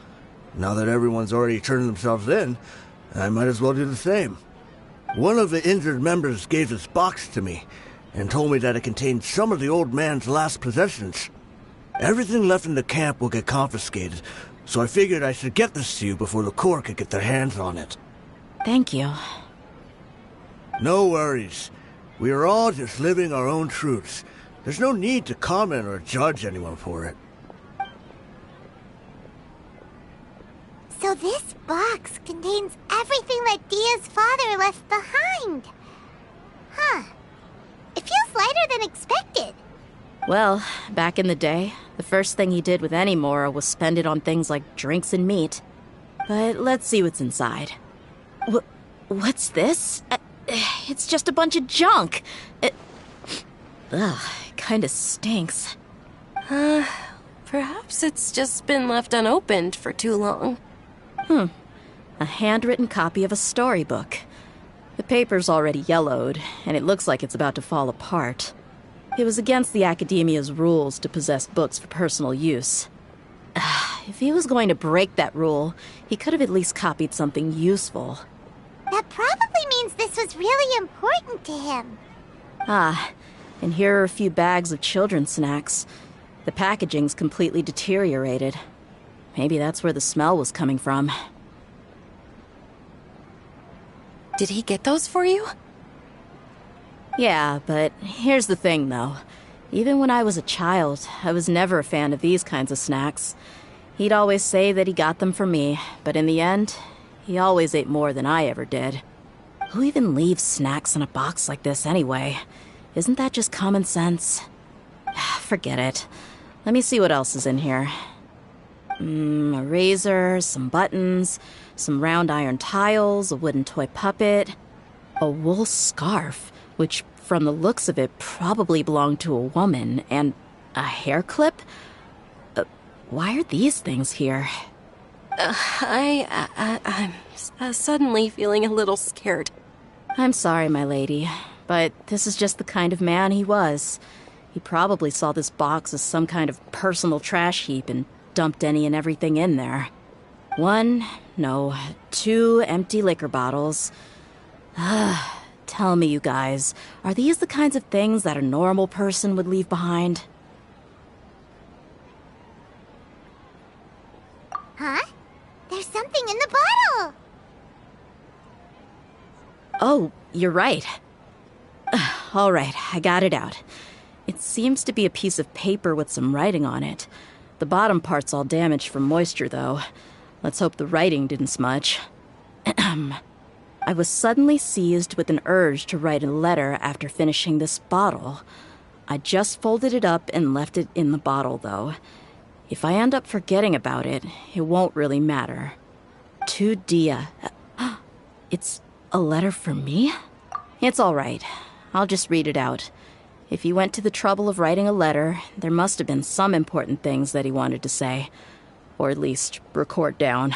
Now that everyone's already turned themselves in, I might as well do the same. One of the injured members gave this box to me and told me that it contained some of the old man's last possessions. Everything left in the camp will get confiscated, so I figured I should get this to you before the Corps could get their hands on it. Thank you. No worries. We are all just living our own truths. There's no need to comment or judge anyone for it. So this box contains everything that Dia's father left behind. Huh. It feels lighter than expected. Well, back in the day, the first thing he did with any Mora was spend it on things like drinks and meat. But let's see what's inside. What's this? It's just a bunch of junk. It kinda stinks. Perhaps it's just been left unopened for too long. A handwritten copy of a storybook. The paper's already yellowed, and it looks like it's about to fall apart. It was against the Academia's rules to possess books for personal use. If he was going to break that rule, he could have at least copied something useful. That probably means this was really important to him. And here are a few bags of children's snacks. The packaging's completely deteriorated. Maybe that's where the smell was coming from. Did he get those for you? Yeah, but here's the thing, though. Even when I was a child, I was never a fan of these kinds of snacks. He'd always say that he got them for me, but in the end, he always ate more than I ever did. Who even leaves snacks in a box like this anyway? Isn't that just common sense? Forget it. Let me see what else is in here. A razor, some buttons, some round iron tiles, a wooden toy puppet, a wool scarf, which from the looks of it probably belonged to a woman, and a hair clip? Why are these things here? I'm suddenly feeling a little scared. I'm sorry, my lady, but this is just the kind of man he was. He probably saw this box as some kind of personal trash heap and dumped any and everything in there. 2 empty liquor bottles. Tell me, you guys, are these the kinds of things that a normal person would leave behind? Huh? There's something in the bottle! Oh, you're right. All right, I got it out. It seems to be a piece of paper with some writing on it. The bottom part's all damaged from moisture, though. Let's hope the writing didn't smudge. I was suddenly seized with an urge to write a letter after finishing this bottle. I just folded it up and left it in the bottle, though. If I end up forgetting about it, it won't really matter. To Dia. It's a letter for me? It's all right. I'll just read it out. If he went to the trouble of writing a letter, there must have been some important things that he wanted to say. Or at least record down.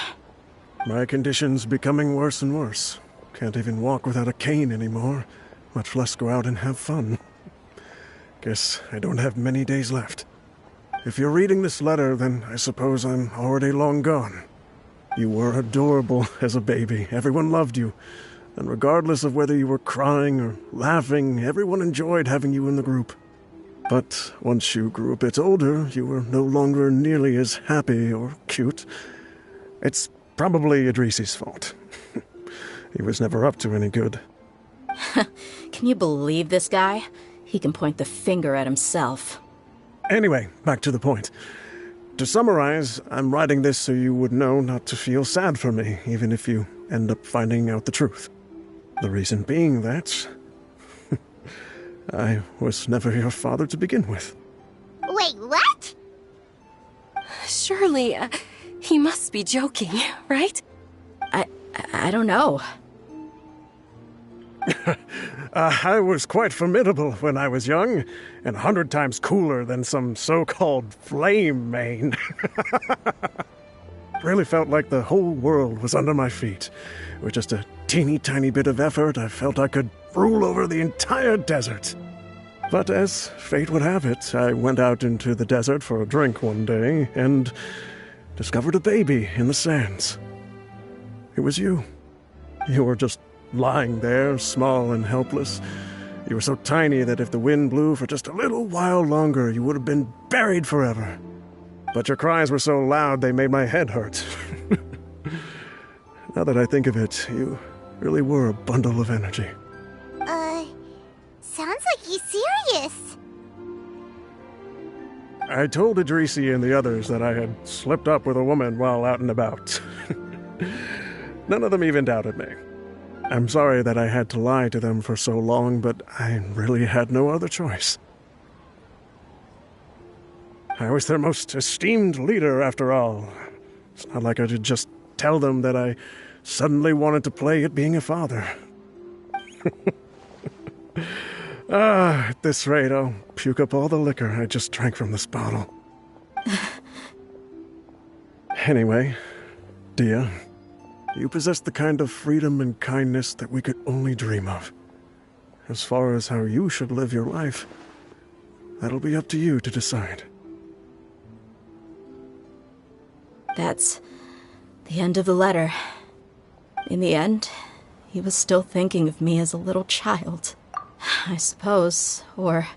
My condition's becoming worse and worse. Can't even walk without a cane anymore, much less go out and have fun. Guess I don't have many days left. If you're reading this letter, then I suppose I'm already long gone. You were adorable as a baby. Everyone loved you. And regardless of whether you were crying or laughing, everyone enjoyed having you in the group. But once you grew a bit older, you were no longer nearly as happy or cute. It's probably Idrisi's fault. He was never up to any good. Can you believe this guy? He can point the finger at himself. Anyway, back to the point. To summarize, I'm writing this so you would know not to feel sad for me, even if you end up finding out the truth. The reason being that I was never your father to begin with. Wait, what? Surely, he must be joking, right? I don't know. I was quite formidable when I was young, and 100 times cooler than some so-called flame main. Really felt like the whole world was under my feet. With just a teeny tiny bit of effort, I felt I could rule over the entire desert. But as fate would have it, I went out into the desert for a drink one day, and discovered a baby in the sands. It was you. You were just lying there, small and helpless. You were so tiny that if the wind blew for just a little while longer, you would have been buried forever. But your cries were so loud they made my head hurt. Now that I think of it, you really were a bundle of energy. Sounds like he's serious. I told Idrisi and the others that I had slipped up with a woman while out and about. None of them even doubted me. I'm sorry that I had to lie to them for so long, but I really had no other choice. I was their most esteemed leader, after all. It's not like I could just tell them that I suddenly wanted to play at being a father. At this rate, I'll puke up all the liquor I just drank from this bottle. Anyway, Dia, you possess the kind of freedom and kindness that we could only dream of. As far as how you should live your life, that'll be up to you to decide. That's the end of the letter. In the end, he was still thinking of me as a little child, I suppose, or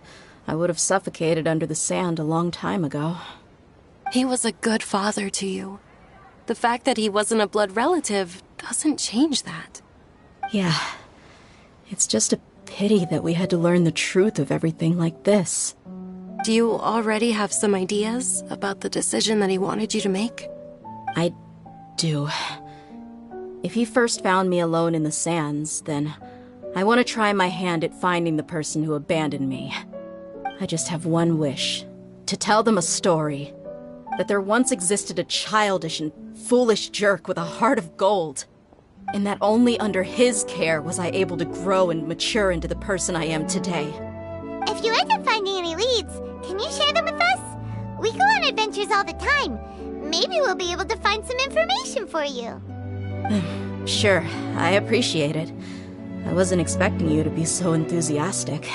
I would have suffocated under the sand a long time ago. He was a good father to you. The fact that he wasn't a blood relative doesn't change that. Yeah. It's just a pity that we had to learn the truth of everything like this. Do you already have some ideas about the decision that he wanted you to make? I do. If he first found me alone in the sands, then I want to try my hand at finding the person who abandoned me. I just have one wish. To tell them a story. That there once existed a childish and foolish jerk with a heart of gold. And that only under his care was I able to grow and mature into the person I am today. If you end up finding any leads, can you share them with us? We go on adventures all the time. Maybe we'll be able to find some information for you. Sure, I appreciate it. I wasn't expecting you to be so enthusiastic.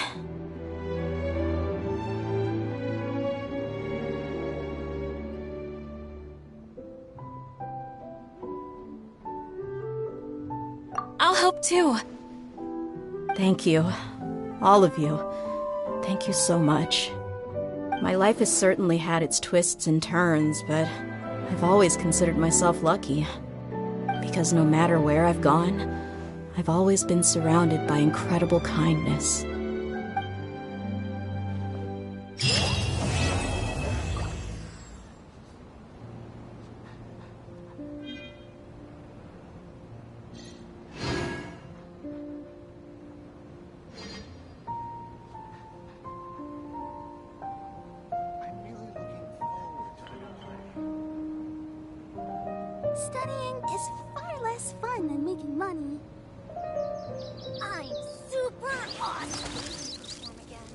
I'll help too. Thank you. All of you. Thank you so much. My life has certainly had its twists and turns, but I've always considered myself lucky. Because no matter where I've gone, I've always been surrounded by incredible kindness. Studying is far less fun than making money. I'm super awesome. Perform again.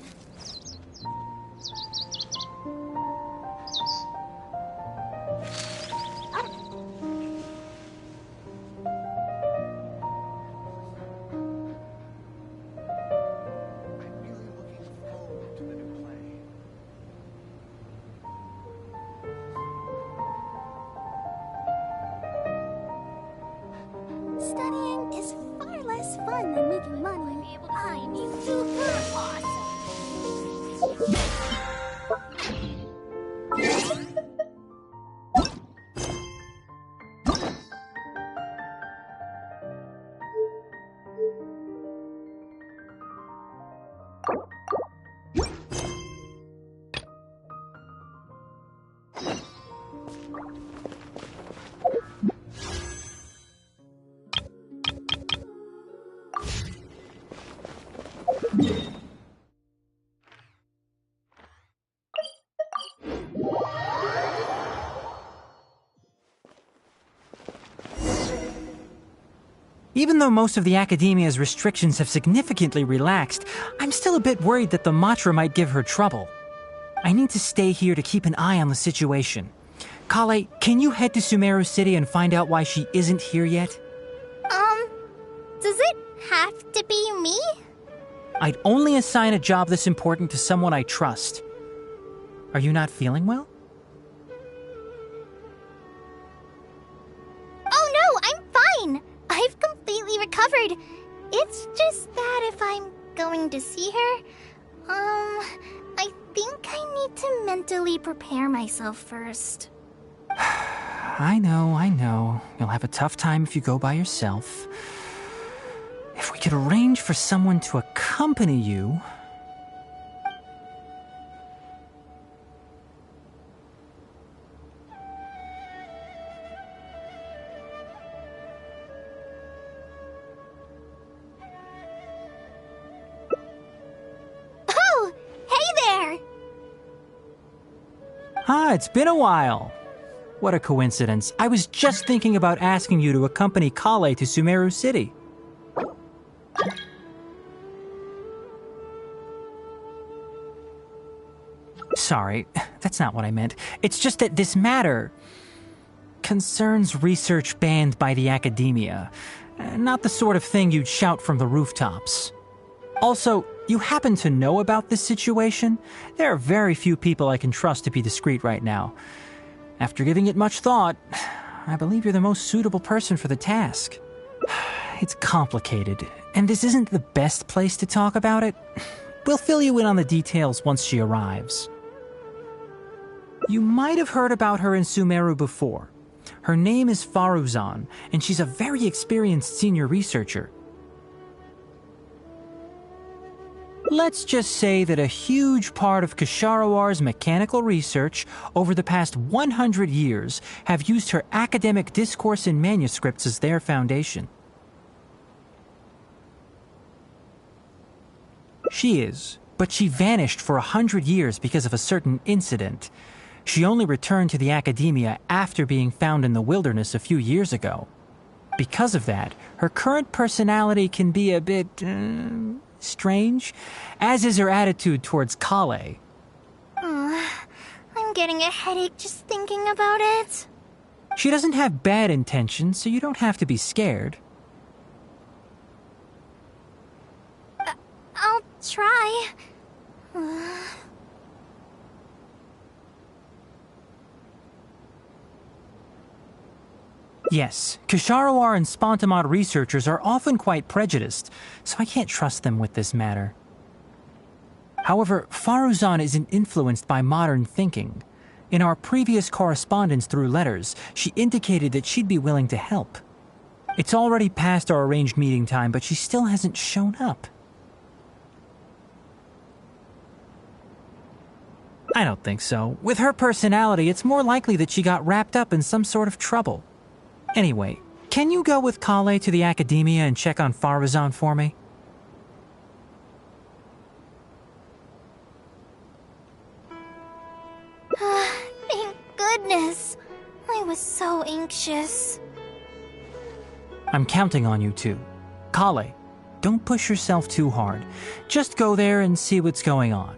Studying is far less fun than making money. I'm super awesome. Even though most of the Academia's restrictions have significantly relaxed, I'm still a bit worried that the Matra might give her trouble. I need to stay here to keep an eye on the situation. Kale, can you head to Sumeru City and find out why she isn't here yet? Does it have to be me? I'd only assign a job this important to someone I trust. Are you not feeling well? bored. It's just that if I'm going to see her, I think I need to mentally prepare myself first. I know. You'll have a tough time if you go by yourself. If we could arrange for someone to accompany you... Oh, hey there! Ah, it's been a while. What a coincidence. I was just thinking about asking you to accompany Kale to Sumeru City. Sorry, that's not what I meant. It's just that this matter concerns research banned by the academia. Not the sort of thing you'd shout from the rooftops. Also, you happen to know about this situation? There are very few people I can trust to be discreet right now. After giving it much thought, I believe you're the most suitable person for the task. It's complicated, and this isn't the best place to talk about it. We'll fill you in on the details once she arrives. You might have heard about her in Sumeru before. Her name is Faruzan, and she's a very experienced senior researcher. Let's just say that a huge part of Ksharowar's mechanical research over the past 100 years have used her academic discourse and manuscripts as their foundation. She is, but she vanished for 100 years because of a certain incident. She only returned to the academia after being found in the wilderness a few years ago. Because of that, her current personality can be a bit... strange, as is her attitude towards Kale. I'm getting a headache just thinking about it. She doesn't have bad intentions, so you don't have to be scared. I'll try. Yes, Ksharawar and Spontamod researchers are often quite prejudiced, so I can't trust them with this matter. However, Faruzan isn't influenced by modern thinking. In our previous correspondence through letters, she indicated that she'd be willing to help. It's already past our arranged meeting time, but she still hasn't shown up. I don't think so. With her personality, it's more likely that she got wrapped up in some sort of trouble. Anyway, can you go with Kale to the academia and check on Faruzan for me? Thank goodness. I was so anxious. I'm counting on you too. Kale, don't push yourself too hard. Just go there and see what's going on.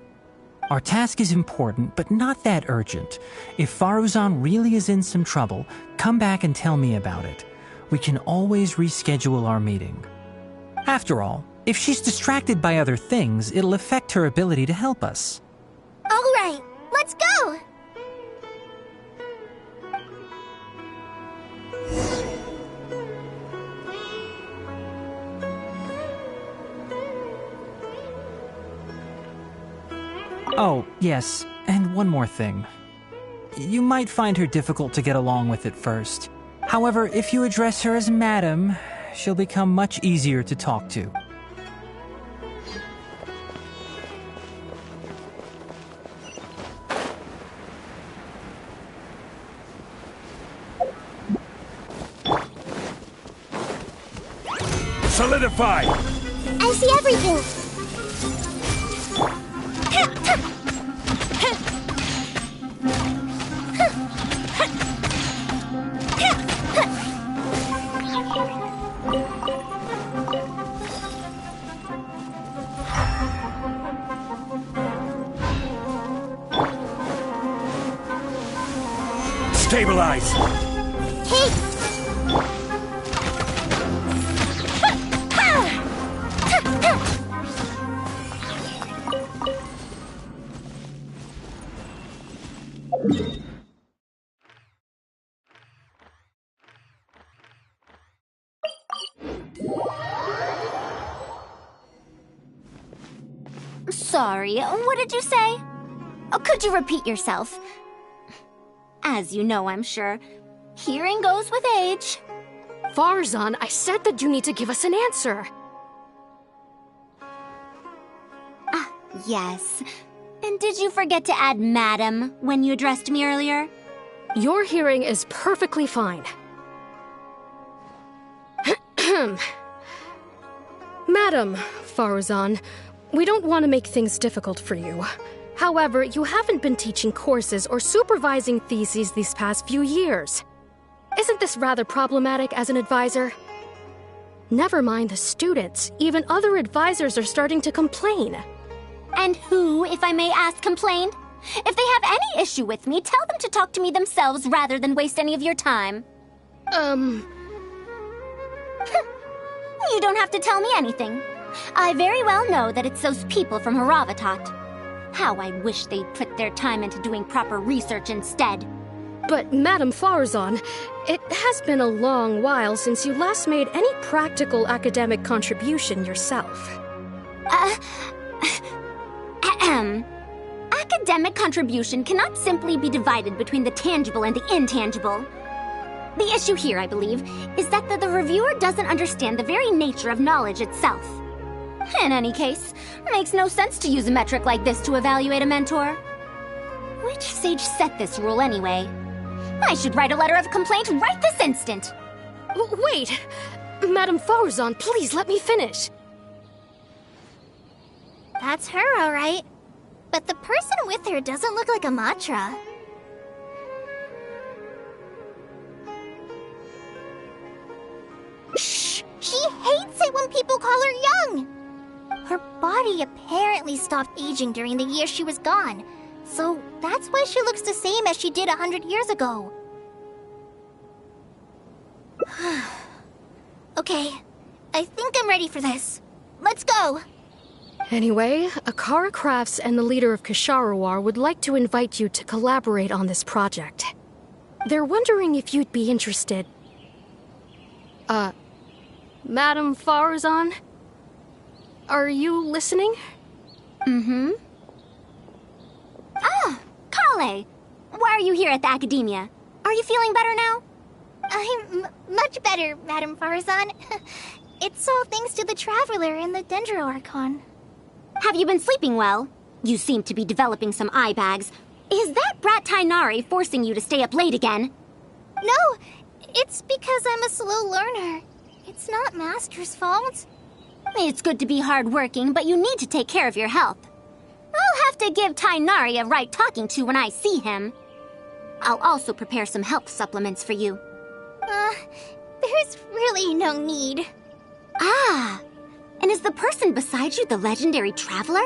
Our task is important, but not that urgent. If Faruzan really is in some trouble, come back and tell me about it. We can always reschedule our meeting. After all, if she's distracted by other things, it'll affect her ability to help us. All right, let's go! Oh, yes, and one more thing. You might find her difficult to get along with at first. However, if you address her as Madam, she'll become much easier to talk to. Solidify! I see everything! Stabilize! Hey! sorry. What did you say? Oh, could you repeat yourself? As you know, I'm sure, hearing goes with age. Farzan, I said that you need to give us an answer. Ah, yes. And did you forget to add madam when you addressed me earlier? Your hearing is perfectly fine. Madam Farzan, we don't want to make things difficult for you. However, you haven't been teaching courses or supervising theses these past few years. Isn't this rather problematic as an advisor? Never mind the students, even other advisors are starting to complain. And who, if I may ask, complained? If they have any issue with me, tell them to talk to me themselves rather than waste any of your time. You don't have to tell me anything. I very well know that it's those people from Haravatat. How I wish they'd put their time into doing proper research instead. But, Madam Farzan, it has been a long while since you last made any practical academic contribution yourself. Academic contribution cannot simply be divided between the tangible and the intangible. The issue here, I believe, is that the reviewer doesn't understand the very nature of knowledge itself. In any case, it makes no sense to use a metric like this to evaluate a mentor. Which sage set this rule anyway? I should write a letter of complaint right this instant. Wait! Madam Farzan, please let me finish. That's her, all right. But the person with her doesn't look like a Matra. Shh! She hates it when people call her young! Her body apparently stopped aging during the year she was gone. So that's why she looks the same as she did 100 years ago. Okay, I think I'm ready for this. Let's go! Anyway, Akara Crafts and the leader of Kisharawar would like to invite you to collaborate on this project. They're wondering if you'd be interested. Madam Farzan? Are you listening? Mm-hmm. Ah, Kale! Why are you here at the Academia? Are you feeling better now? I'm much better, Madam Farzan. It's all thanks to the Traveler and the Dendro Archon. Have you been sleeping well? You seem to be developing some eye bags. Is that brat Tainari forcing you to stay up late again? No, it's because I'm a slow learner. It's not Master's fault. It's good to be hardworking, but you need to take care of your health. I'll have to give Tainari a right talking to when I see him. I'll also prepare some health supplements for you. There's really no need. Ah, and is the person beside you the legendary Traveler?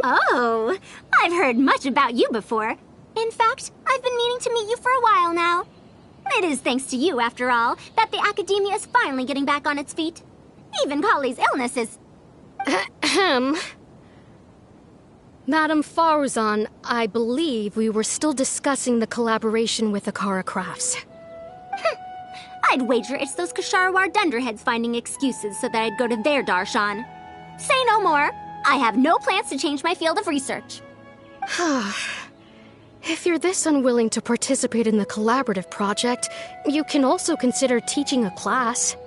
Oh, I've heard much about you before. In fact, I've been meaning to meet you for a while now. It is thanks to you, after all, that the Academia is finally getting back on its feet. Even Colley's illness is... Ahem. Madame Faruzan, I believe we were still discussing the collaboration with Akara Crafts. I'd wager it's those Kasharawar dunderheads finding excuses so that I'd go to their darshan. Say no more. I have no plans to change my field of research. If you're this unwilling to participate in the collaborative project, you can also consider teaching a class.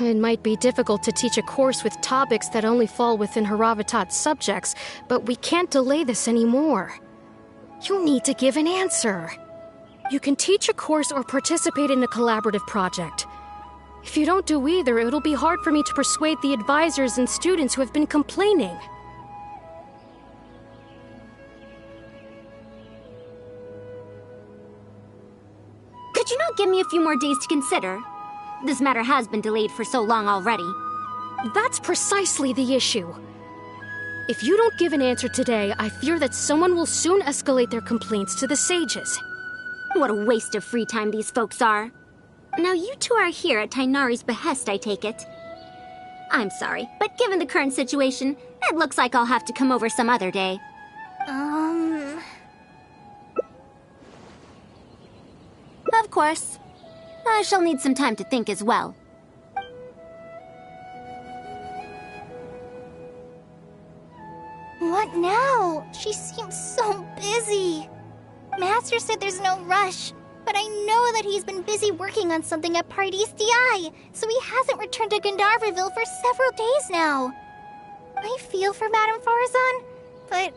It might be difficult to teach a course with topics that only fall within Haravatat's subjects, but we can't delay this anymore. You need to give an answer. You can teach a course or participate in a collaborative project. If you don't do either, it'll be hard for me to persuade the advisors and students who have been complaining. Could you not give me a few more days to consider? This matter has been delayed for so long already. That's precisely the issue. If you don't give an answer today, I fear that someone will soon escalate their complaints to the sages. What a waste of free time these folks are. Now you two are here at Tainari's behest, I take it. I'm sorry, but given the current situation, it looks like I'll have to come over some other day. Of course. I shall need some time to think as well. What now? She seems so busy. Master said there's no rush, but I know that he's been busy working on something at Pardis DI, so he hasn't returned to Gandharville for several days now. I feel for Madame Farazan, but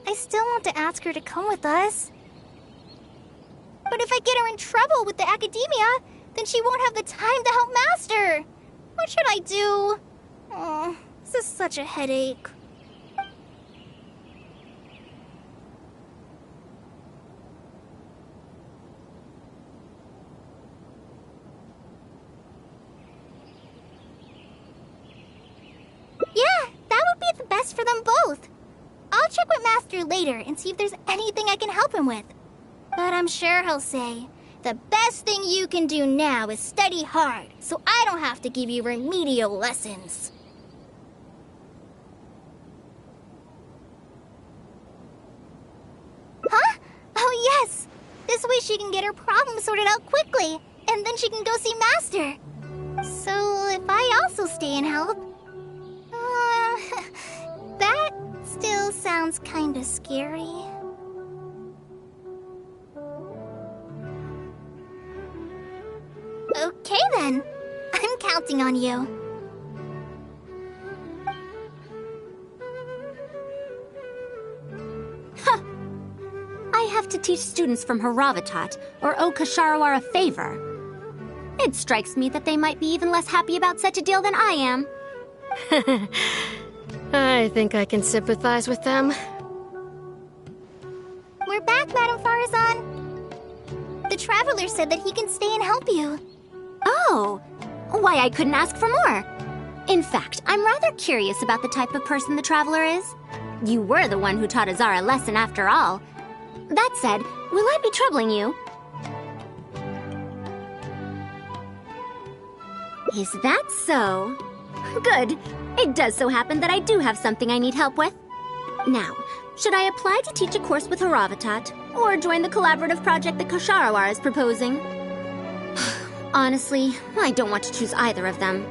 I still want to ask her to come with us. But if I get her in trouble with the Academia, then she won't have the time to help Master. What should I do? Oh, this is such a headache. Yeah, that would be the best for them both. I'll check with Master later and see if there's anything I can help him with. But I'm sure he'll say, the best thing you can do now is study hard, so I don't have to give you remedial lessons. Huh? Oh yes! This way she can get her problem sorted out quickly, and then she can go see Master. So if I also stay and help... that still sounds kinda scary. Okay then. I'm counting on you. Huh. I have to teach students from Haravatat, or owe Kasharawar a favor. It strikes me that they might be even less happy about such a deal than I am. I think I can sympathize with them. We're back, Madame Farazan. The Traveler said that he can stay and help you. Oh, why I couldn't ask for more. In fact, I'm rather curious about the type of person the Traveler is. You were the one who taught Azara a lesson after all. That said, will I be troubling you? Is that so? Good. It does so happen that I do have something I need help with. Now, should I apply to teach a course with Haravatat, or join the collaborative project that Kasharawar is proposing? Honestly, I don't want to choose either of them.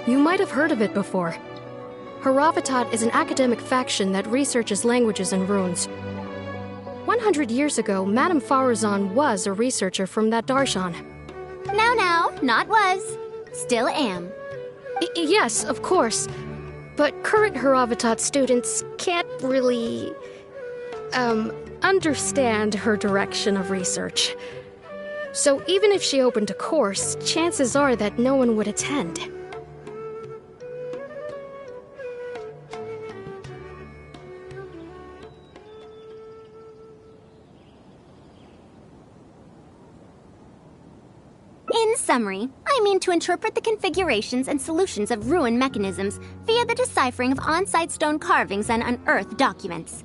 You might have heard of it before. Haravatat is an academic faction that researches languages and runes. 100 years ago, Madame Farazan was a researcher from that darshan. Now, not was. Still am. Yes, of course. But current Haravatat students can't really... understand her direction of research. So even if she opened a course, chances are that no one would attend. summary, I mean to interpret the configurations and solutions of ruin mechanisms via the deciphering of on-site stone carvings and unearthed documents.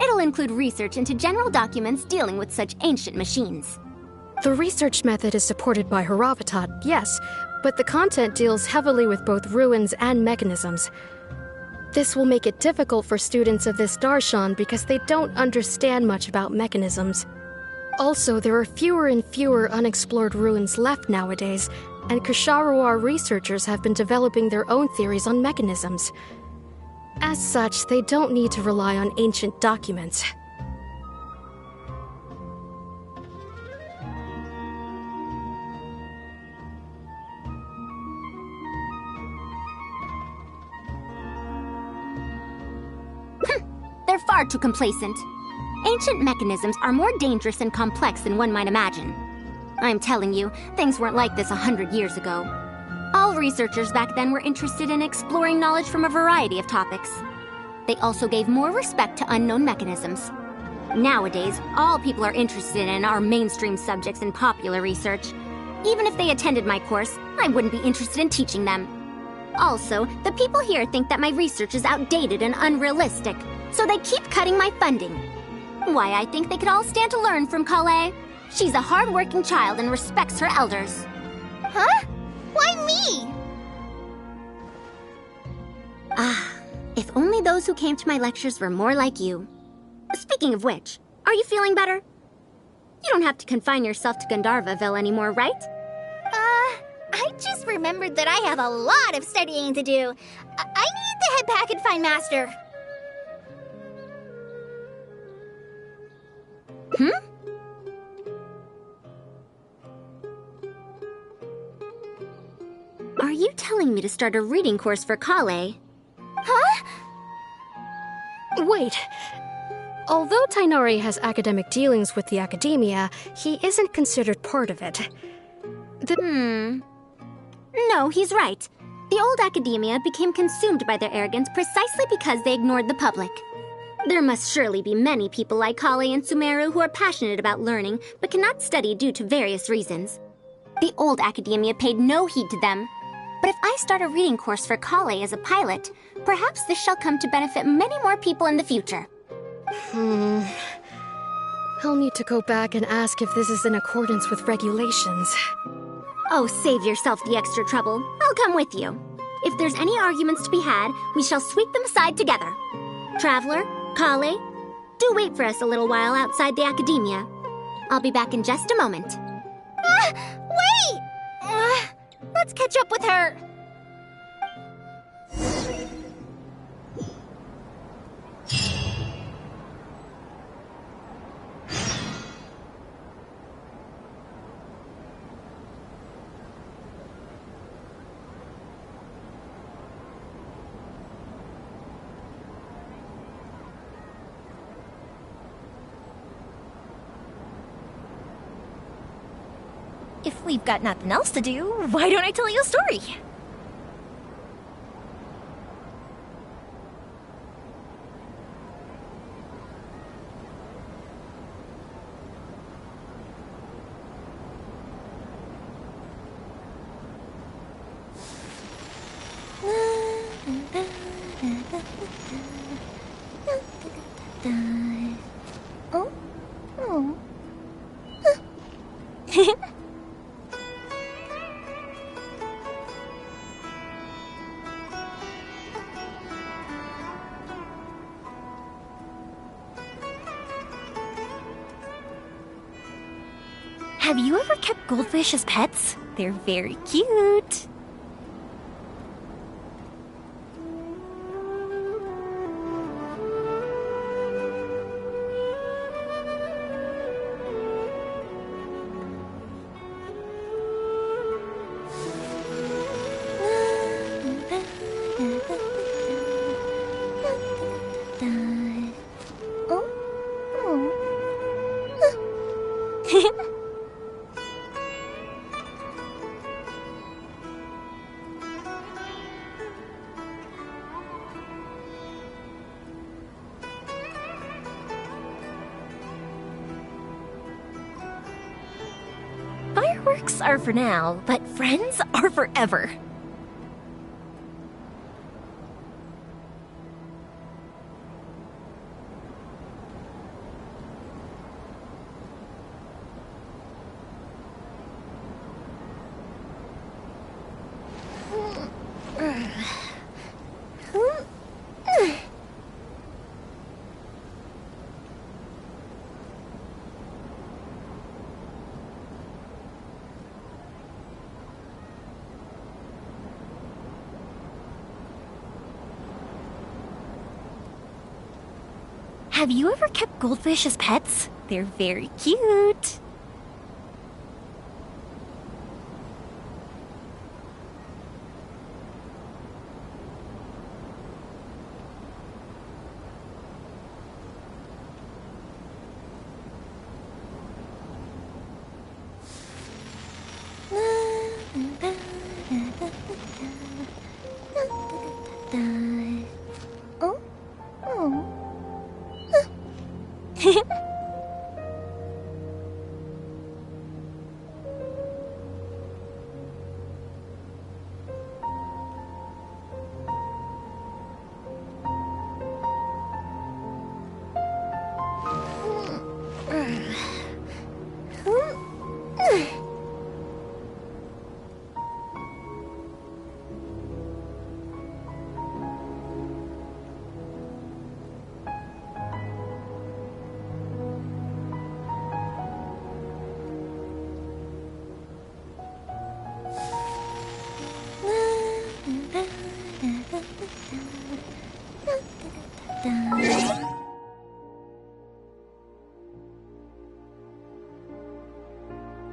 It'll include research into general documents dealing with such ancient machines. The research method is supported by Haravatat, yes, but the content deals heavily with both ruins and mechanisms. This will make it difficult for students of this darshan because they don't understand much about mechanisms. Also, there are fewer and fewer unexplored ruins left nowadays, and Ksharuar researchers have been developing their own theories on mechanisms. As such, they don't need to rely on ancient documents. They're far too complacent. Ancient mechanisms are more dangerous and complex than one might imagine. I'm telling you, things weren't like this 100 years ago. All researchers back then were interested in exploring knowledge from a variety of topics. They also gave more respect to unknown mechanisms. Nowadays, all people are interested in are mainstream subjects in popular research. Even if they attended my course, I wouldn't be interested in teaching them. Also, the people here think that my research is outdated and unrealistic, so they keep cutting my funding. Why, I think they could all stand to learn from Kale. She's a hard-working child and respects her elders. Huh? Why me? Ah, if only those who came to my lectures were more like you. Speaking of which, are you feeling better? You don't have to confine yourself to Gandharvaville anymore, right? I just remembered that I have a lot of studying to do. I need to head back and find Master. Are you telling me to start a reading course for Kale? Huh? Wait. Although Tainari has academic dealings with the academia, he isn't considered part of it. No, he's right. The old academia became consumed by their arrogance precisely because they ignored the public. There must surely be many people like Kale and Sumeru who are passionate about learning, but cannot study due to various reasons. The old academia paid no heed to them. But if I start a reading course for Kale as a pilot, perhaps this shall come to benefit many more people in the future. I'll need to go back and ask if this is in accordance with regulations. Oh, save yourself the extra trouble. I'll come with you. If there's any arguments to be had, we shall sweep them aside together. Traveler, Kale, do wait for us a little while outside the academia. I'll be back in just a moment. Wait! Let's catch up with her. If we've got nothing else to do, why don't I tell you a story? Have you ever kept goldfish as pets? They're very cute. Freaks are for now, but friends are forever. Have you ever kept goldfish as pets? They're very cute.